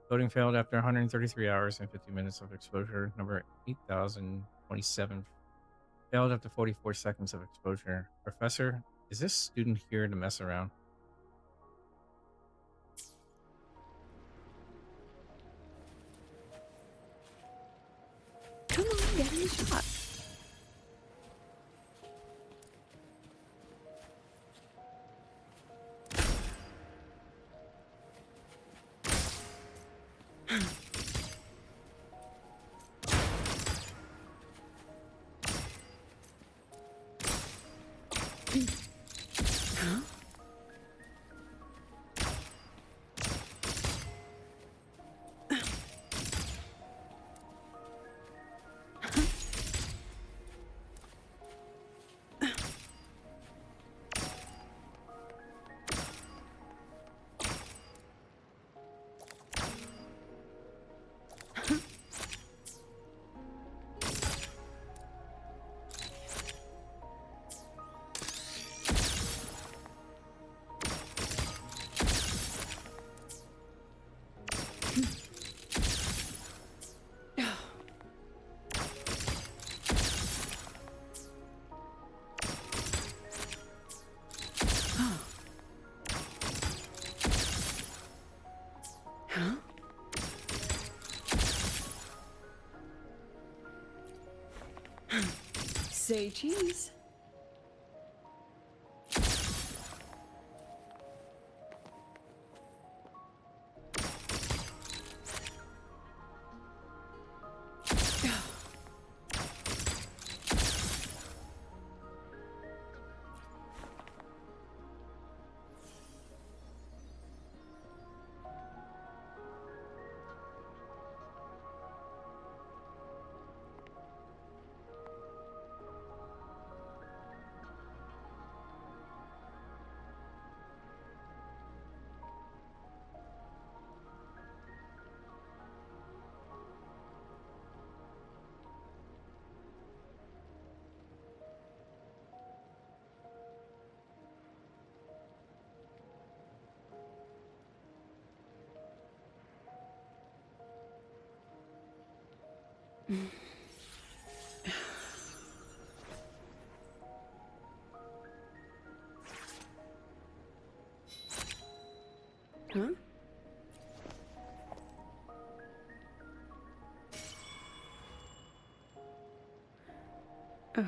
coding failed after 133 hours and 50 minutes of exposure. Number 8027, failed after 44 seconds of exposure. Professor, Is this student here to mess around? Come on, get in the shot. Huh? Huh? Say cheese. Huh? Oh.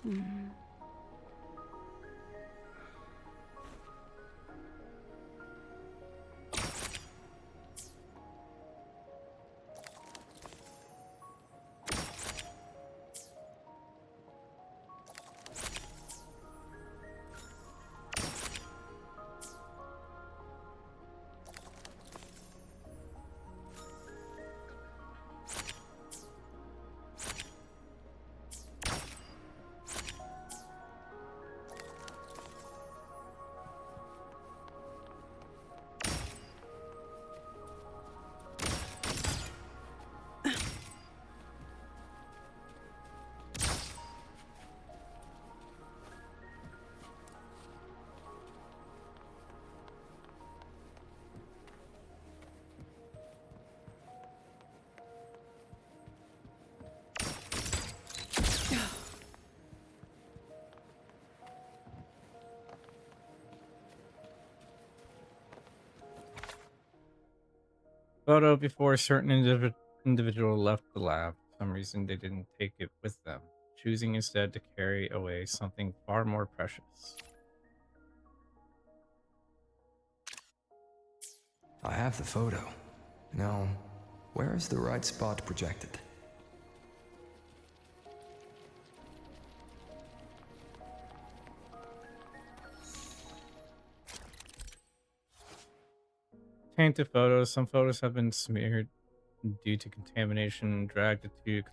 Mm. Photo before a certain individual left the lab. For some reason, they didn't take it with them, choosing instead to carry away something far more precious. I have the photo. Now, where is the right spot projected? Tainted photos. Some photos have been smeared due to contamination. Dragged to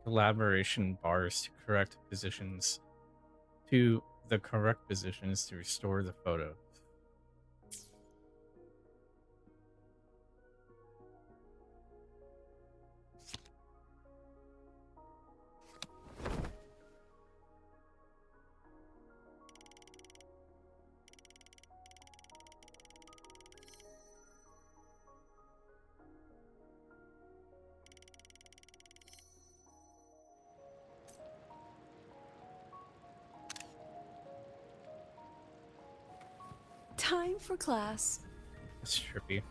collaboration bars to correct positions to the correct positions to restore the photo. Time for class. That's trippy.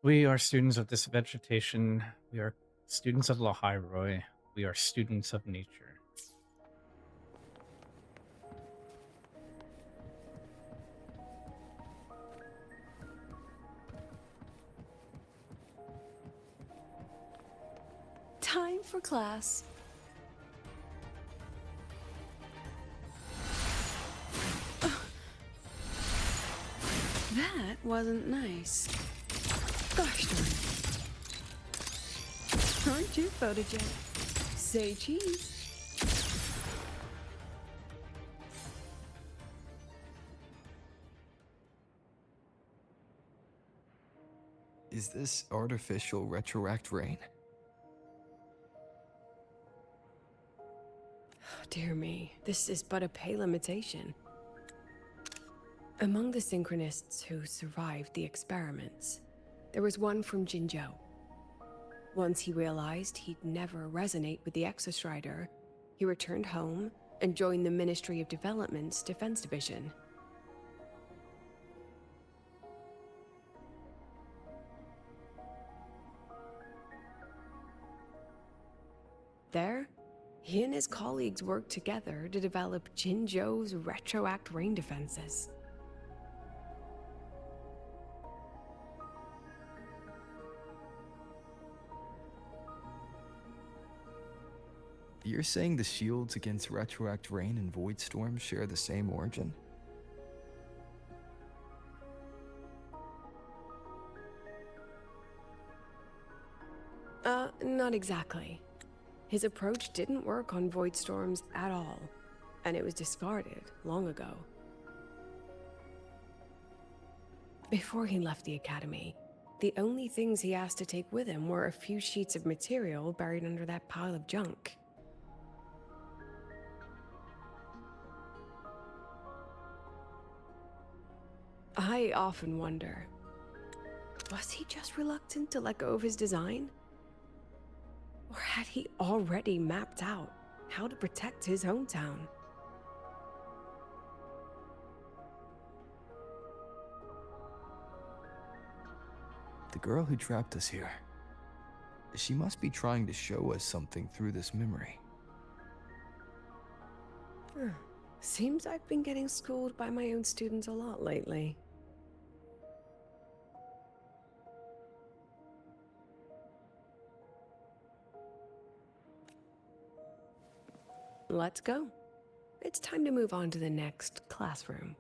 We are students of this vegetation. We are students of Lahai. We are students of nature. Time for class. That wasn't nice. Gosh darn it. Aren't you photogenic? Say cheese. Is this artificial retroact rain? Dear me, this is but a pale imitation. Among the synchronists who survived the experiments, there was one from Jinzhou. Once he realized he'd never resonate with the Exostrider, he returned home and joined the Ministry of Development's Defense Division. There, he and his colleagues worked together to develop Jinzhou's retroact rain defenses. You're saying the shields against retroact rain and void storms share the same origin? Not exactly. His approach didn't work on void storms at all, and it was discarded long ago. Before he left the academy, the only things he asked to take with him were a few sheets of material buried under that pile of junk. I often wonder, was he just reluctant to let go of his design? Or had he already mapped out how to protect his hometown? The girl who trapped us here. She must be trying to show us something through this memory. Seems I've been getting schooled by my own students a lot lately. Let's go. It's time to move on to the next classroom.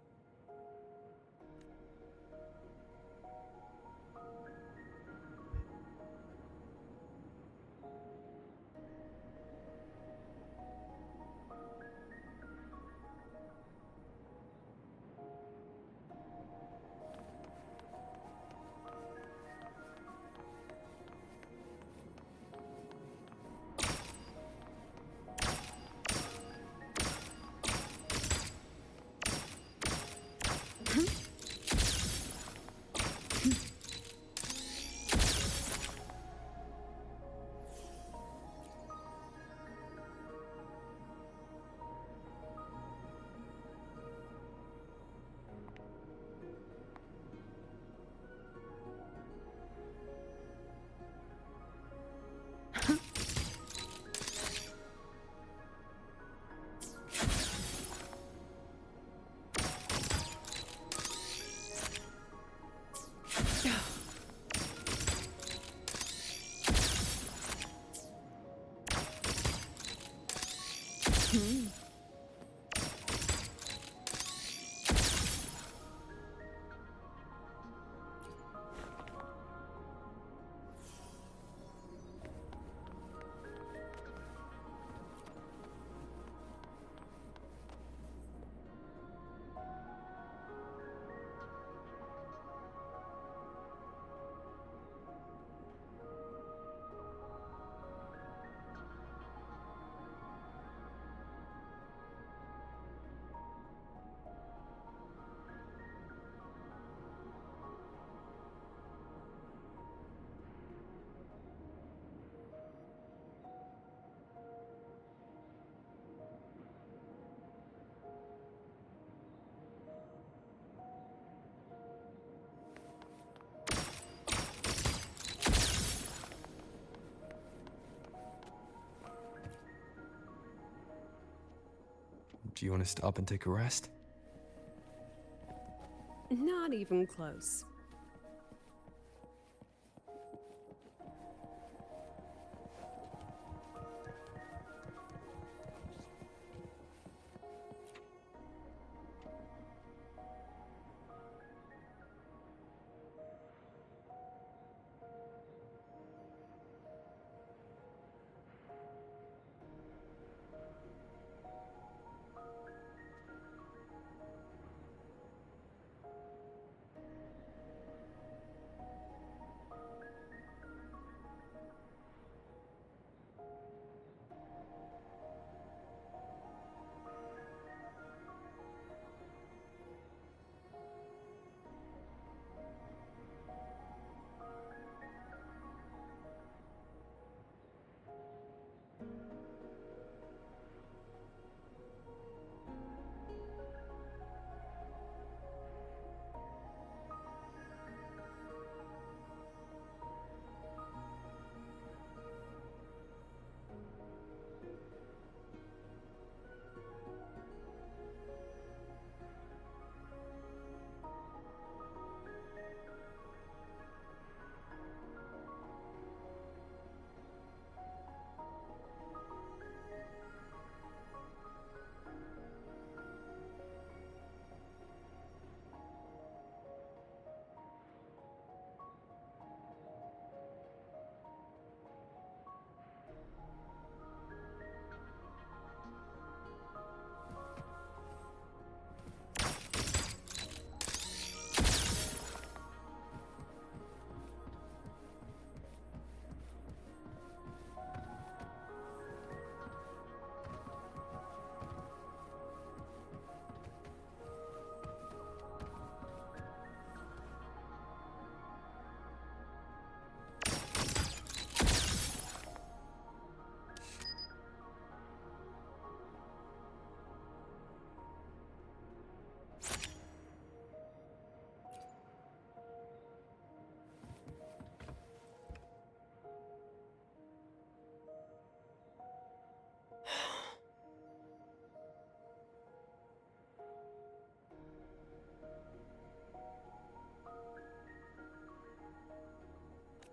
Do you want to stop and take a rest? Not even close.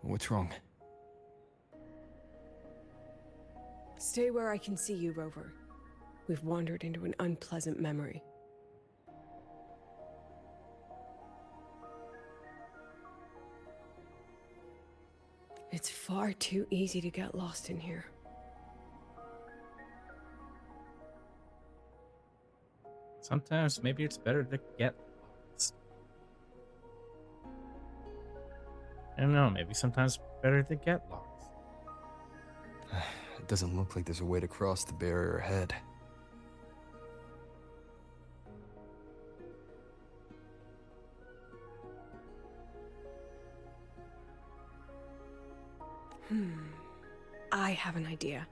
What's wrong? Stay where I can see you, Rover. We've wandered into an unpleasant memory. It's far too easy to get lost in here. Sometimes maybe it's better to get lost. I don't know, maybe sometimes better to get lost. It doesn't look like there's a way to cross the barrier ahead. I have an idea.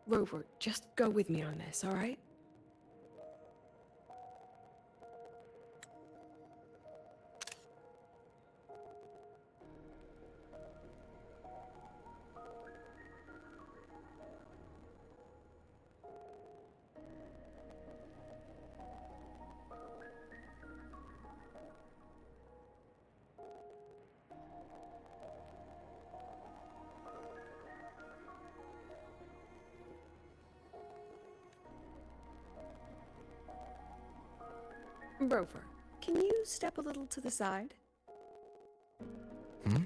Rover, just go with me on this, all right? Rover, can you step a little to the side? Hmm?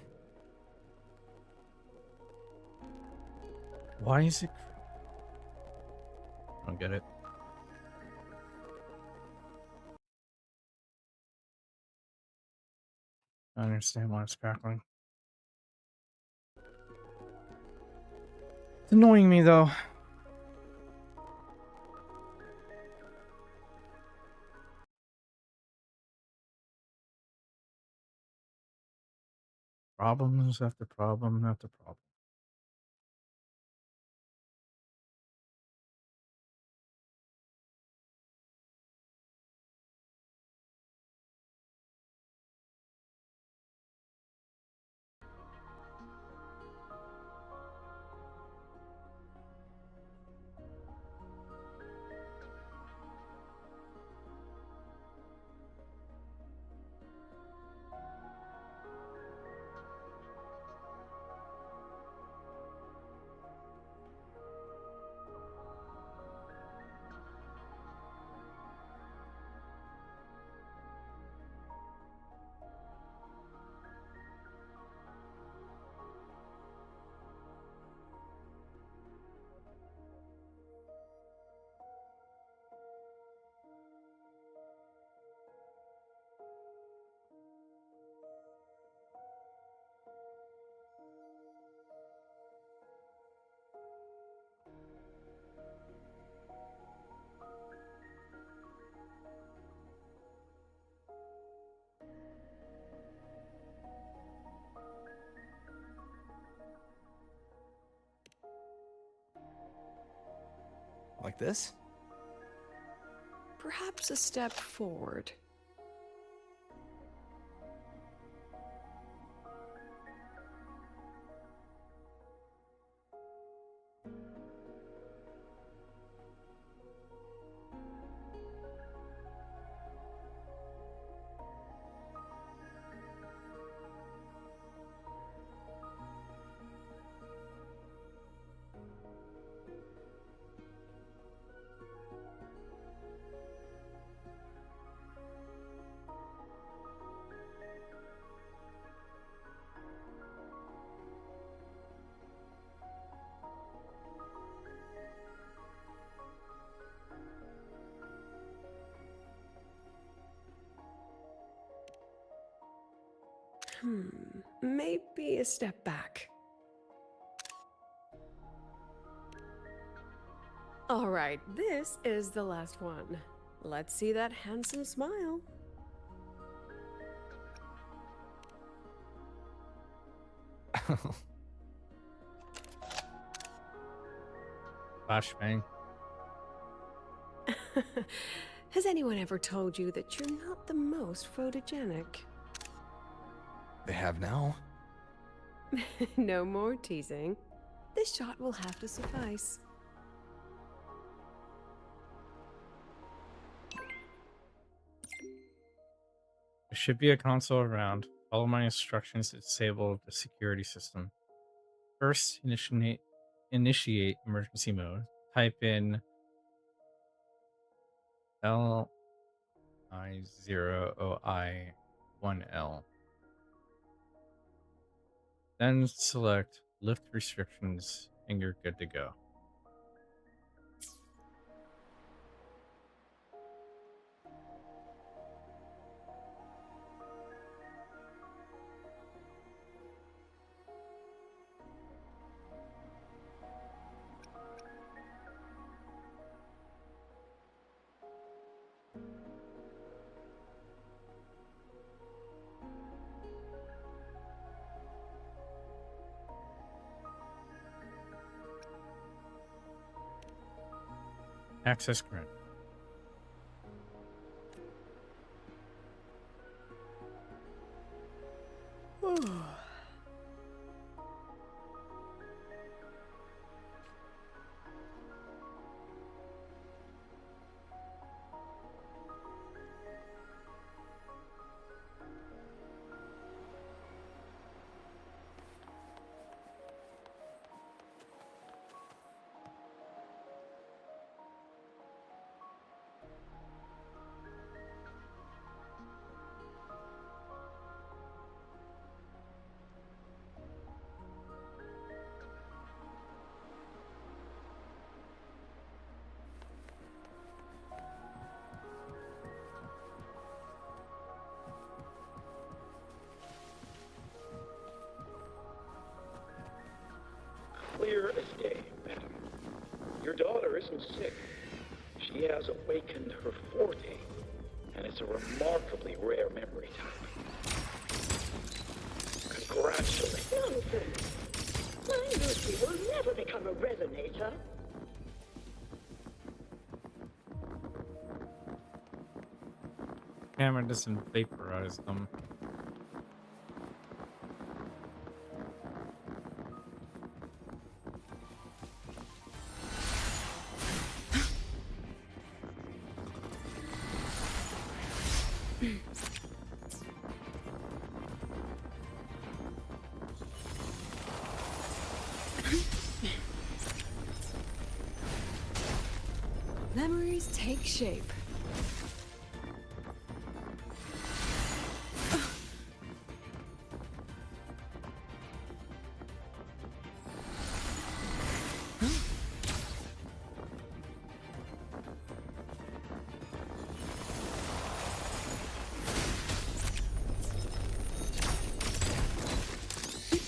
Why is it? I don't get it. I don't understand why it's crackling. It's annoying me though. Problems after problem after problem. Like this? Perhaps a step forward. Maybe a step back. All right, this is the last one. Let's see that handsome smile. Flashbang. Has anyone ever told you that you're not the most photogenic? They have now. No more teasing. This shot will have to suffice. There should be a console around. Follow my instructions to disable the security system. First, initiate emergency mode. Type in LI0OI1L. Then select lift restrictions and you're good to go. Access granted. Clear as day, madam. Your daughter isn't sick. She has awakened her forte, and it's a remarkably rare memory type. Congratulations. Nonsense. My Lucy will never become a resonator. Camera doesn't vaporize them. Memories take shape.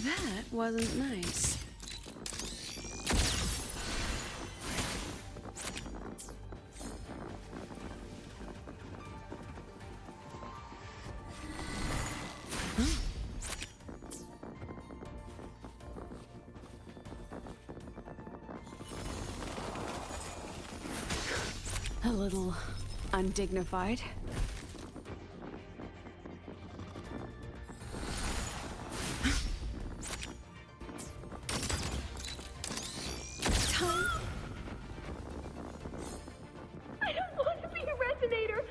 That wasn't nice. A little undignified. Time. I don't want to be a resonator.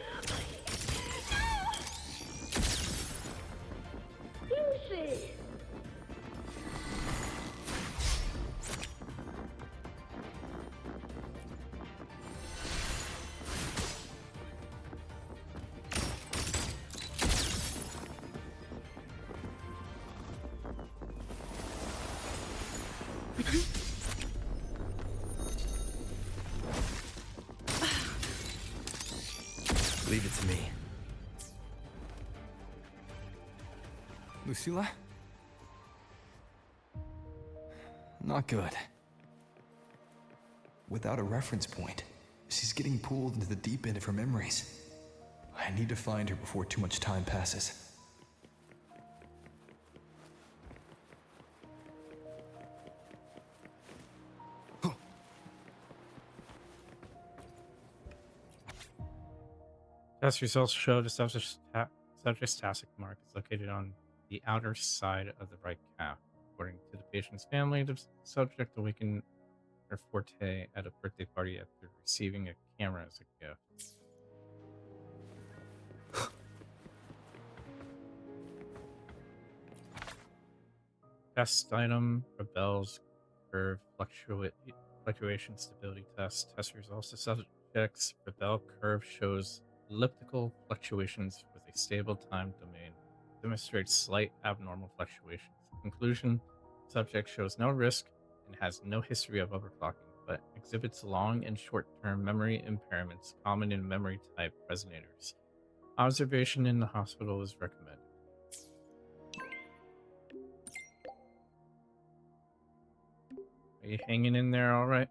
Lucy. Leave it to me. Lucilla? Not good. Without a reference point, she's getting pulled into the deep end of her memories. I need to find her before too much time passes. Test results show the subject's tactic mark is located on the outer side of the right calf. According to the patient's family, the subject awakened her forte at a birthday party after receiving a camera as a gift. Test item: Rebel's curve fluctuation stability test. Test results: the subject's Rebel curve shows elliptical fluctuations with a stable time domain. Demonstrates slight abnormal fluctuations. Conclusion: subject shows no risk and has no history of overclocking, but exhibits long and short-term memory impairments common in memory type resonators. Observation in the hospital is recommended. Are you hanging in there all right?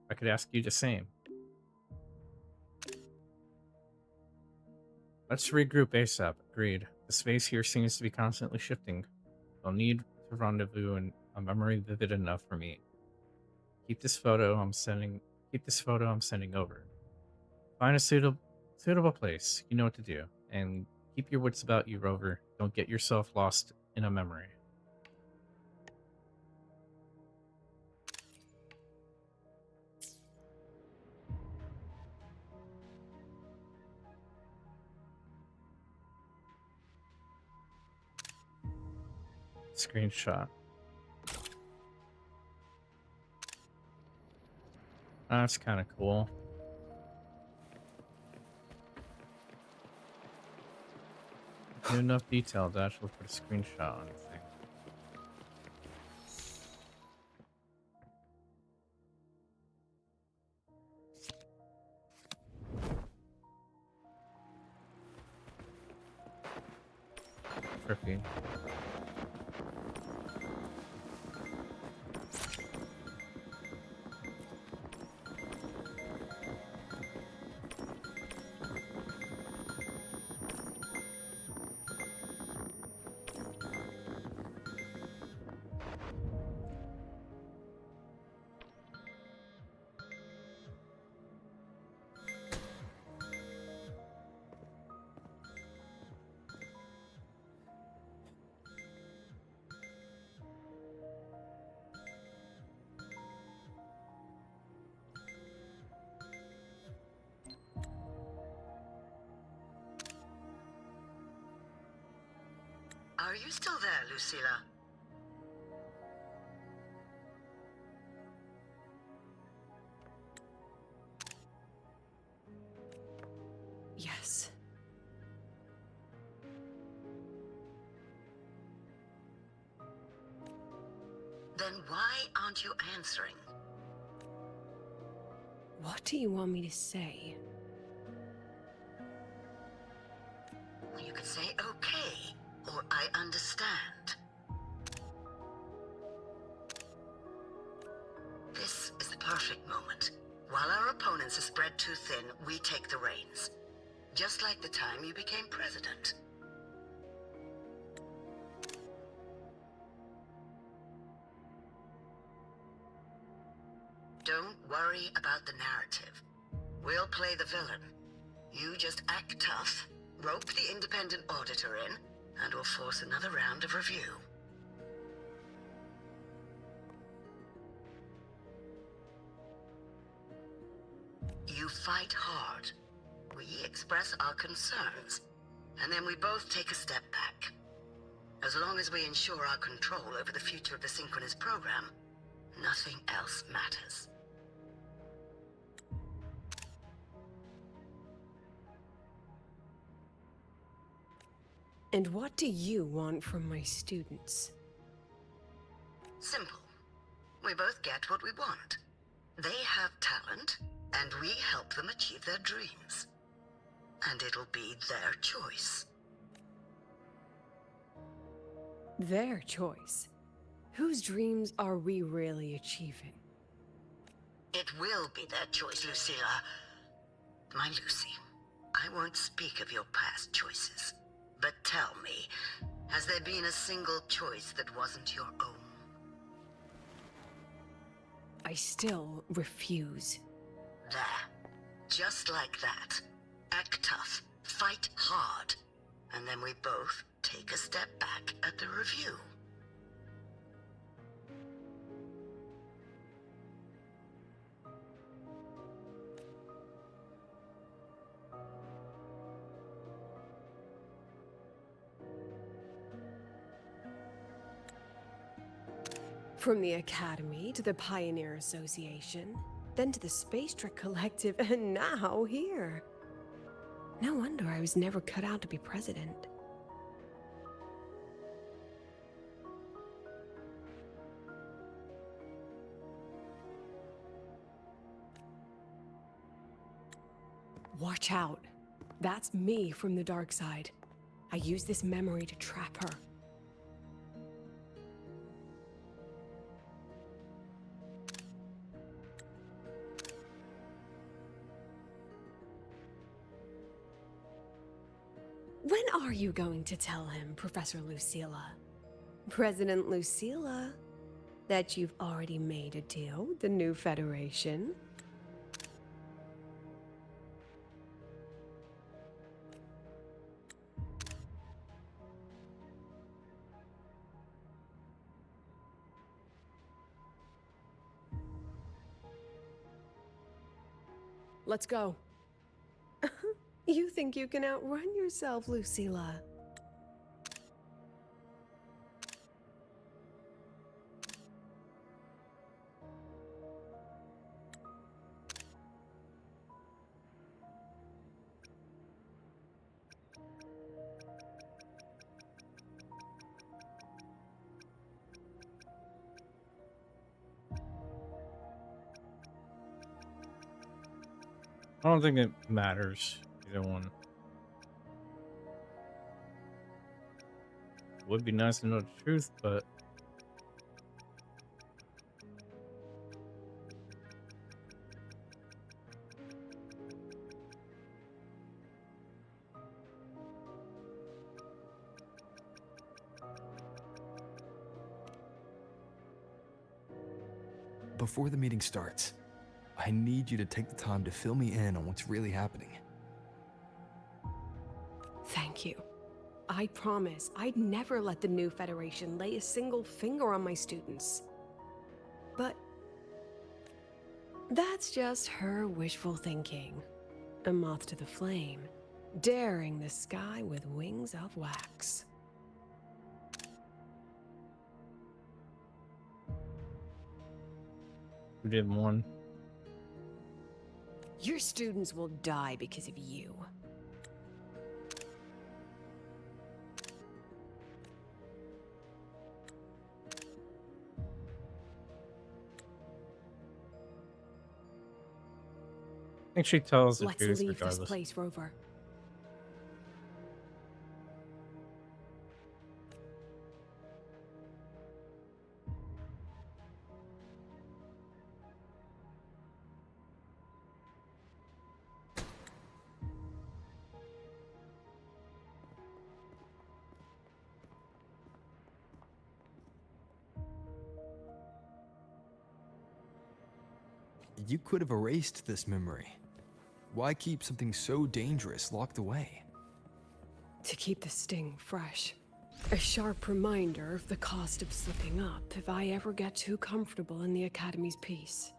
I could ask you the same. Let's regroup ASAP. Agreed. The space here seems to be constantly shifting. I'll need to rendezvous in a memory vivid enough for me. Keep this photo I'm sending Keep this photo I'm sending over. Find a suitable place. You know what to do. And keep your wits about you, Rover. Don't get yourself lost in a memory. Screenshot. That's kind of cool. Give enough detail to actually put a screenshot on the thing. Trippy. Are you still there, Lucilla? Yes. Then why aren't you answering? What do you want me to say? You could say okay, or I understand. This is the perfect moment. While our opponents are spread too thin, we take the reins. Just like the time you became president. Don't worry about the narrative. We'll play the villain. You just act tough, rope the independent auditor in, and we'll force another round of review. You fight hard. We express our concerns, and then we both take a step back. As long as we ensure our control over the future of the Synchronous program, nothing else matters. And what do you want from my students? Simple. We both get what we want. They have talent, and we help them achieve their dreams. And it'll be their choice. Their choice? Whose dreams are we really achieving? It will be their choice, Lucilla. My Lucy, I won't speak of your past choices. But tell me, has there been a single choice that wasn't your own? I still refuse. There. Just like that. Act tough, fight hard, and then we both take a step back at the review. From the Academy to the Pioneer Association, then to the Space Trek Collective, and now here. No wonder I was never cut out to be president. Watch out. That's me from the dark side. I use this memory to trap her. When are you going to tell him, Professor Lucilla? President Lucilla? That you've already made a deal with the new Federation? Let's go. You think you can outrun yourself, Lucilla? I don't think it matters, either one. Would be nice to know the truth, but Before the meeting starts, I need you to take the time to fill me in on what's really happening. Thank you. I promise I'd never let the new Federation lay a single finger on my students. But that's just her wishful thinking. A moth to the flame, daring the sky with wings of wax. who did one? Your students will die because of you. I think she tells the Let's truth leave this regardless. place, Rover. You could have erased this memory. Why keep something so dangerous locked away? To keep the sting fresh. A sharp reminder of the cost of slipping up if I ever get too comfortable in the Academy's peace.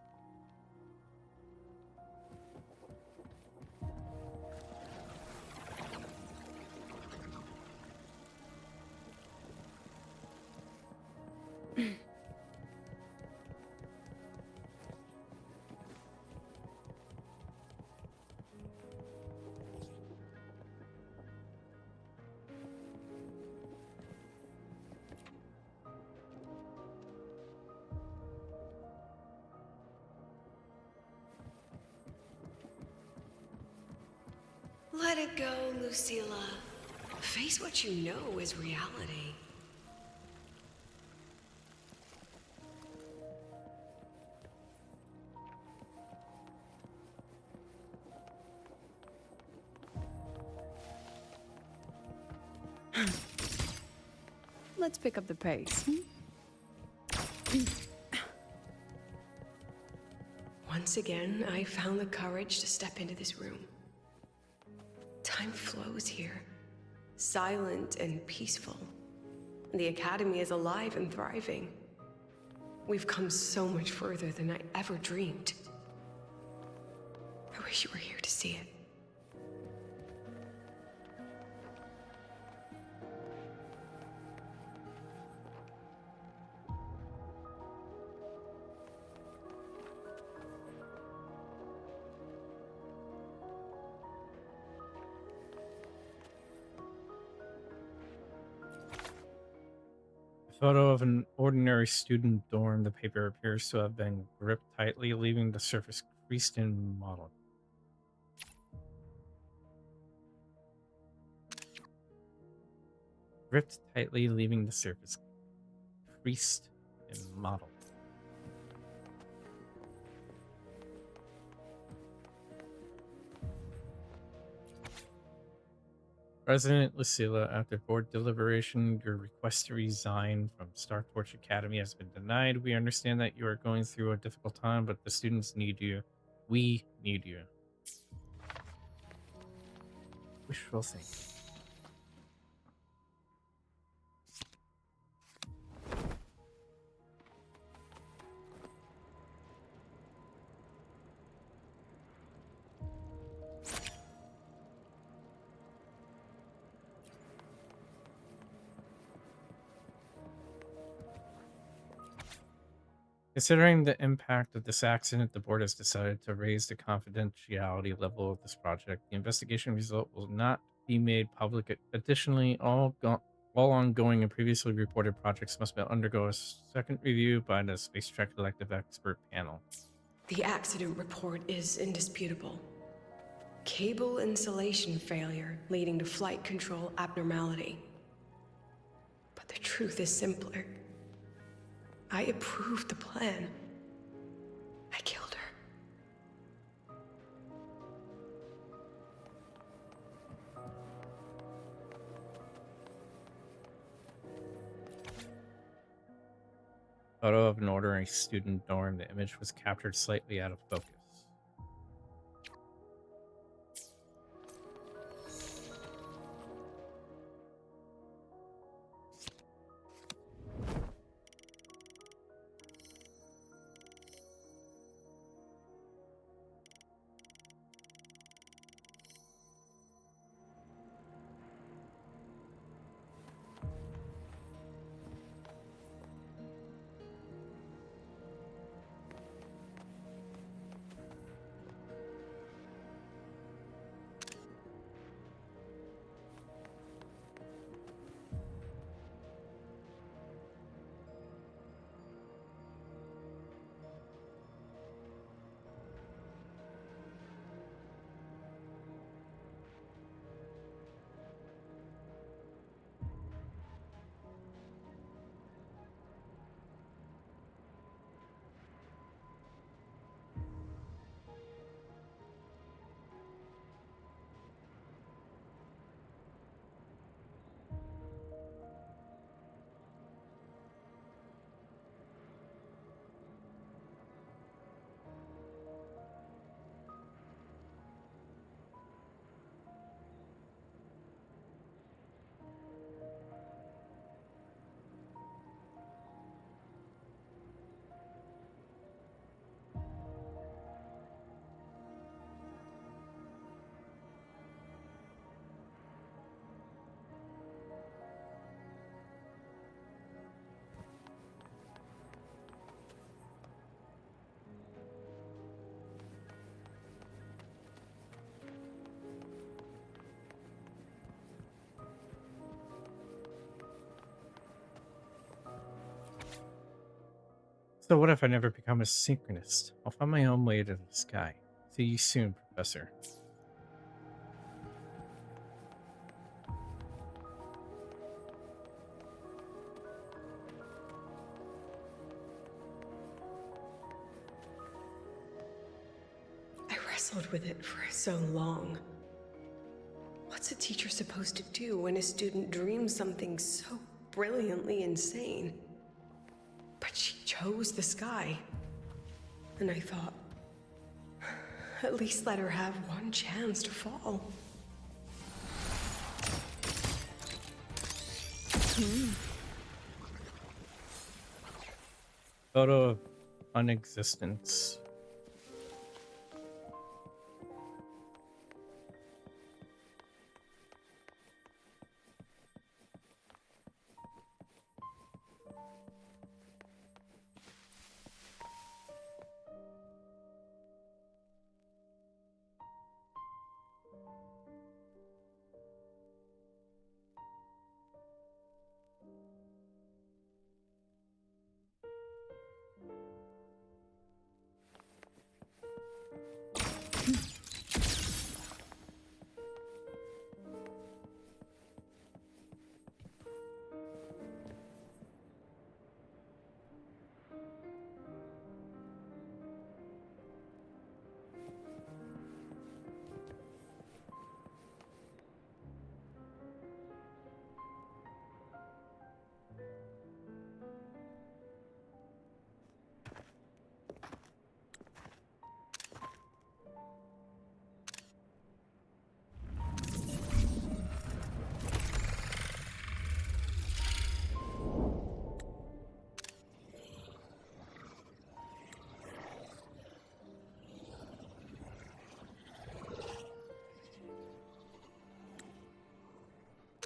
Let it go, Lucilla. Face what you know is reality. Let's pick up the pace. Once again, I found the courage to step into this room. Time flows here, silent and peaceful. The Academy is alive and thriving. We've come so much further than I ever dreamed. I wish you were here to see it. Photo of an ordinary student dorm. The paper appears to have been gripped tightly, leaving the surface creased and mottled. Gripped tightly, leaving the surface creased and mottled. President Lucilla, after board deliberation, your request to resign from Startorch Academy has been denied. We understand that you are going through a difficult time, but the students need you. We need you. Wishful thinking. Considering the impact of this accident, the board has decided to raise the confidentiality level of this project. The investigation result will not be made public. Additionally, all ongoing and previously reported projects must undergo a second review by the Space Trek Collective Expert Panel. The accident report is indisputable. Cable insulation failure leading to flight control abnormality. But the truth is simpler. I approved the plan. I killed her. Photo of an ordinary student dorm. The image was captured slightly out of focus. So what if I never become a synchronist? I'll find my own way to the sky. See you soon, Professor. I wrestled with it for so long. What's a teacher supposed to do when a student dreams something so brilliantly insane? But she chose the sky. And I thought, at least let her have one chance to fall. Photo of unexistence.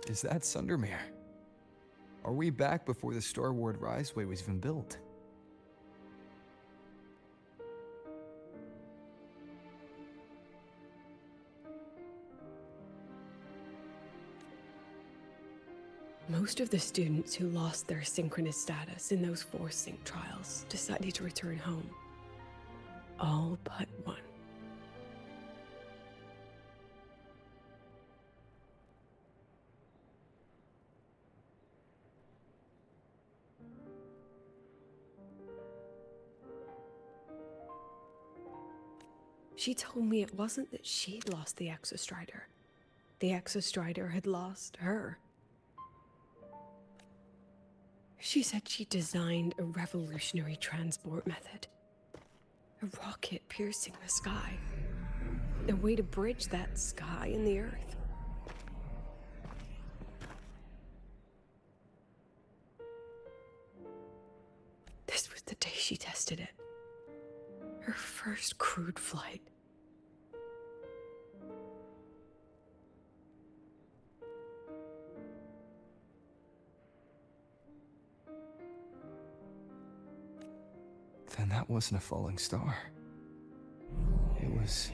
Is that Sundermere? Are we back before the Star Ward Riseway was even built? Most of the students who lost their synchronous status in those forced sync trials decided to return home. All but one. She told me it wasn't that she'd lost the Exostrider. The Exostrider had lost her. She said she designed a revolutionary transport method. A rocket piercing the sky. A way to bridge that sky and the Earth. This was the day she tested it. Her first crewed flight. Then that wasn't a falling star. It was...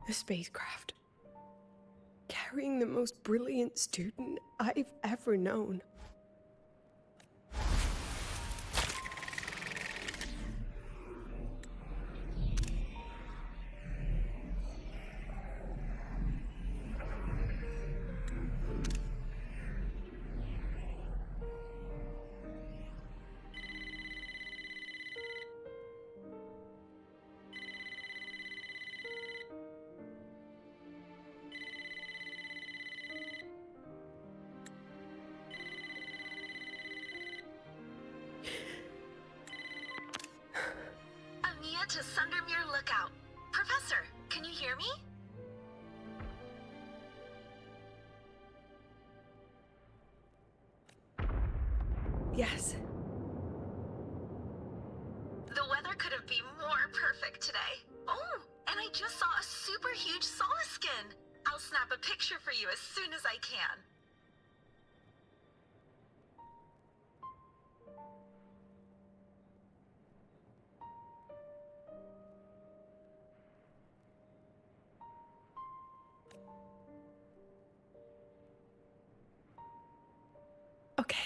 a spacecraft. Carrying the most brilliant student I've ever known. To Sundermere Lookout. Professor, can you hear me? Yes. The weather couldn't be more perfect today. Oh, and I just saw a super huge solaskin. I'll snap a picture for you as soon as I can. Okay.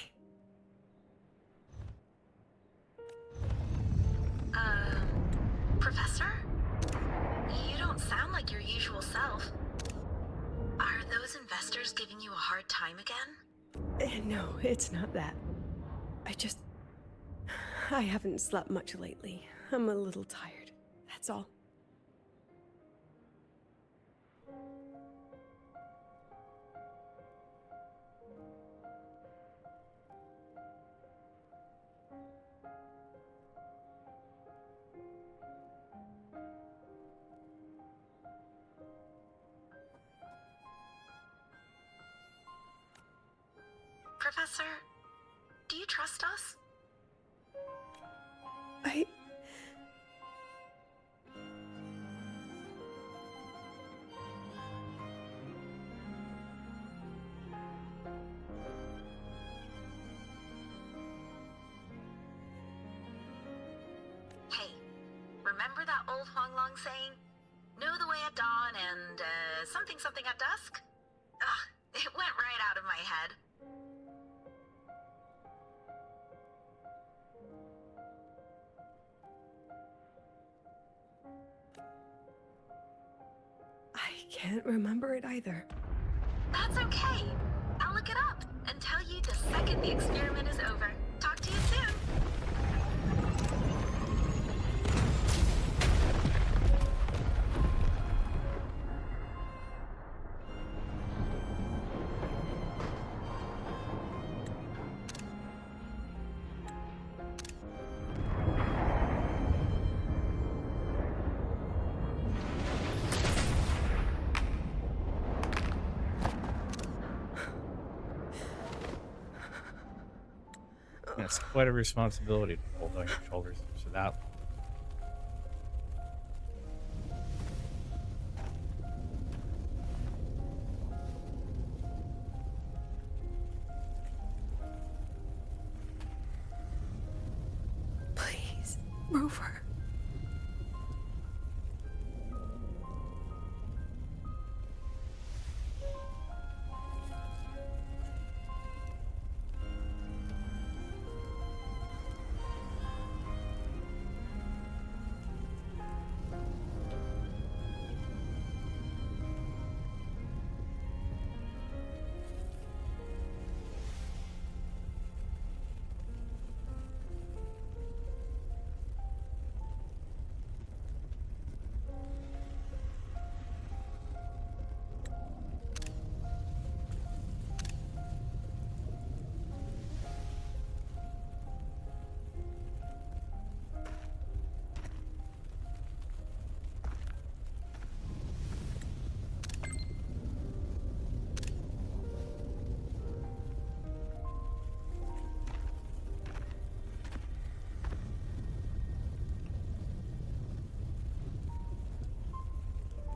Professor? You don't sound like your usual self. Are those investors giving you a hard time again? No, it's not that. I haven't slept much lately. I'm a little tired. That's all. Professor, do you trust us? Hey, remember that old Huanglong saying? Know the way at dawn and, something something at dusk? Ugh, it went right out of my head. I can't remember it either. That's okay. I'll look it up and tell you the second the experiment is over. Talk to you soon. It's quite a responsibility to hold on your shoulders for that. Please. Rover.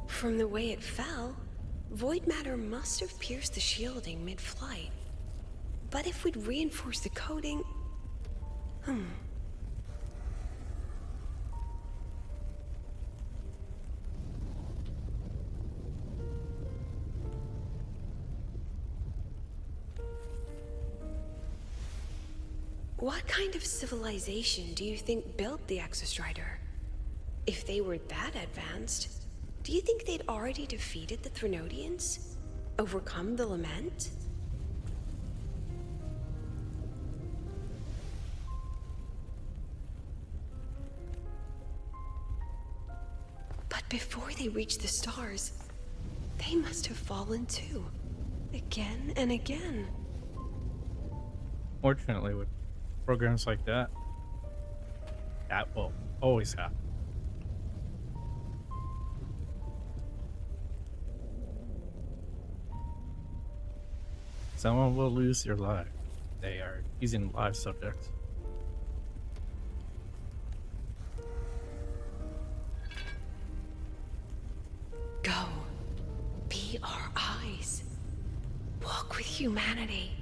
From the way it fell, void matter must have pierced the shielding mid-flight. But if we'd reinforced the coating... What kind of civilization do you think built the Exostrider? If they were that advanced, do you think they'd already defeated the Threnodians? Overcome the Lament? But before they reached the stars, they must have fallen too. Again and again. Fortunately, with programs like that, that will always happen. Someone will lose their life. They are using live subjects. Go. Be our eyes. Walk with humanity.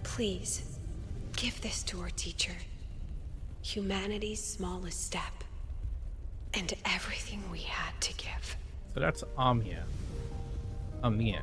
Please, give this to our teacher. Humanity's smallest step. And everything we had to give. So that's Amia. Amia.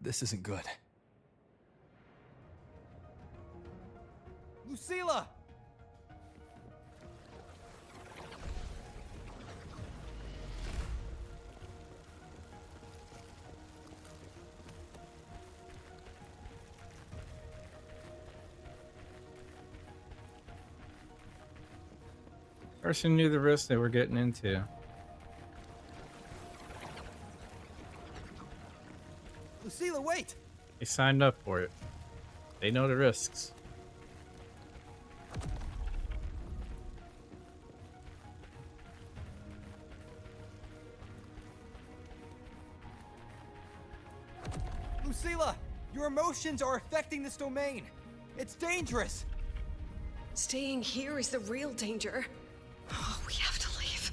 This isn't good. Lucilla! Person knew the risk they were getting into. Lucilla, wait! They signed up for it. They know the risks. Lucilla! Your emotions are affecting this domain. It's dangerous. Staying here is the real danger. Oh, we have to leave.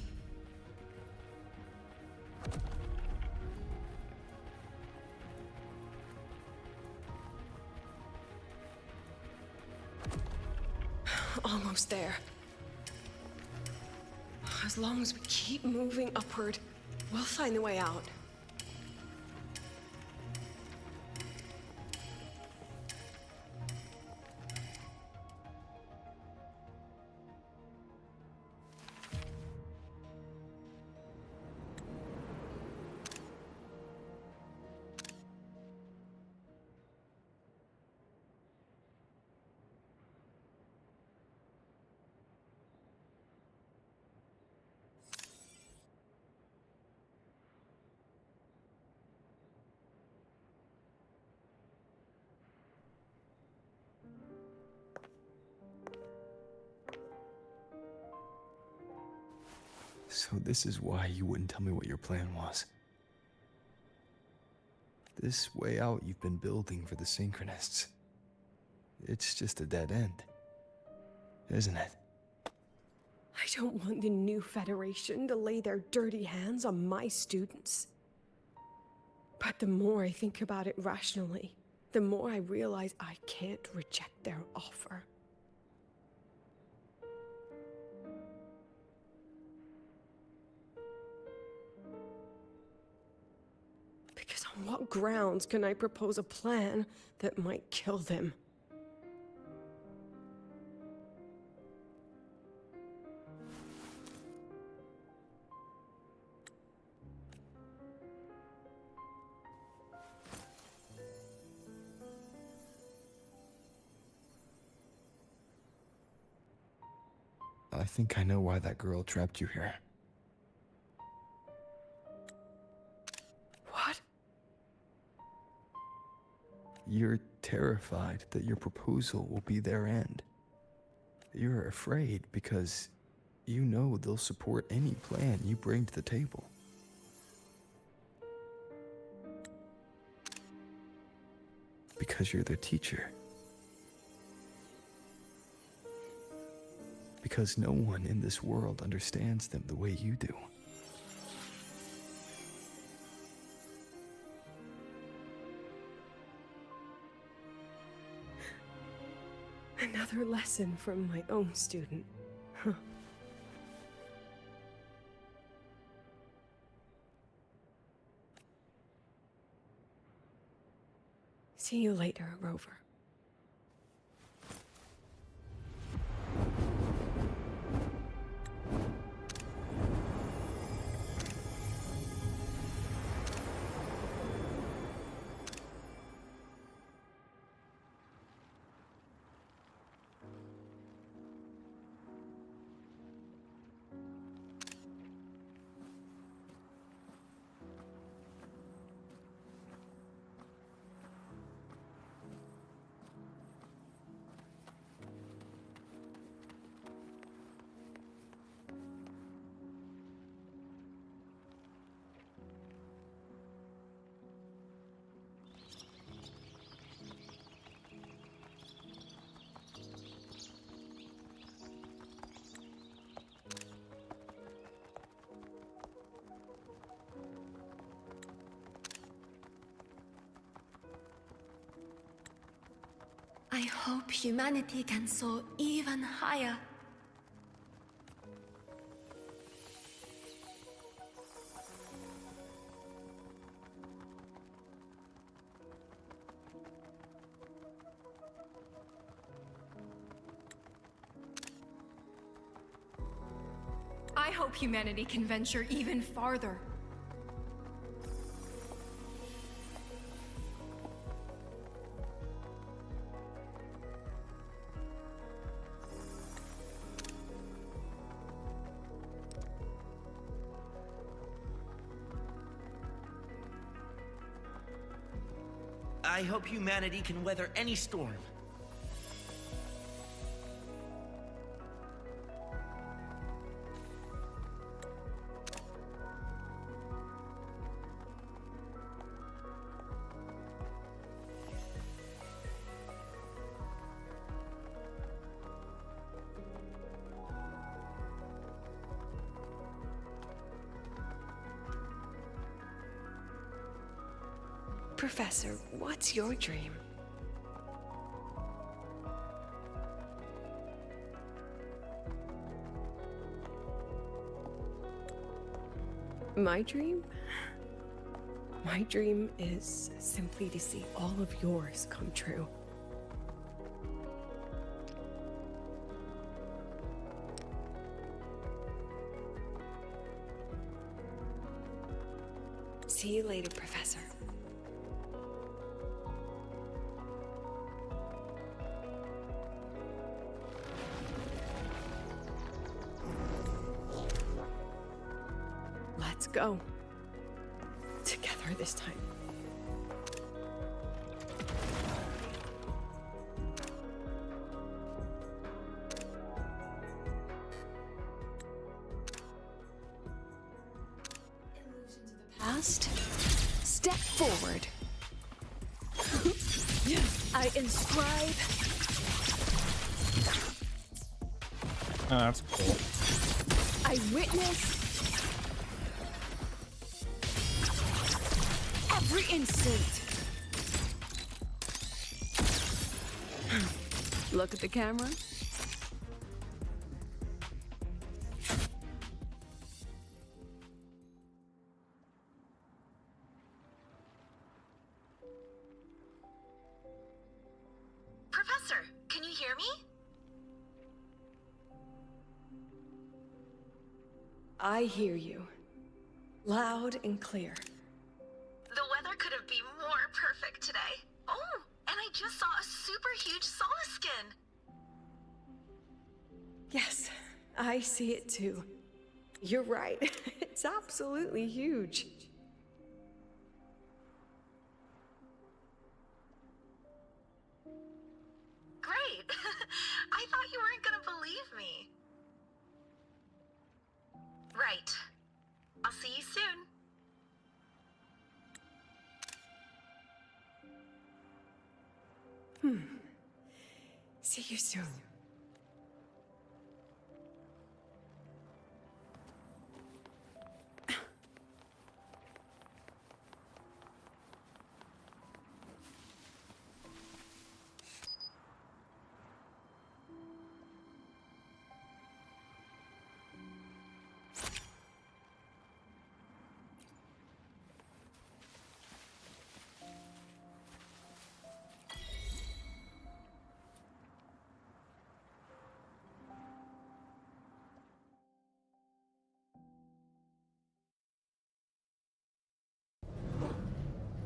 Almost there. As long as we keep moving upward, we'll find the way out. So this is why you wouldn't tell me what your plan was. This way out you've been building for the Synchronists. It's just a dead end, isn't it? I don't want the new Federation to lay their dirty hands on my students. But the more I think about it rationally, the more I realize I can't reject their offer. Because on what grounds can I propose a plan that might kill them? I think I know why that girl trapped you here. What? You're terrified that your proposal will be their end. You're afraid because you know they'll support any plan you bring to the table. Because you're their teacher. Because no one in this world understands them the way you do. Another lesson from my own student. Huh. See you later, Rover. I hope humanity can soar even higher. I hope humanity can venture even farther. I hope humanity can weather any storm. Professor, what's your dream? My dream? My dream is simply to see all of yours come true. See you later, Professor. Let's go. Together this time. past, step forward. I inscribe. Oh, that's cool. I witness. Every instant. Look at the camera. Professor, can you hear me? I hear you. Loud and clear. The weather couldn't be more perfect today. Oh, and I just saw a super huge solaris-skin. Yes, I see it too. You're right. It's absolutely huge. Great. I thought you weren't gonna believe me. Right. I'll see you soon. See you soon.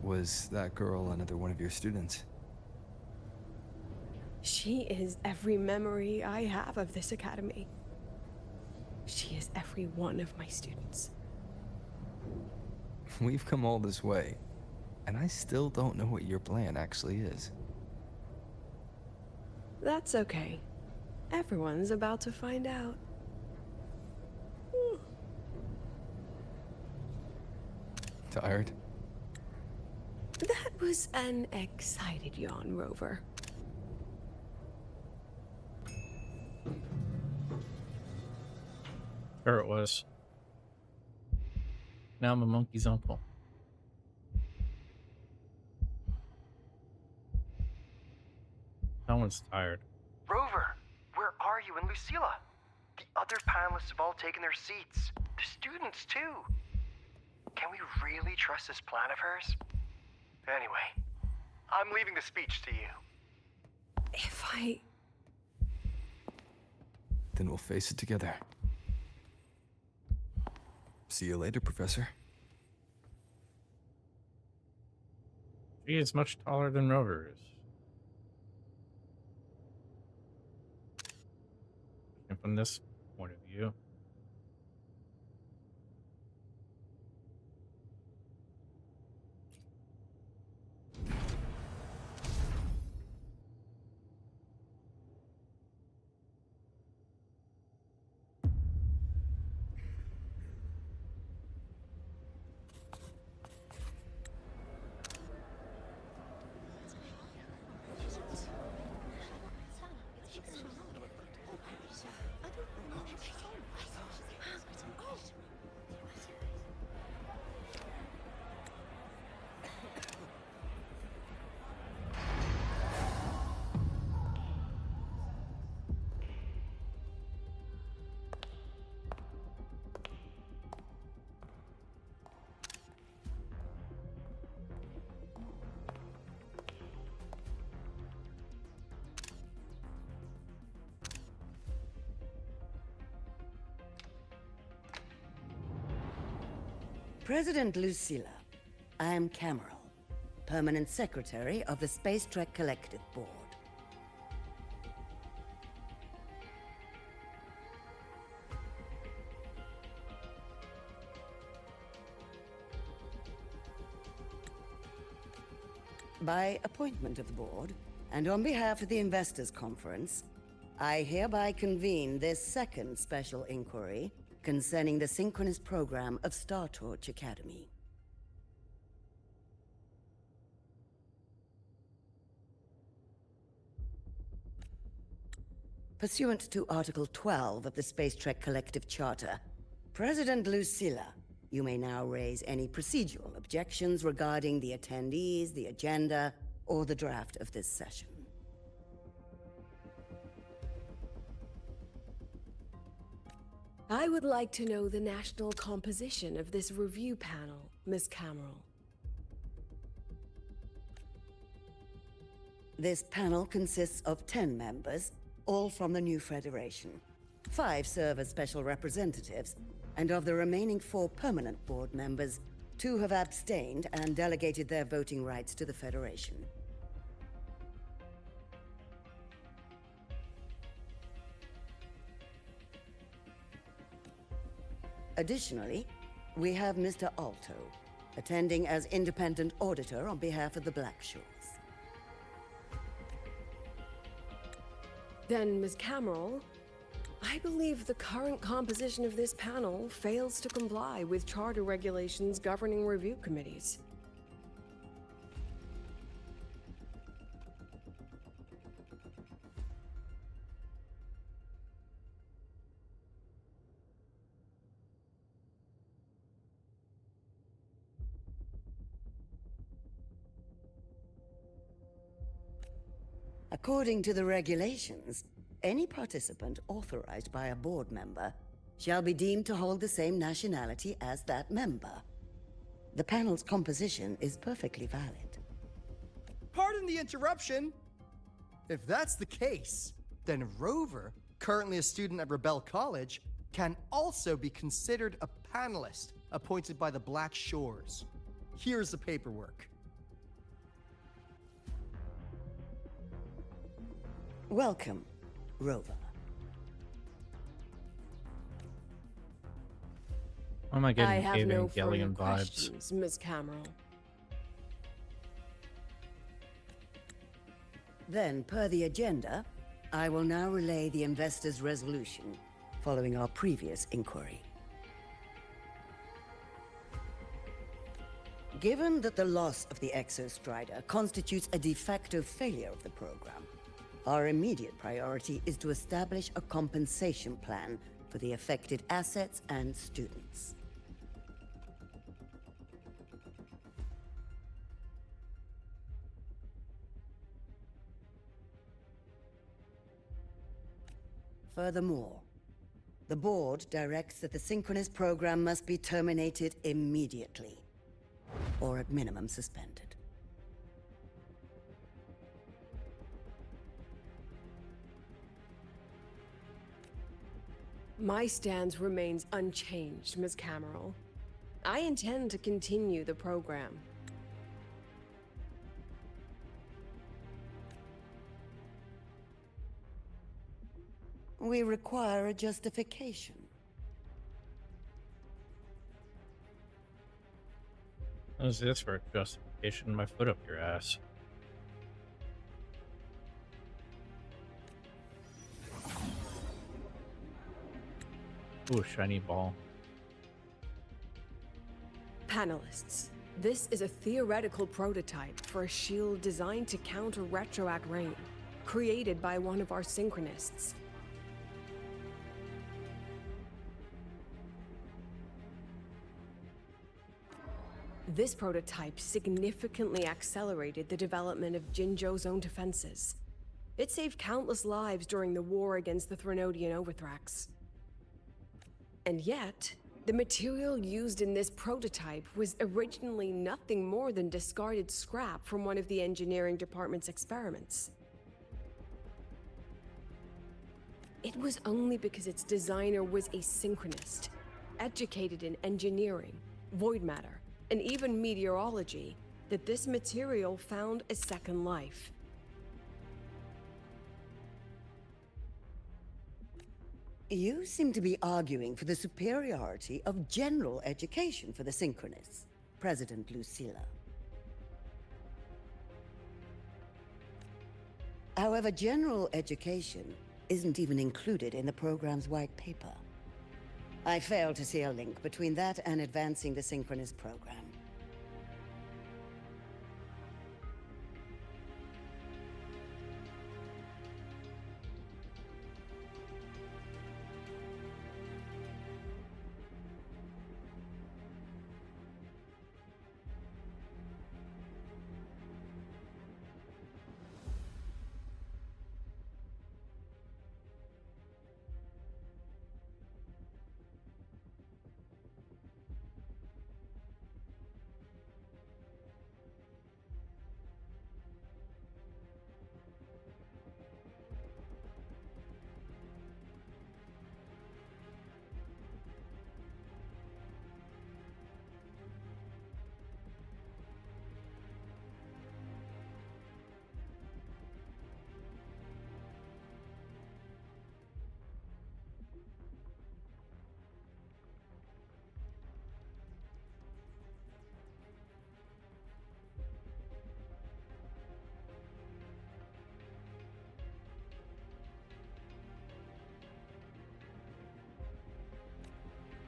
Was that girl another one of your students? She is every memory I have of this academy. She is every one of my students. We've come all this way, and I still don't know what your plan actually is. That's okay. Everyone's about to find out. Tired? That was an excited yawn, Rover. Sure it was. Now I'm a monkey's uncle. Someone's tired. Rover, where are you and Lucilla? The other panelists have all taken their seats. The students, too. Can we really trust this plan of hers? Anyway, I'm leaving the speech to you. If I... Then we'll face it together. See you later, Professor. She is much taller than Rover is. And from this point of view. President Lucilla, I am Cameron, Permanent Secretary of the Space Trek Collective Board. By appointment of the board, and on behalf of the Investors Conference, I hereby convene this second special inquiry concerning the synchronous program of Star Torch Academy. Pursuant to Article 12 of the Space Trek Collective Charter, President Lucilla, you may now raise any procedural objections regarding the attendees, the agenda, or the draft of this session. I would like to know the national composition of this review panel, Miss Cameron. This panel consists of 10 members, all from the new Federation. 5 serve as special representatives, and of the remaining 4 permanent board members, 2 have abstained and delegated their voting rights to the Federation. Additionally, we have Mr. Alto, attending as independent auditor on behalf of the Black Shores. Then, Ms. Cameron, I believe the current composition of this panel fails to comply with charter regulations governing review committees. According to the regulations, any participant authorized by a board member shall be deemed to hold the same nationality as that member. The panel's composition is perfectly valid. Pardon the interruption. If that's the case, then Rover, currently a student at Rebel College, can also be considered a panelist appointed by the Black Shores. Here's the paperwork. Welcome, Rover. Why am I I getting have no further Evangelion vibes? questions, Ms. Cameron. Then, per the agenda, I will now relay the investors' resolution following our previous inquiry. Given that the loss of the Exostrider constitutes a de facto failure of the program, our immediate priority is to establish a compensation plan for the affected assets and students. Furthermore, the board directs that the synchronous program must be terminated immediately, or at minimum suspended. My stance remains unchanged, Ms. Cameron. I intend to continue the program. We require a justification. What is this for justification? My foot up your ass. Ooh, shiny ball. Panelists, this is a theoretical prototype for a shield designed to counter retroact rain, created by one of our synchronists. This prototype significantly accelerated the development of Jinzhou's own defenses. It saved countless lives during the war against the Threnodian Overthrax. And yet, the material used in this prototype was originally nothing more than discarded scrap from one of the engineering department's experiments. It was only because its designer was a synchronist, educated in engineering, void matter, and even meteorology, that this material found a second life. You seem to be arguing for the superiority of general education for the synchronists, President Lucilla. However, general education isn't even included in the program's white paper. I fail to see a link between that and advancing the synchronous program.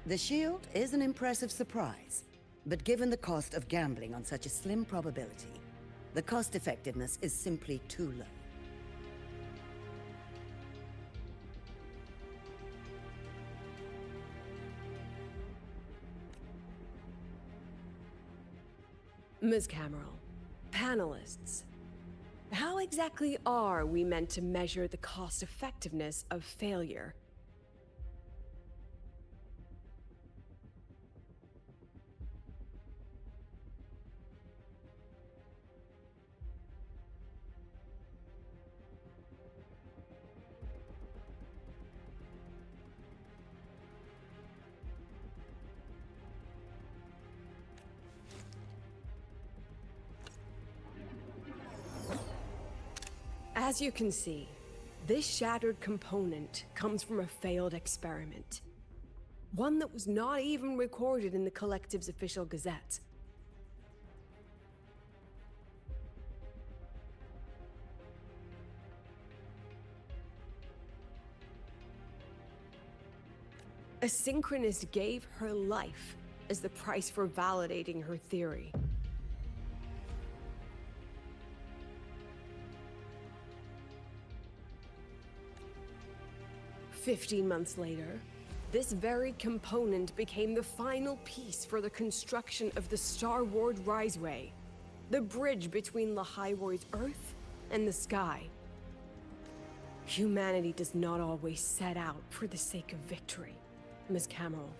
The shield is an impressive surprise, but given the cost of gambling on such a slim probability, the cost effectiveness is simply too low. Ms. Cameron, panelists, how exactly are we meant to measure the cost effectiveness of failure? As you can see, this shattered component comes from a failed experiment. One that was not even recorded in the Collective's official gazette. A synchronist gave her life as the price for validating her theory. "15 months later, this very component became the final piece for the construction of the Star Ward Riseway, the bridge between Lahaiwar's Earth and the sky. Humanity does not always set out for the sake of victory, Ms. Cameron.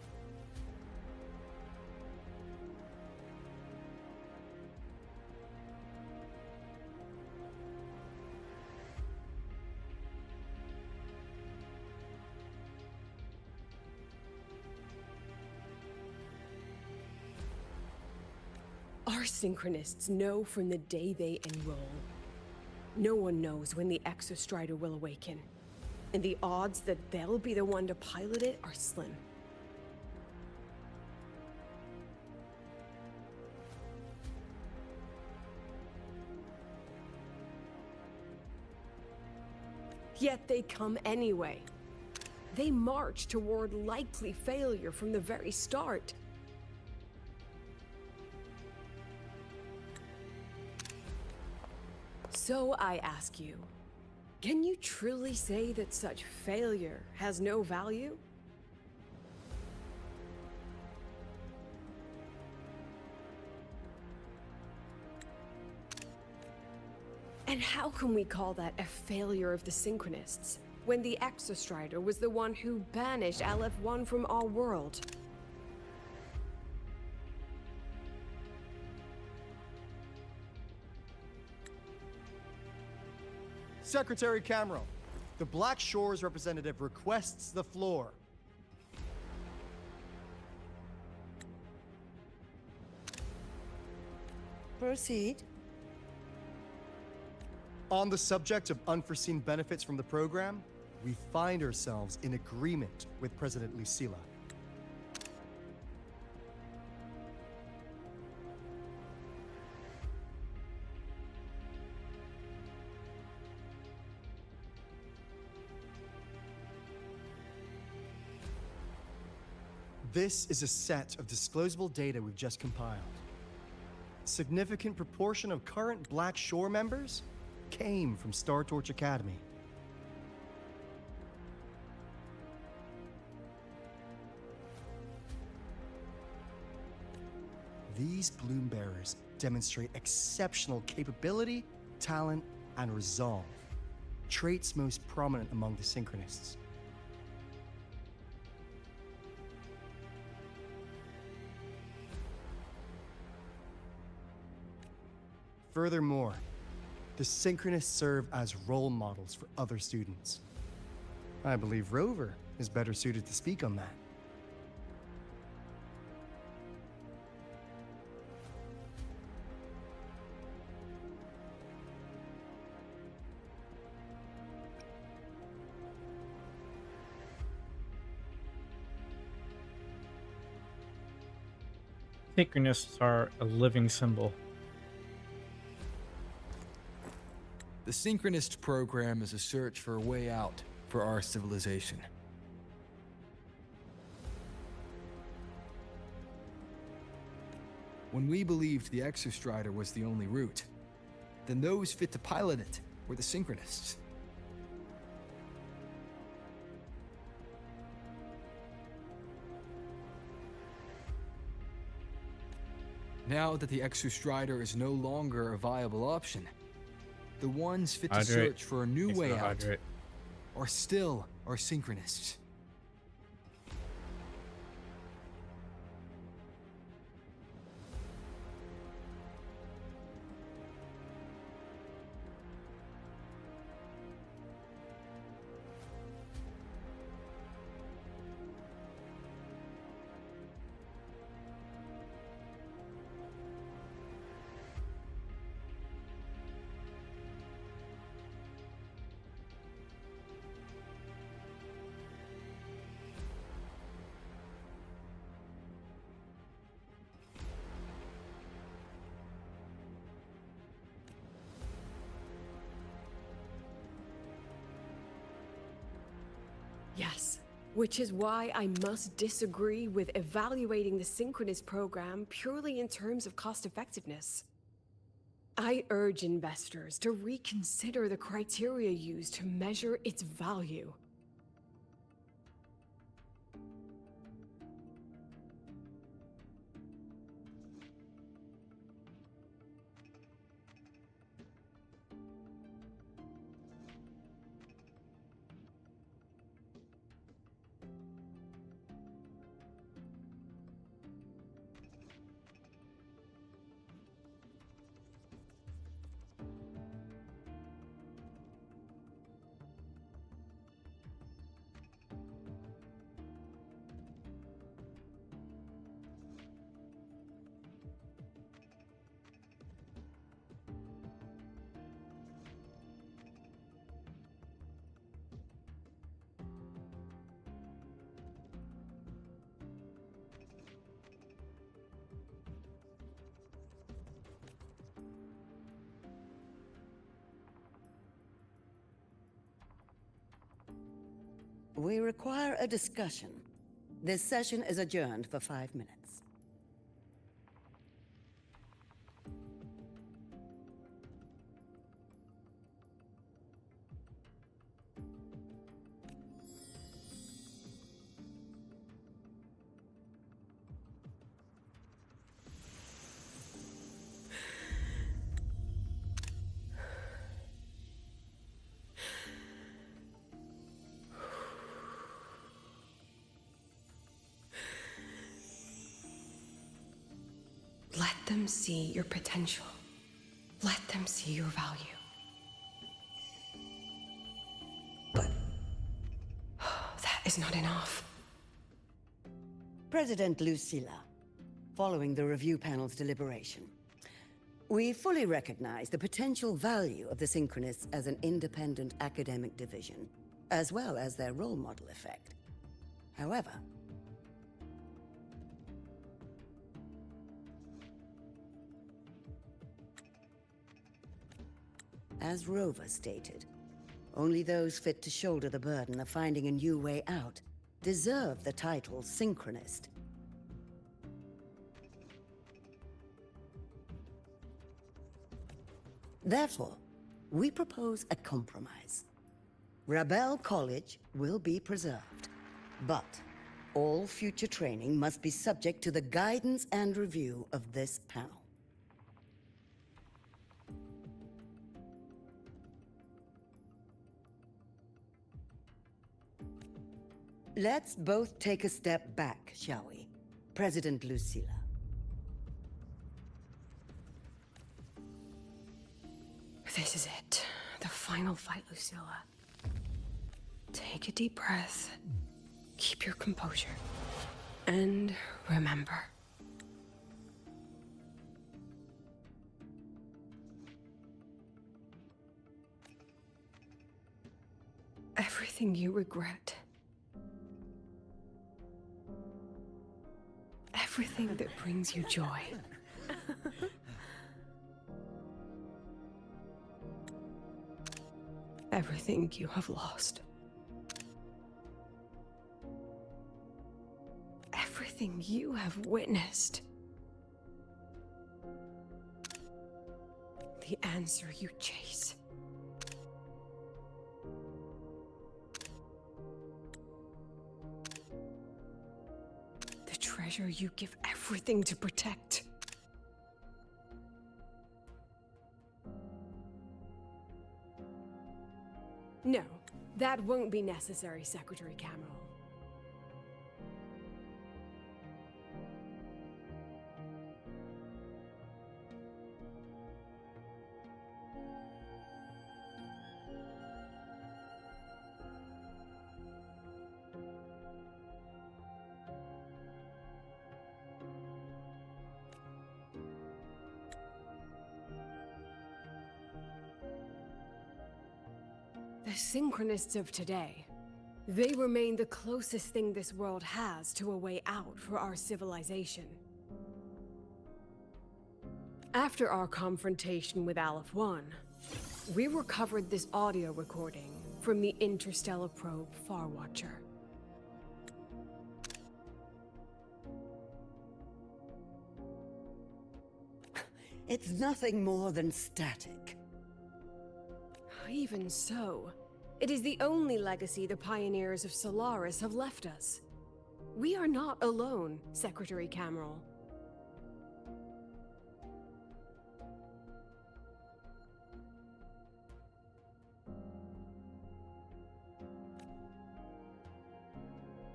Our synchronists know from the day they enroll. No one knows when the Exostrider will awaken, and the odds that they'll be the one to pilot it are slim. Yet they come anyway. They march toward likely failure from the very start. So I ask you, can you truly say that such failure has no value? And how can we call that a failure of the Synchronists, when the Exostrider was the one who banished LF1 from our world? Secretary Camero, the Black Shores representative requests the floor. Proceed. On the subject of unforeseen benefits from the program, we find ourselves in agreement with President Lucilla. This is a set of disclosable data we've just compiled. A significant proportion of current Black Shore members came from Star Torch Academy. These Bloom Bearers demonstrate exceptional capability, talent, and resolve, traits most prominent among the Synchronists. Furthermore, the Synchronists serve as role models for other students. I believe Rover is better suited to speak on that. Synchronists are a living symbol. The Synchronist program is a search for a way out for our civilization. When we believed the Exostrider was the only route, then those fit to pilot it were the Synchronists. Now that the Exostrider is no longer a viable option, the ones fit to search for a new way out are still our Synchronists. Yes, which is why I must disagree with evaluating the Synchronous program purely in terms of cost effectiveness. I urge investors to reconsider the criteria used to measure its value. We require a discussion. This session is adjourned for 5 minutes. Let them see your potential. Let them see your value. But that is not enough. President Lucilla, following the review panel's deliberation, we fully recognize the potential value of the Synchronists as an independent academic division, as well as their role model effect. However, as Rover stated, only those fit to shoulder the burden of finding a new way out deserve the title Synchronist. Therefore, we propose a compromise. Rabel College will be preserved, but all future training must be subject to the guidance and review of this panel. Let's both take a step back, shall we? President Lucilla. This is it. The final fight, Lucilla. Take a deep breath. Keep your composure. And remember. Everything you regret. Everything that brings you joy. Everything you have lost. Everything you have witnessed. answer you chase. The treasure you give everything to protect. No, that won't be necessary, Secretary Cameron. The Synchronists of today, they remain the closest thing this world has to a way out for our civilization. After our confrontation with Aleph 1, we recovered this audio recording from the interstellar probe Farwatcher. It's nothing more than static. Even so, it is the only legacy the pioneers of Solaris have left us. We are not alone, Secretary Cameron.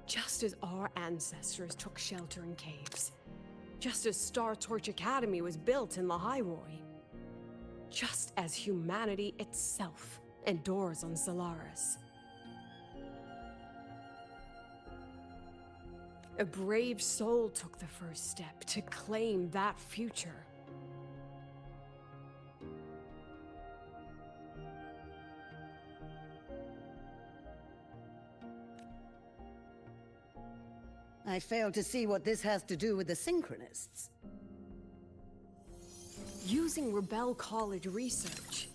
Just as our ancestors took shelter in caves, just as Star Torch Academy was built in Lahairoi, just as humanity itself endures on Solaris. A brave soul took the first step to claim that future. I fail to see what this has to do with the Synchronists. Using Rebel College research,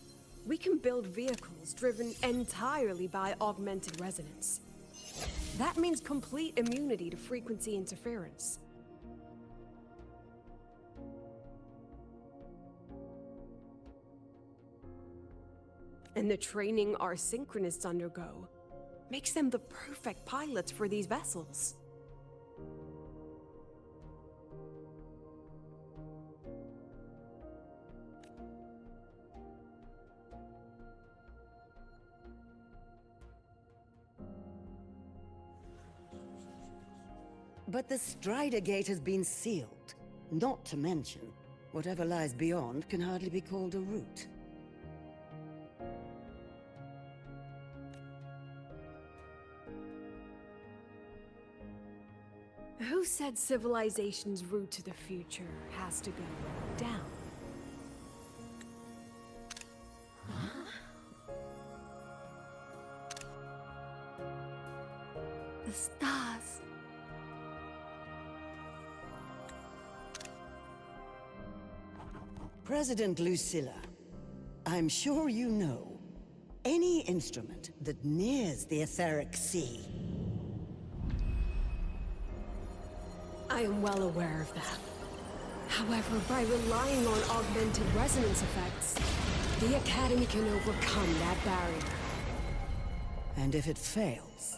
we can build vehicles driven entirely by augmented resonance. That means complete immunity to frequency interference. And the training our Synchronists undergo makes them the perfect pilots for these vessels. But the Strider Gate has been sealed. Not to mention, whatever lies beyond can hardly be called a route. Who said civilization's route to the future has to go down? The stars. President Lucilla, I'm sure you know, any instrument that nears the etheric sea. I am well aware of that. However, by relying on augmented resonance effects, the Academy can overcome that barrier. And if it fails,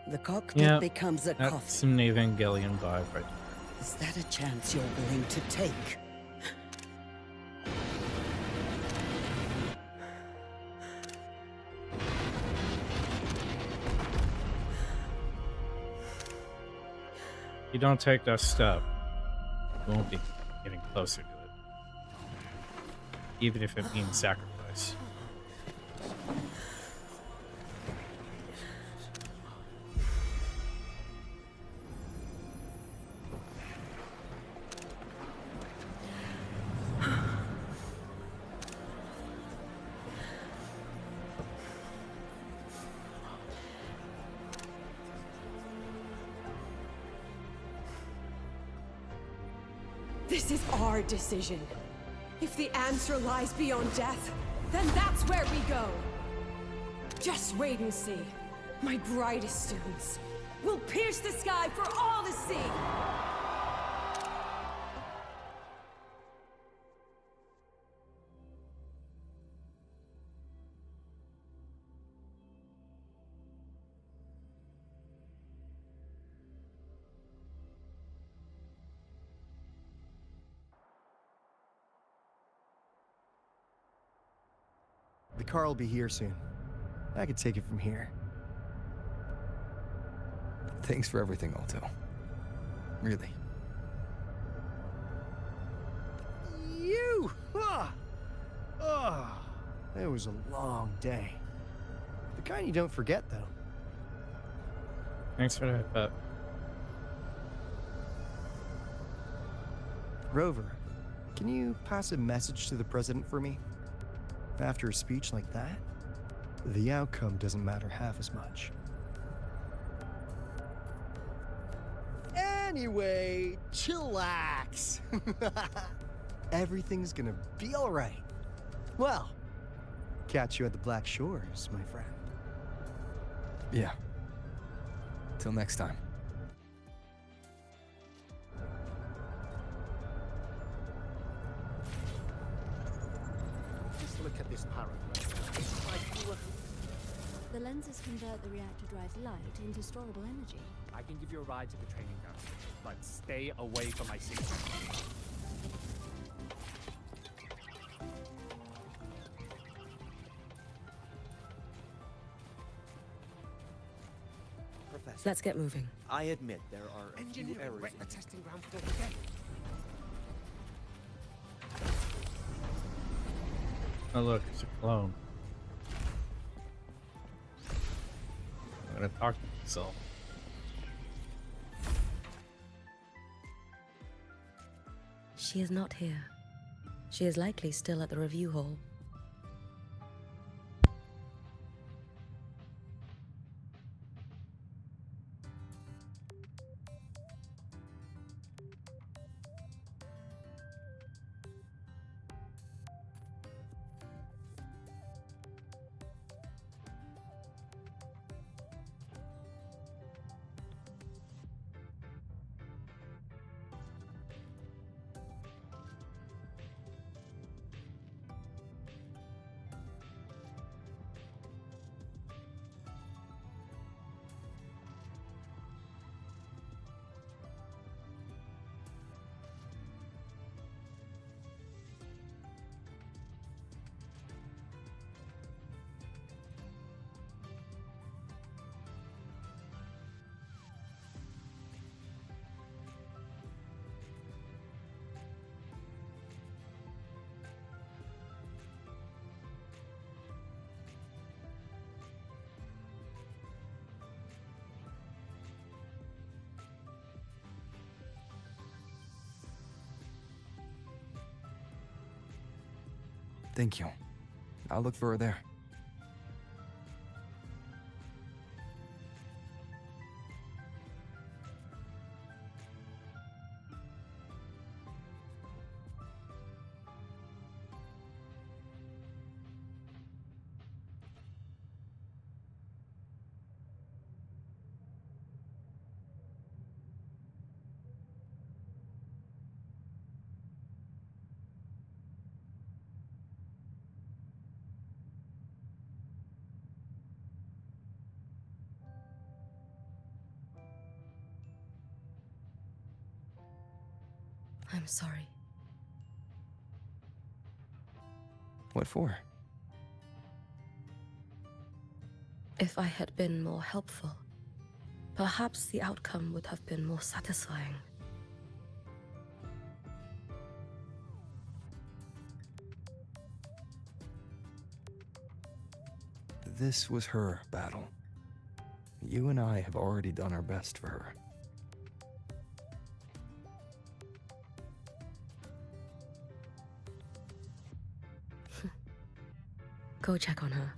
the cockpit becomes a coffin. That's some Evangelion vibe right there. Is that a chance you're willing to take? If you don't take that step, you won't be getting closer to it. Even if it means sacrifice. This is our decision. If the answer lies beyond death, then that's where we go. Just wait and see. My brightest students will pierce the sky for all to see. The car will be here soon. I could take it from here. Thanks for everything, Alto. Really. You! It was a long day. The kind you don't forget, though. Thanks for that, Pep. Rover, can you pass a message to the president for me? After a speech like that, the outcome doesn't matter half as much. Anyway, chillax. Everything's gonna be all right. Well, catch you at the Black Shores, my friend. Yeah. Till next time. Just look at this paragraph. It's like you were... The lenses convert the reactor drive's light into storable energy. I can give you a ride to the training ground, but stay away from my secret. Professor, Let's get moving. I admit there are a few errors wrecked in the testing ground for the day. Oh look, it's a clone. I'm gonna talk to myself. She is not here. She is likely still at the review hall. Thank you. I'll look for her there. I'm sorry. What for? If I had been more helpful, perhaps the outcome would have been more satisfying. This was her battle. You and I have already done our best for her. Go check on her.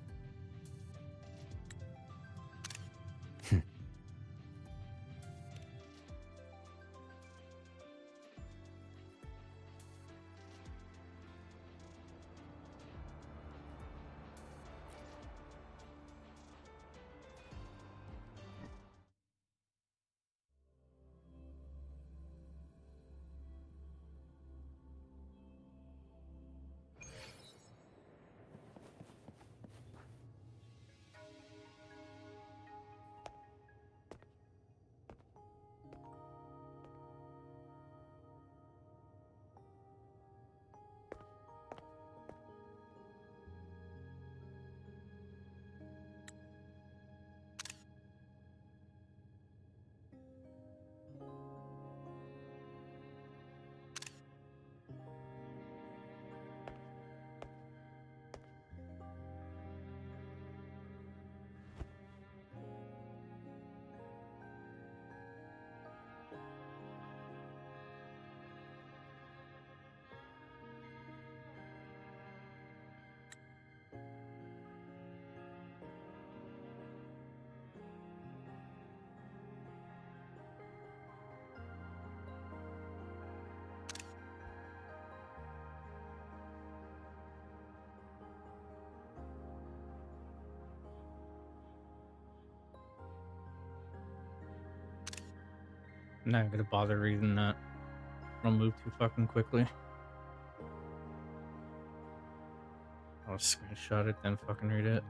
I'm not gonna bother reading that. I'll move too fucking quickly. I'll screenshot it, then fucking read it.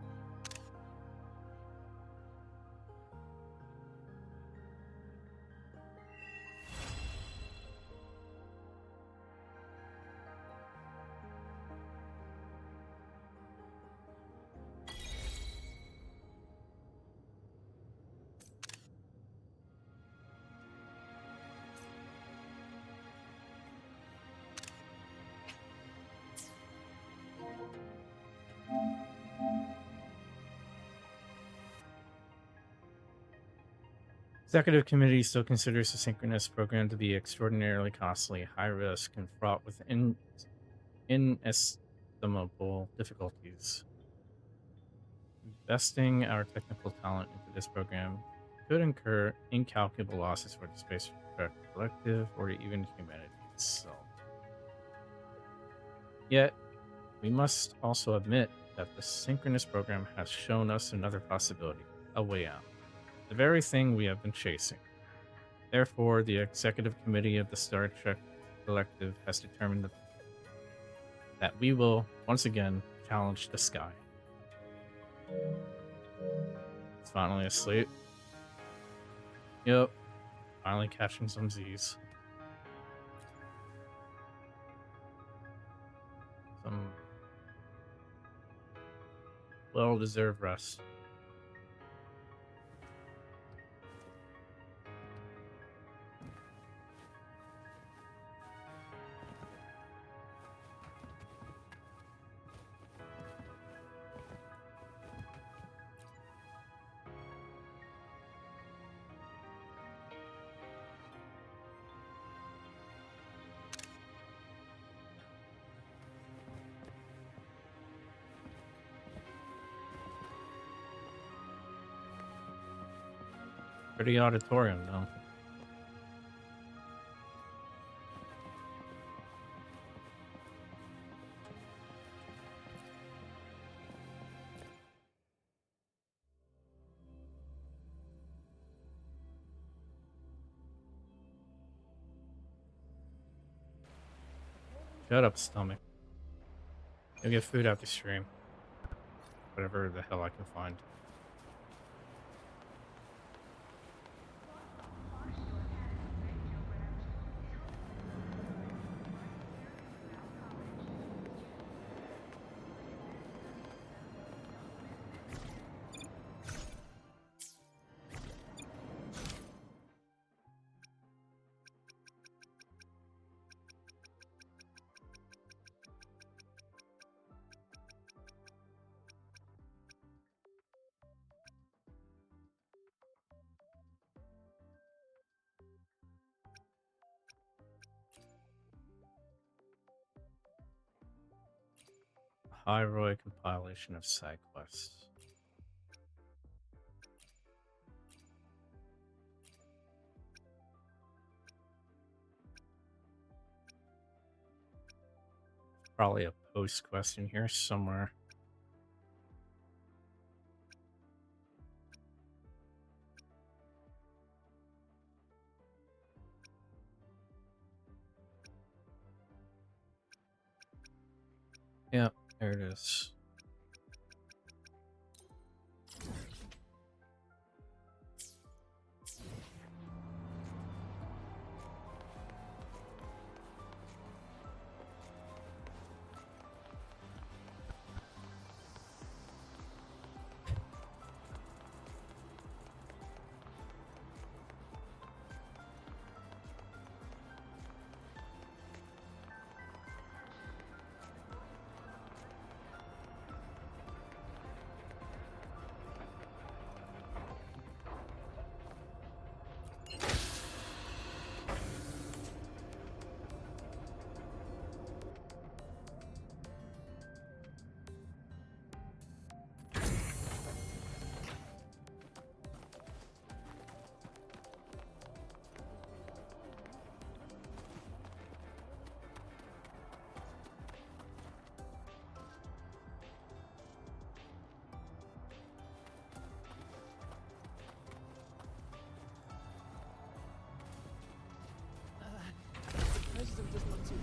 Executive Committee still considers the synchronous program to be extraordinarily costly, high risk, and fraught with inestimable difficulties. Investing our technical talent into this program could incur incalculable losses for the Space Trek Collective or even humanity itself. Yet, we must also admit that the synchronous program has shown us another possibility, a way out. The very thing we have been chasing. Therefore, the Executive Committee of the Star Trek Collective has determined that we will, once again, challenge the sky. It's finally asleep. Yep. Finally catching some Z's. Some well-deserved rest. Pretty auditorium, though. Shut up, stomach. You'll get food after stream. Whatever the hell I can find. High Roy compilation of side quests. Probably a post quest in here somewhere. Yeah, there it is.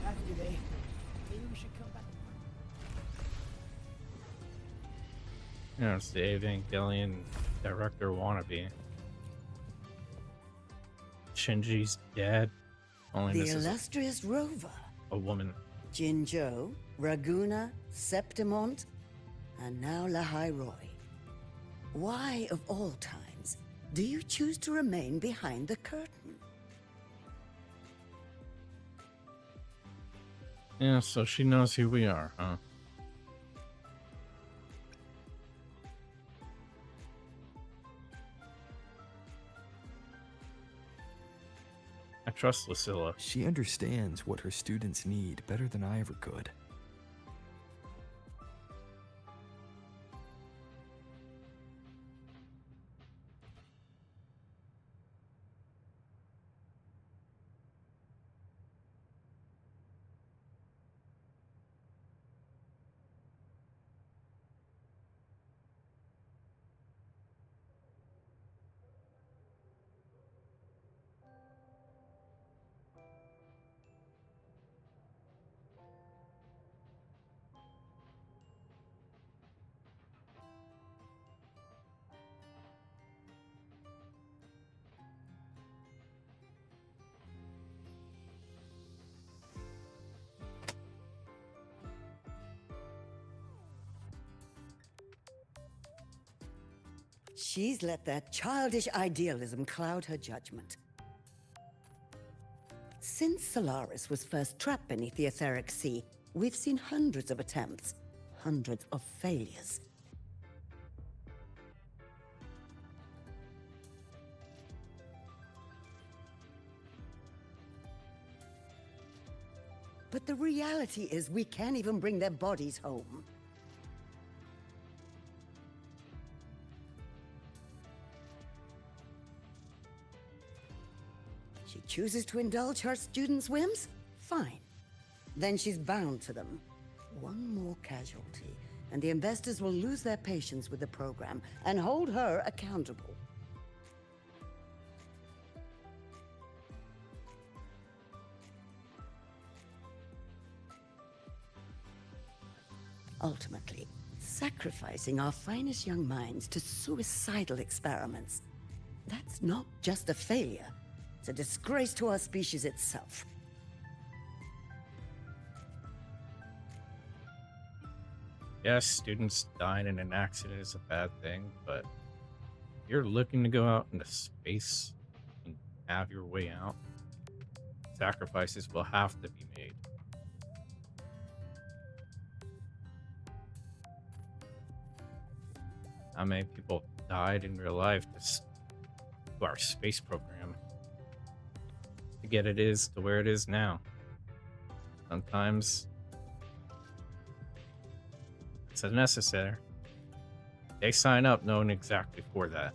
happy today. Maybe we should come back. You know, it's the Evangelion director wannabe. Shinji's dead. Only The this is illustrious rover. a woman. Jinzhou, Raguna, Septimont, and now Lahai Roy. Why, of all times, do you choose to remain behind the curtain? Yeah, so she knows who we are, huh? I trust Lucilla. She understands what her students need better than I ever could. She's let that childish idealism cloud her judgment. Since Solaris was first trapped beneath the etheric sea, we've seen hundreds of attempts, hundreds of failures. But the reality is we can't even bring their bodies home. She chooses to indulge her students' whims? Fine. Then she's bound to them. One more casualty, and the investors will lose their patience with the program and hold her accountable. Ultimately, sacrificing our finest young minds to suicidal experiments. That's not just a failure. It's a disgrace to our species itself. Yes, students dying in an accident is a bad thing, but you're looking to go out into space and have your way out, sacrifices will have to be made. How many people died in real life to our space program to get it is to where it is now? Sometimes it's unnecessary. They sign up knowing exactly for that.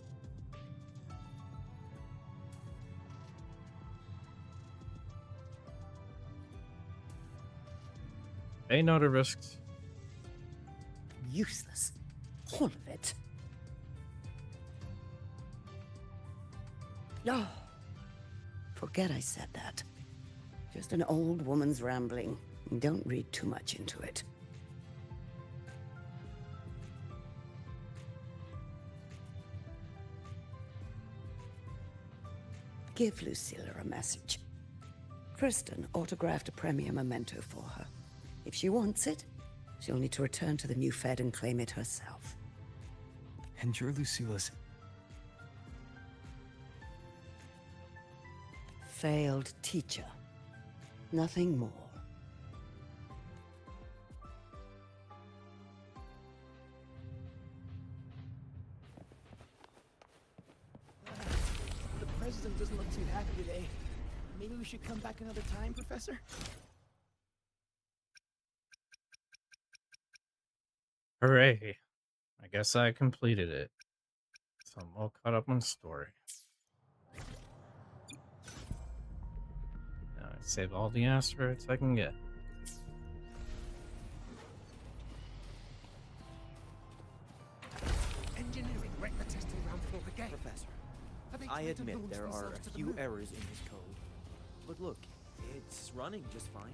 They know the risks. Useless. All of it. Oh, forget I said that. Just an old woman's rambling. Don't read too much into it. Give Lucilla a message. Kristen autographed a premier memento for her. If she wants it, she'll need to return to the new Fed and claim it herself. And you're Lucilla's... failed teacher. Nothing more. The president doesn't look too happy today. Maybe we should come back another time, Professor? Hooray. I guess I completed it. So I'm all caught up on story. Now I save all the asteroids I can get. Engineering wrecked the testing ground floor again. Professor, Are they I trying to admit launch there are themselves to a the few moon? errors in his code. But look, it's running just fine.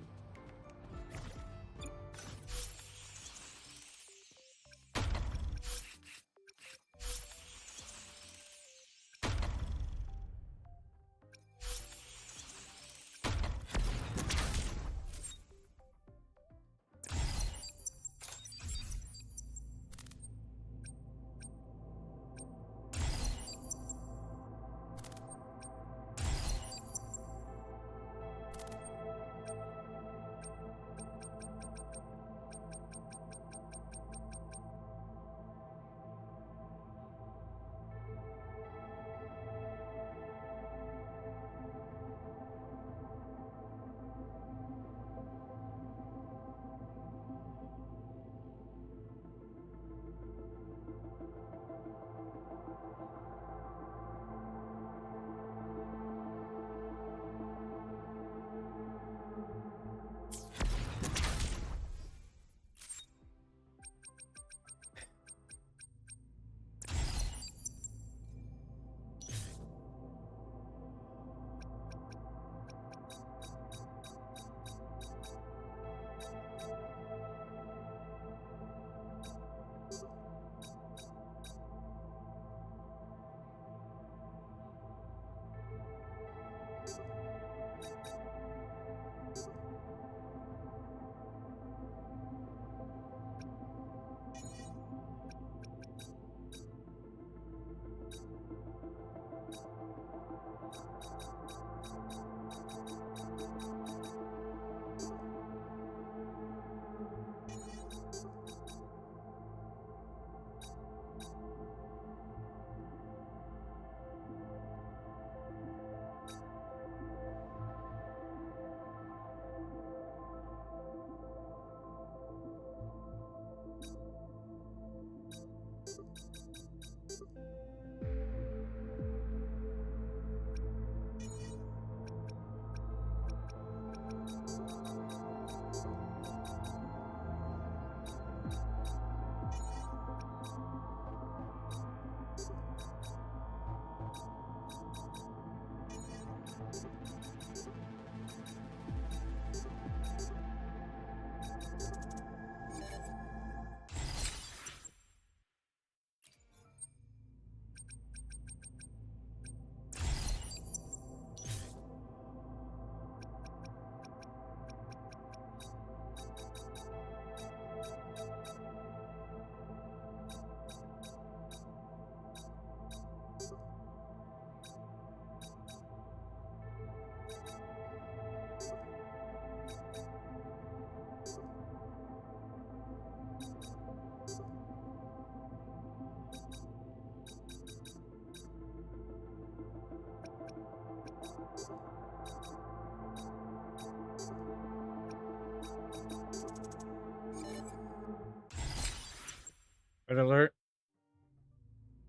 Red alert.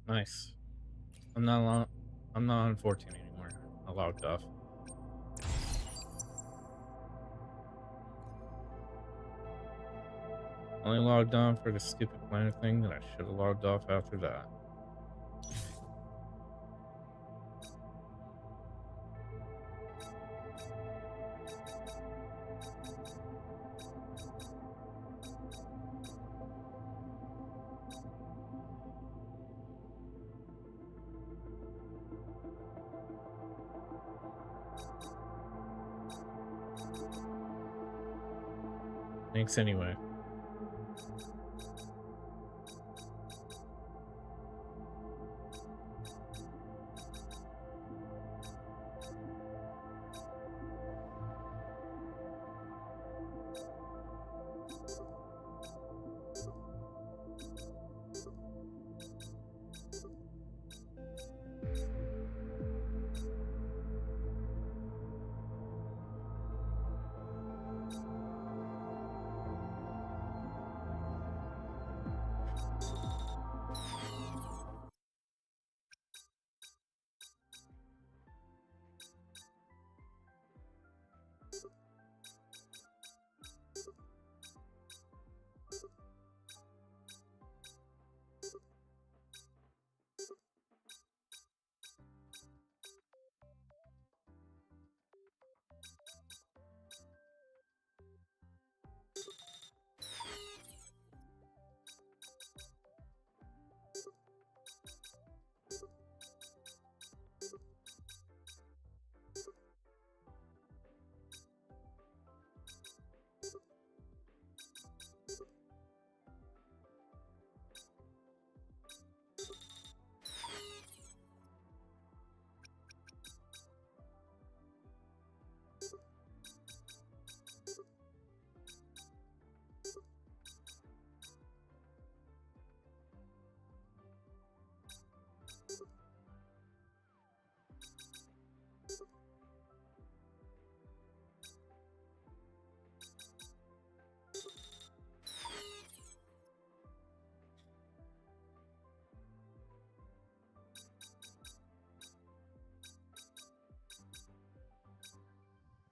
Nice. I'm not on 14 anymore. I logged off. Only logged on for the stupid planet thing that I should have logged off after that. Thanks anyway.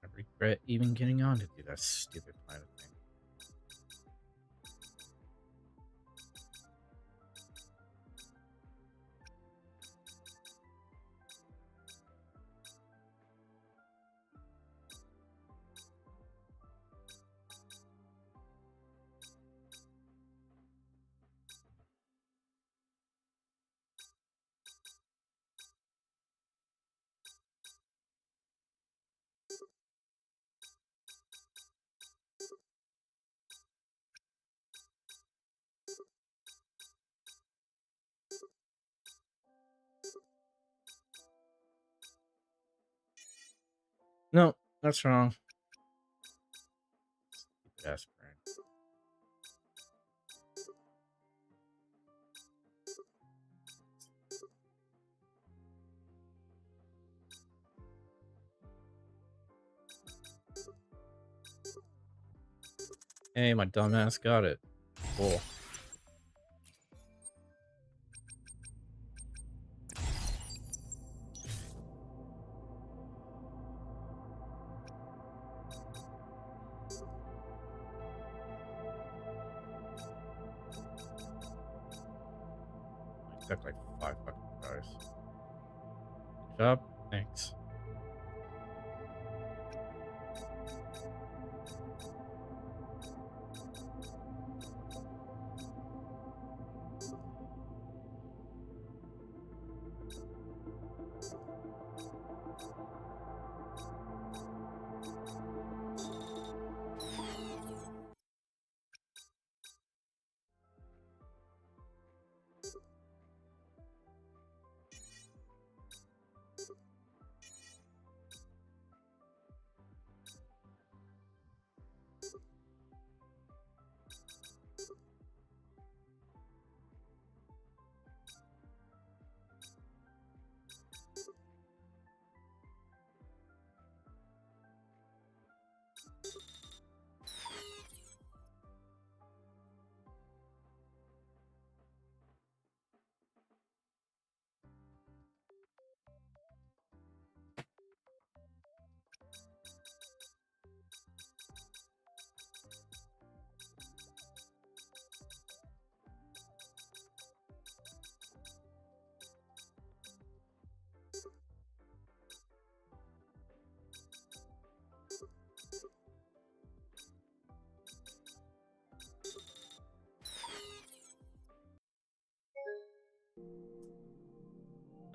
I regret even getting on to do that stupid planet thing. No, that's wrong. Stupid ass brain. Hey, my dumbass got it. Cool. I took like 5 fucking tries. Good job. Thanks.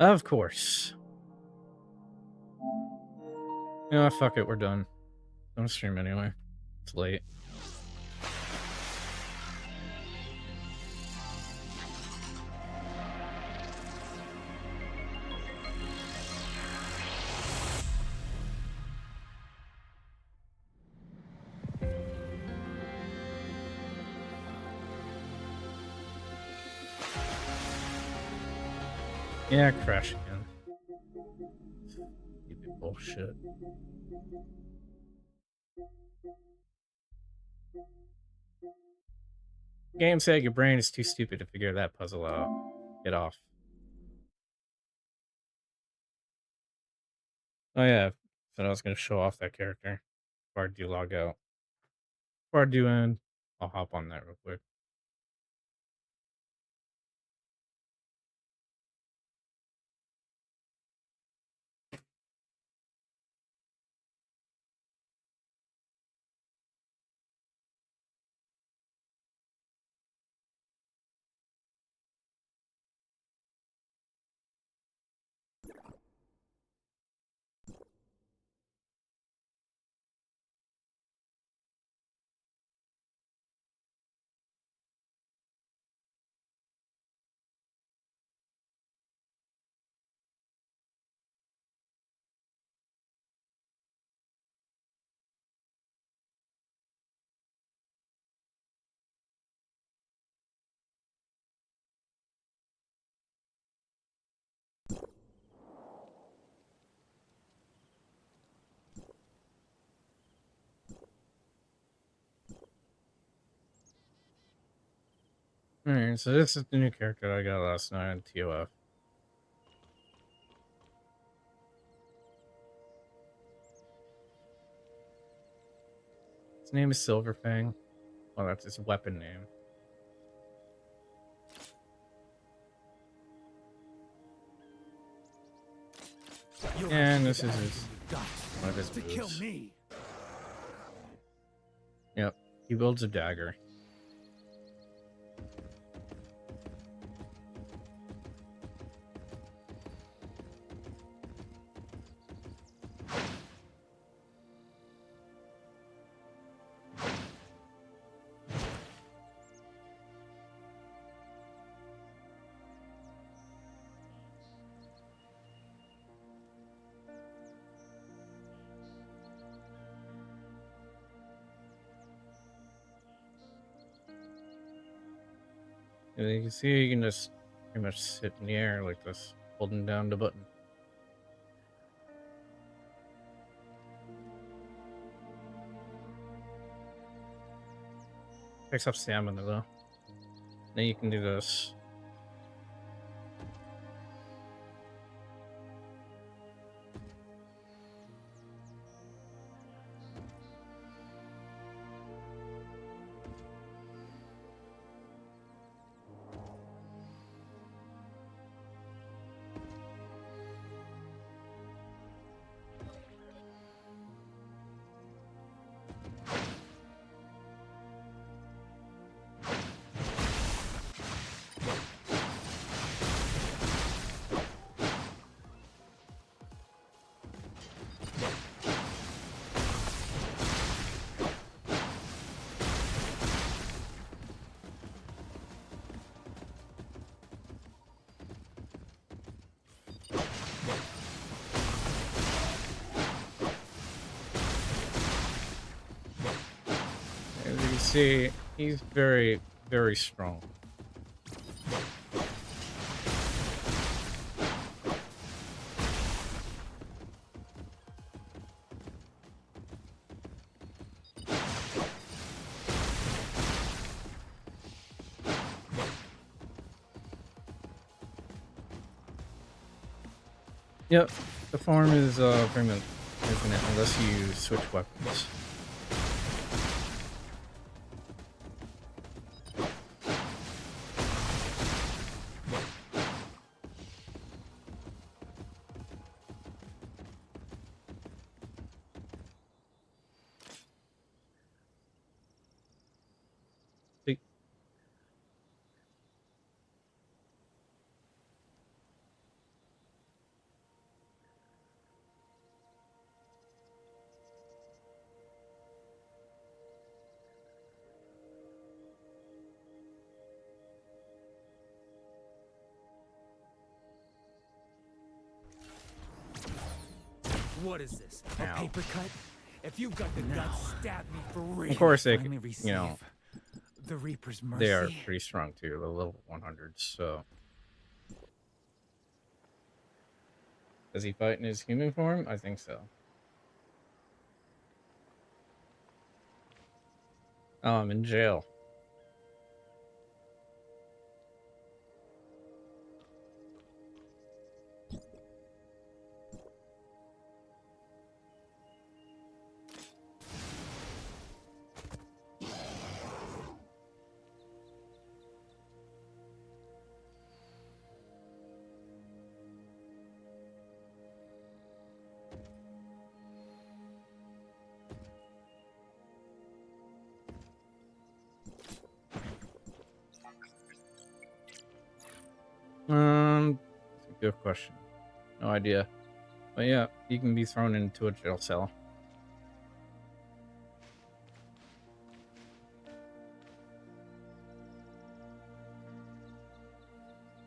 Of course. Yeah, fuck it, we're done. Don't stream anyway. It's late. Yeah, crash again. Stupid bullshit. Game said your brain is too stupid to figure that puzzle out. Get off. Oh yeah, so I was gonna show off that character before I do log out. Before I do end, I'll hop on that real quick. Alright, so this is the new character I got last night on TOF. His name is Silverfang. Well, that's his weapon name. And this is one of his moves. Yep, he builds a dagger. And you can see you can just pretty much sit in the air like this, holding down the button. Takes up stamina though. Then you can do this. As you can see, he's very, very strong. Yep, the farm is pretty much infinite unless you switch weapons. What is this? A Ow. paper cut? If you've got the guts, stab me for real. Of course, they, Finally you know, receive the Reaper's mercy. they are pretty strong too. The level 100s. So, does he fight in his human form? I think so. Oh, I'm in jail. That's a good question. No idea. But yeah, he can be thrown into a jail cell.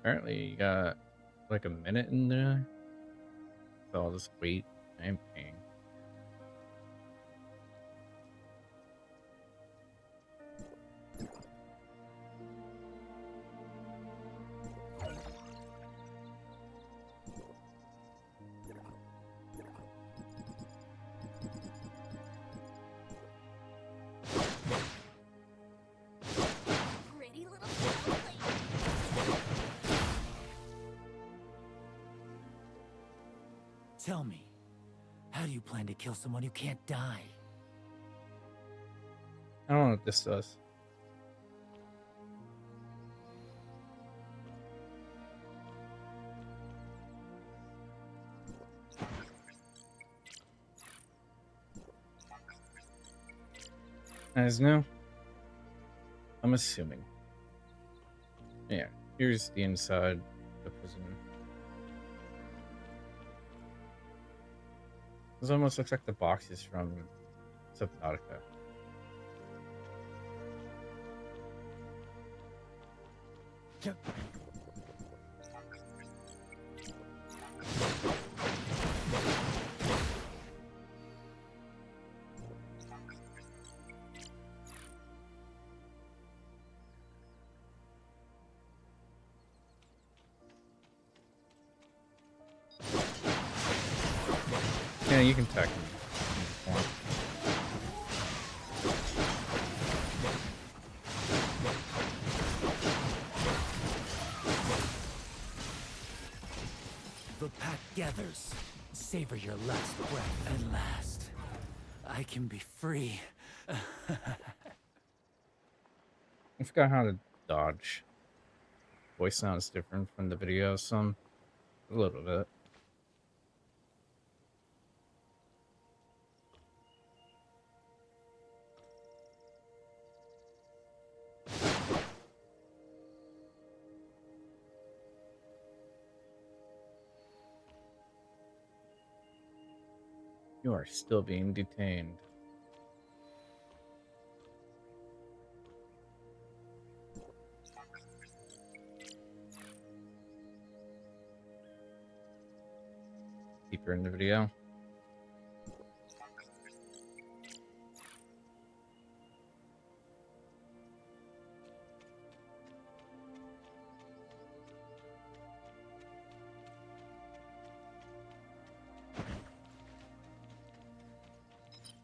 Apparently, you got like a minute in there. So I'll just wait. I'm paying. Tell me, how do you plan to kill someone who can't die? I don't know what this does. As new? I'm assuming. Yeah, here's the inside the prison. This almost looks like the boxes from Subnautica. Yeah, you can tech him. The pack gathers. Savor your last breath at last. I can be free. I forgot how to dodge. Voice sounds different from the video, some a little bit. You are still being detained. Deeper in the video.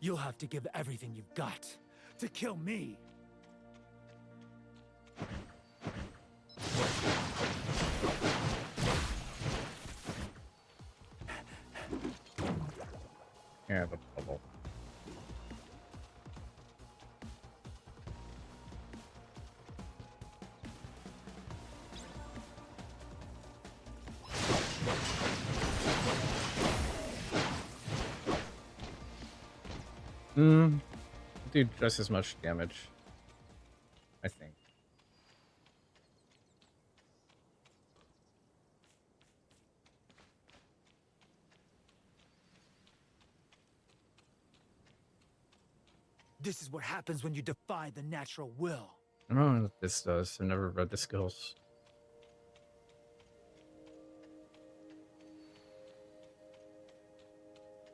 You'll have to give everything you've got to kill me. Here, the bubble. Do just as much damage, I think. This is what happens when you defy the natural will. I don't know what this does. I've never read the skills.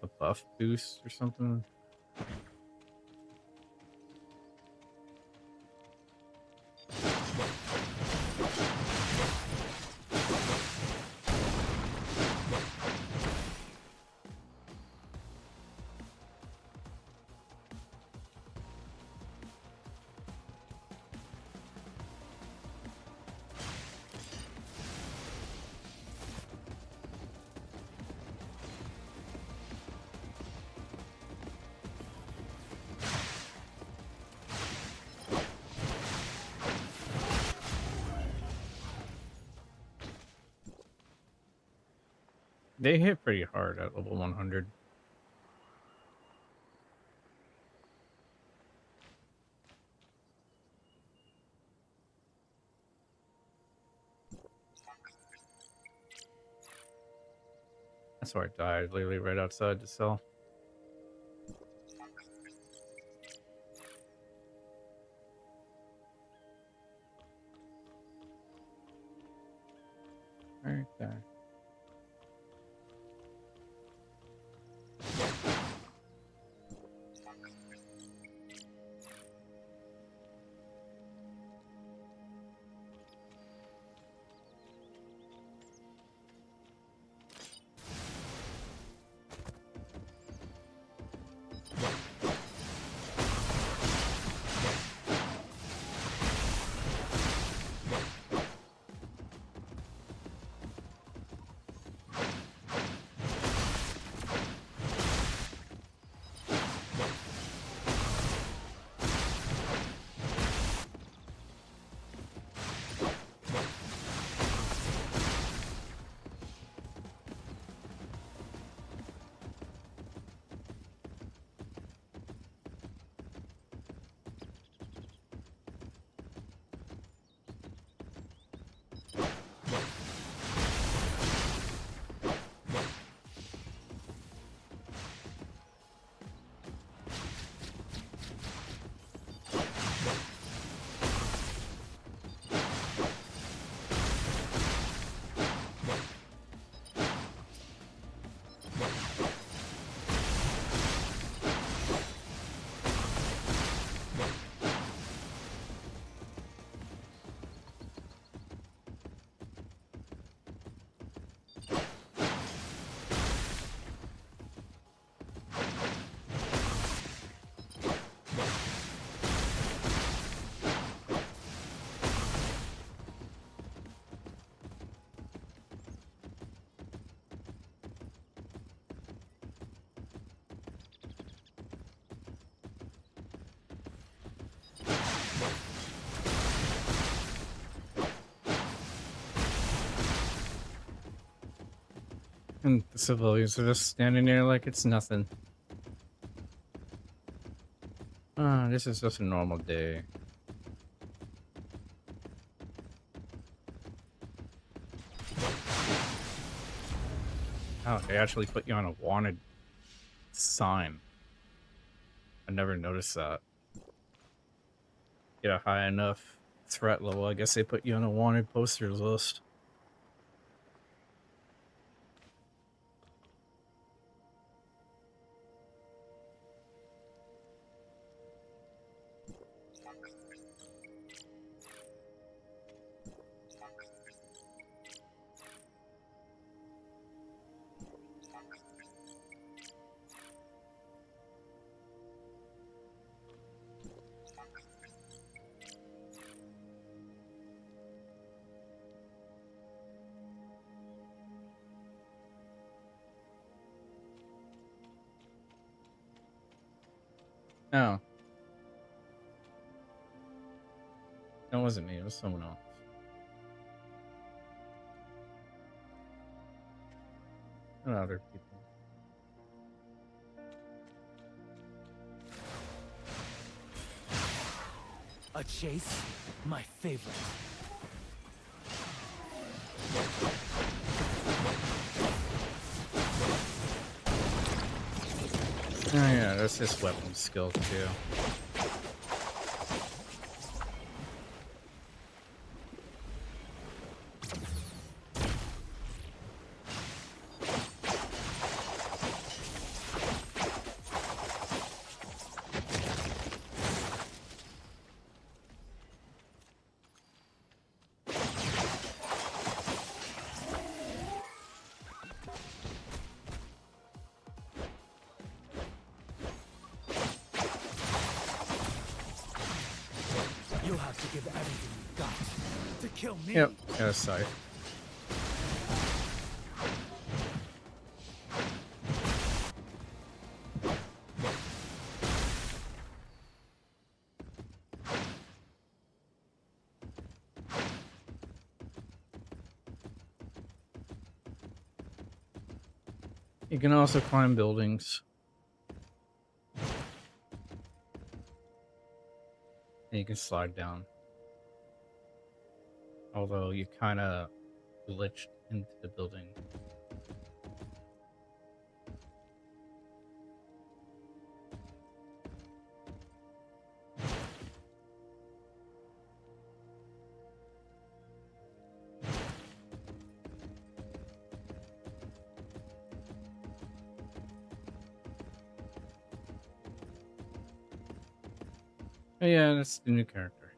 A a buff boost or something. They hit pretty hard at level 100. That's where I died, literally right outside the cell. Right there. And the civilians are just standing there like it's nothing. This is just a normal day. Oh, they actually put you on a wanted sign. I never noticed that. Get a high enough threat level, I guess they put you on a wanted posters list. Oh. That wasn't me, it was someone else. And other people. A chase? My favorite. Oh yeah, that's his weapon skill too. give everything you got to kill me. Yep, got a scythe. You can also climb buildings. And you can slide down. Although you kind of glitched into the building. Oh, yeah, that's the new character.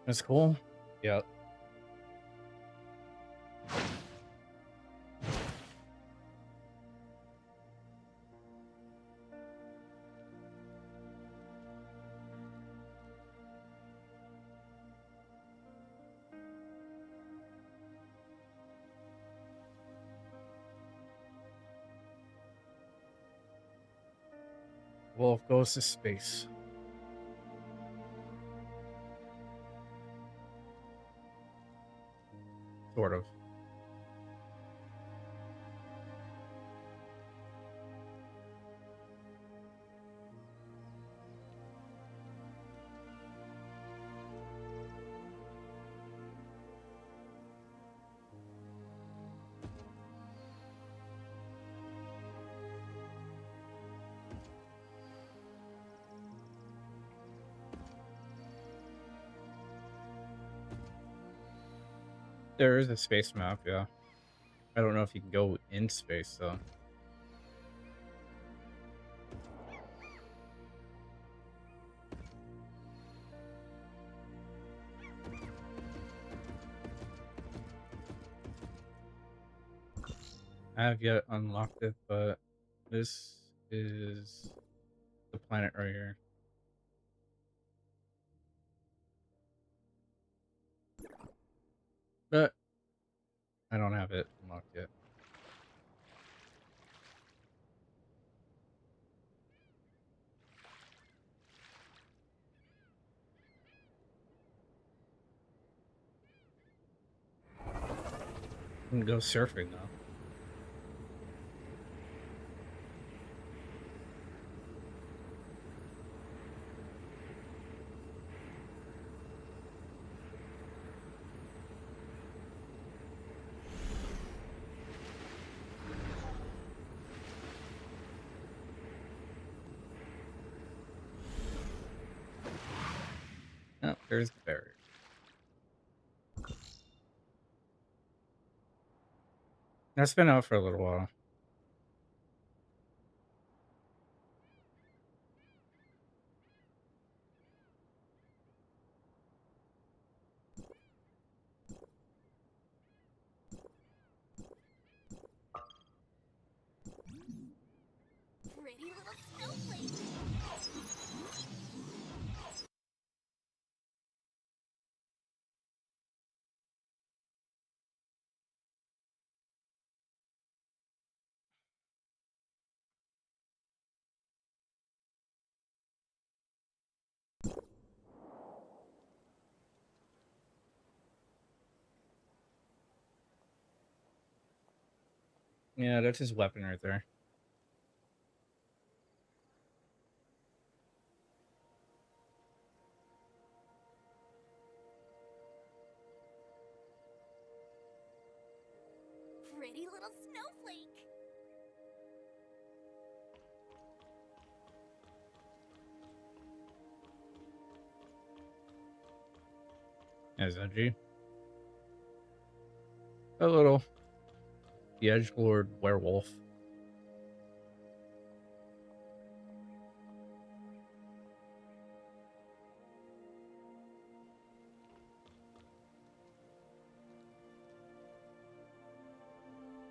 That's cool. Yep. Wolf goes to space. Sort of. There is a space map, yeah. I don't know if you can go in space, though. I have yet unlocked it, but this is the planet right here. But I don't have it unlocked yet. I can go surfing though. Oh, there's the barrier. That's been out for a little while. Pretty little snowflake. Yeah, that's his weapon right there. Pretty little snowflake. As Edgy. A little. The Edgelord werewolf.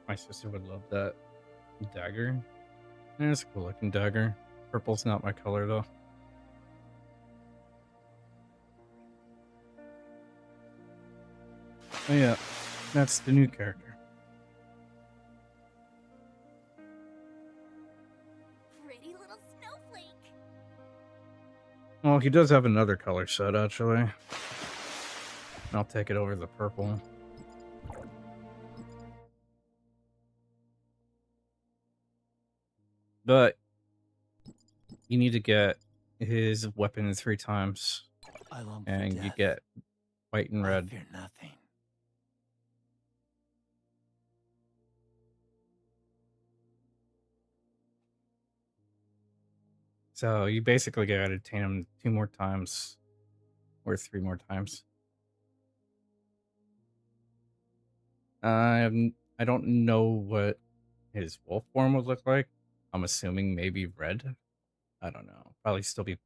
My sister would love that dagger. Yeah, it's a cool looking dagger. Purple's not my color though. Oh yeah, that's the new character. Pretty little snowflake. Well, he does have another color set, actually. I'll take it over the purple. But you need to get his weapon 3 times. And you get white and red. I fear nothing. So you basically gotta attain him 2 more times. Or 3 more times. I don't know what his wolf form would look like. I'm assuming maybe red. I don't know. Probably still be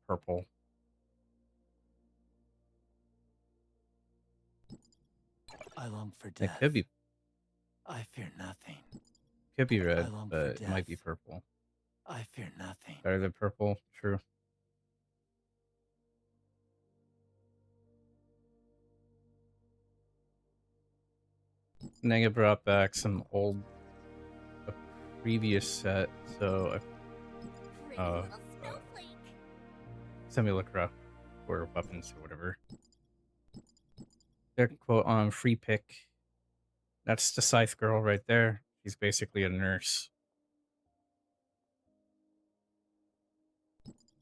purple. I long for It death. could be I fear nothing. red, long but for it might be death. purple. I fear nothing. Better than purple, true. Nega brought back some old, a previous set, so simulacra or weapons or whatever. Their quote on free pick. That's the scythe girl right there. She's basically a nurse.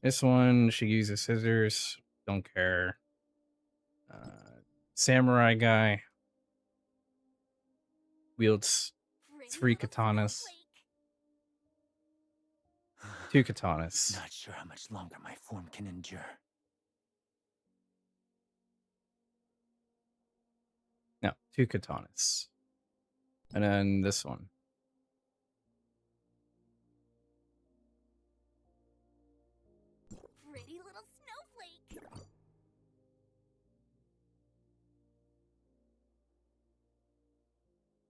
This one, she uses scissors. Don't care. Samurai guy wields 3 katanas. 2 katanas. Not sure how much longer my form can endure. No, 2 katanas. And then this one. Pretty little snowflake.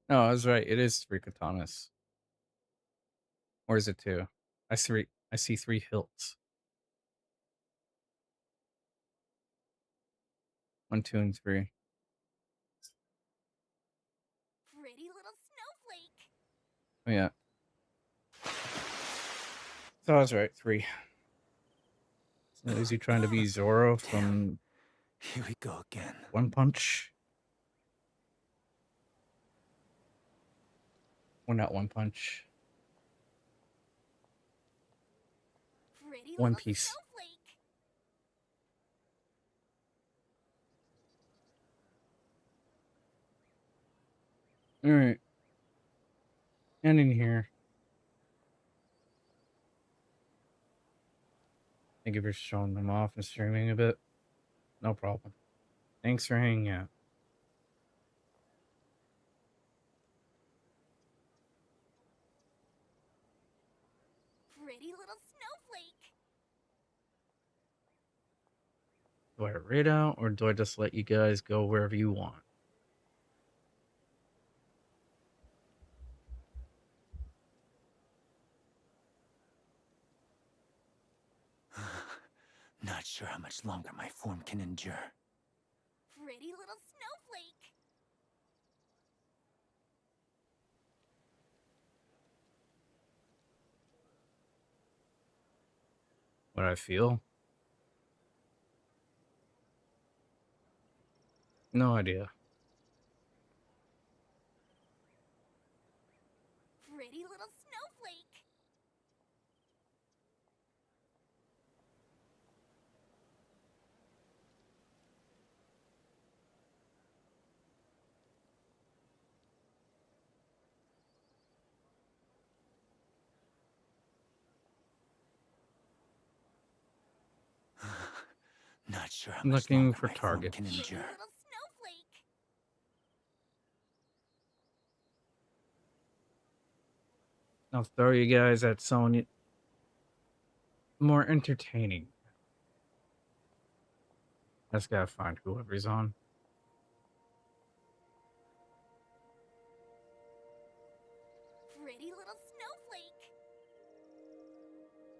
No, I was right. It is 3 katanas. Or is it 2? I see 3 hilts. 1, 2, and 3. Pretty little snowflake. Oh yeah. So I was right, 3. So is he trying to be Zoro from Here we go again. One Punch? Or not One Punch. Pretty One little Piece. snowflake. Alright. And in here. Thank you for showing them off and streaming a bit. No problem. Thanks for hanging out. Pretty little snowflake. Do I raid out or do I just let you guys go wherever you want? Not sure how much longer my form can endure. Pretty little snowflake. What I feel? No idea. Pretty little snowflake. Not sure how I'm much looking longer for my form targets. can endure. Little snowflake. I'll throw you guys at someone more entertaining. I just gotta find whoever's on. Pretty little snowflake.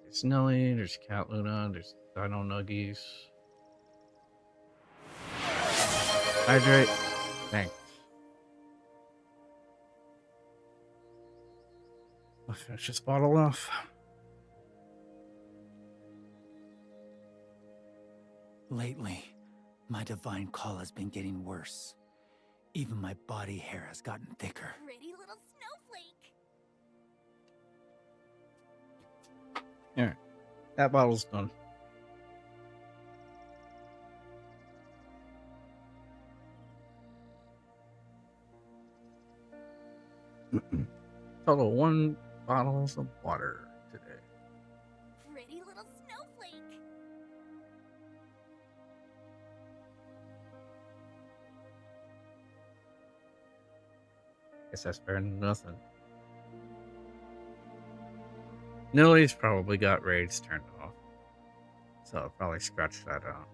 There's Nelly, there's Cat Luna, there's Dino Nuggies. Hydrate. Thanks. I'll finish this bottle off. Lately, my divine call has been getting worse. Even my body hair has gotten thicker. Pretty little snowflake. Alright. That bottle's done. Total 1 bottles of water today. Pretty little snowflake. Guess that's better than nothing. Nilly's probably got raids turned off, so I'll probably scratch that out.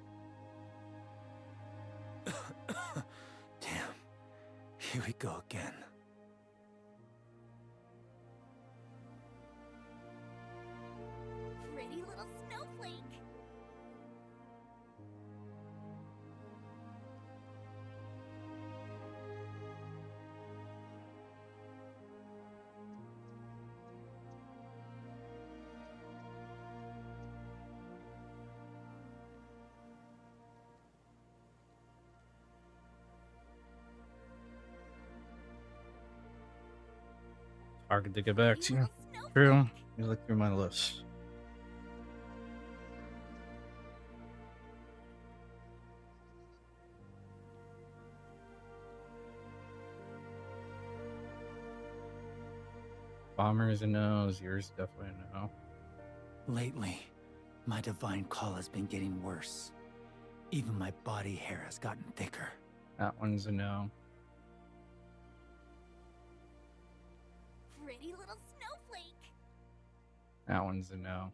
Damn. Here we go again. Pretty little snowflake. Hard to get back to you. True. You look through my list. Bomber's a no. Yours definitely a no. Lately, my divine call has been getting worse. Even my body hair has gotten thicker. That one's a no. Pretty little snowflake. That one's a no.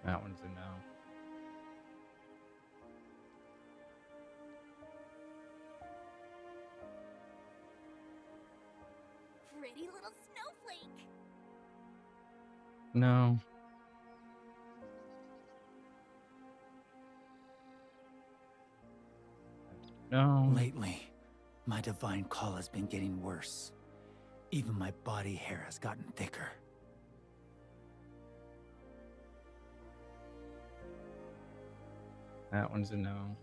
That one's a no. Pretty little snowflake. No. No. Lately, my divine call has been getting worse. Even my body hair has gotten thicker. That one's a no.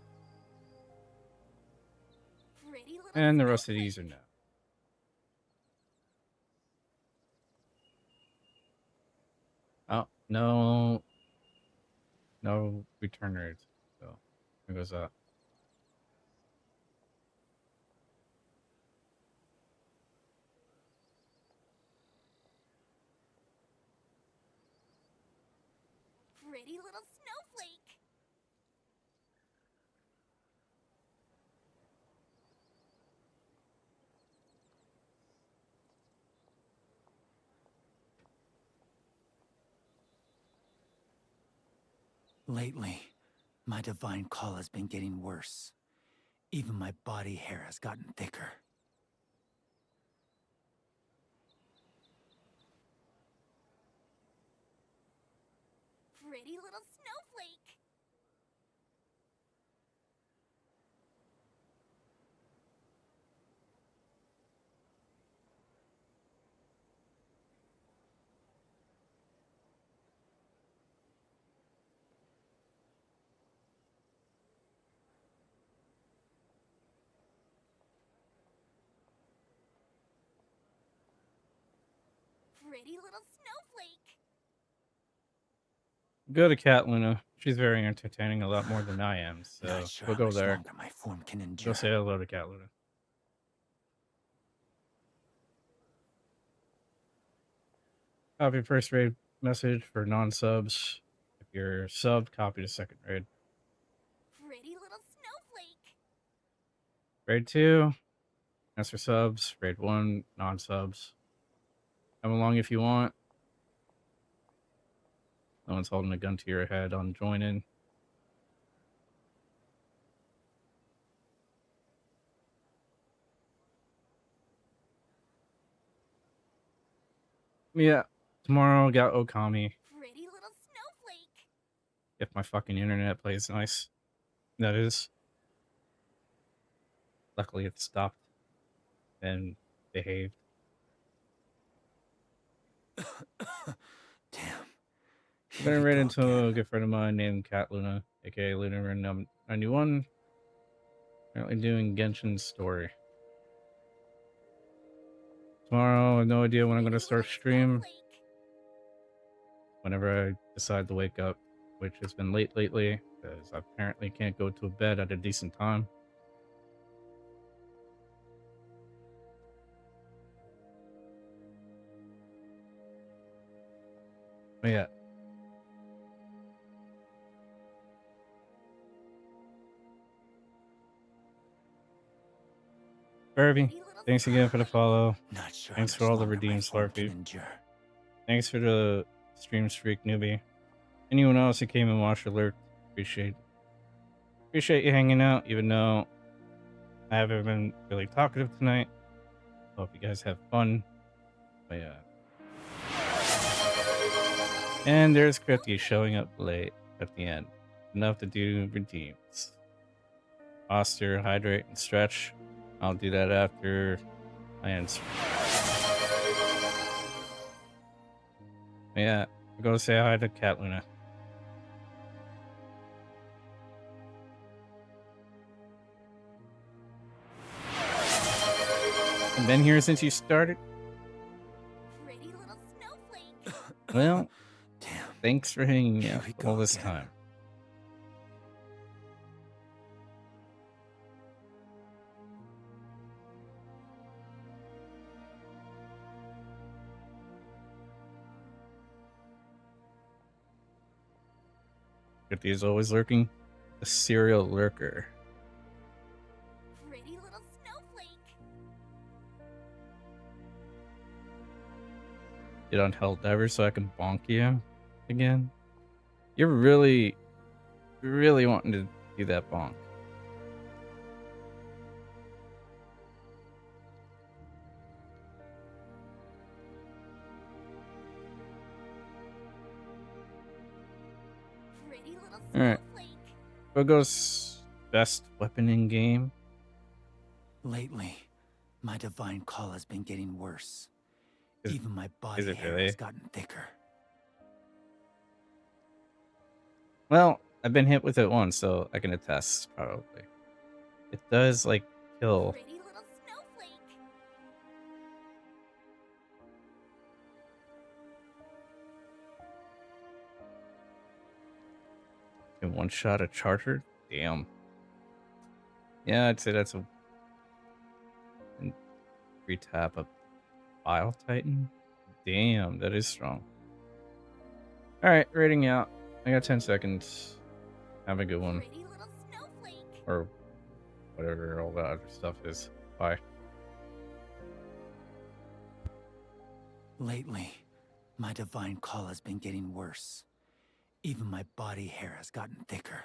Pretty little And the rest of these are no. Oh, no. No return rates. So, there goes that. Pretty little snowflake. Lately, my divine call has been getting worse. Even my body hair has gotten thicker. Pretty little snowflake. Pretty little snowflake. Go to Cat Luna. She's very entertaining, a lot more than I am. So Not sure we'll how go much there. longer my form can Go endure. say hello to Cat Luna. Copy first raid message for non-subs. If you're subbed, copy the second raid. Pretty little snowflake. Raid 2, that's for subs. Raid 1, non-subs. Come along if you want. No one's holding a gun to your head on joining. Yeah, tomorrow I got Okami. Pretty little snowflake. If my fucking internet plays nice. That is. Luckily it stopped and behaved. Damn. I'm gonna read into a good friend of mine named Cat Luna, aka Luna Random 91. Currently doing Genshin's story. Tomorrow, I have no idea when I'm gonna start stream. Whenever I decide to wake up, which has been late lately, because I apparently can't go to bed at a decent time. But yeah. Irving, thanks again for the follow. Not sure Thanks how for much all the longer my redeems, form can Slarpy. endure. Thanks for the stream streak, newbie. Anyone else who came and watched Alert, appreciate you hanging out, even though I haven't been really talkative tonight. Hope you guys have fun. But yeah. And there's Kripke showing up late at the end. Enough to do redeems. Posture, hydrate, and stretch. I'll do that after I answer. Yeah, I'll go say hi to Cat Luna. I've been here since you started. Pretty little snowflake. Well, thanks for hanging out all this time. Kripke is always lurking. A serial lurker. Pretty little snowflake. Get on Helldiver so I can bonk you again. You're really wanting to do that bonk. Alright. What goes best weapon in game? Lately, my divine call has been getting worse. Even my Is body it hair really? has gotten thicker. Well, I've been hit with it once, so I can attest, probably. It does, like, kill. In one shot a charger? Damn. Yeah, I'd say that's a free tap a Bile Titan. Damn, that is strong. Alright, rating out. I got 10 seconds. Have a good one. Or whatever all that other stuff is. Bye. Lately, my divine call has been getting worse. Even my body hair has gotten thicker.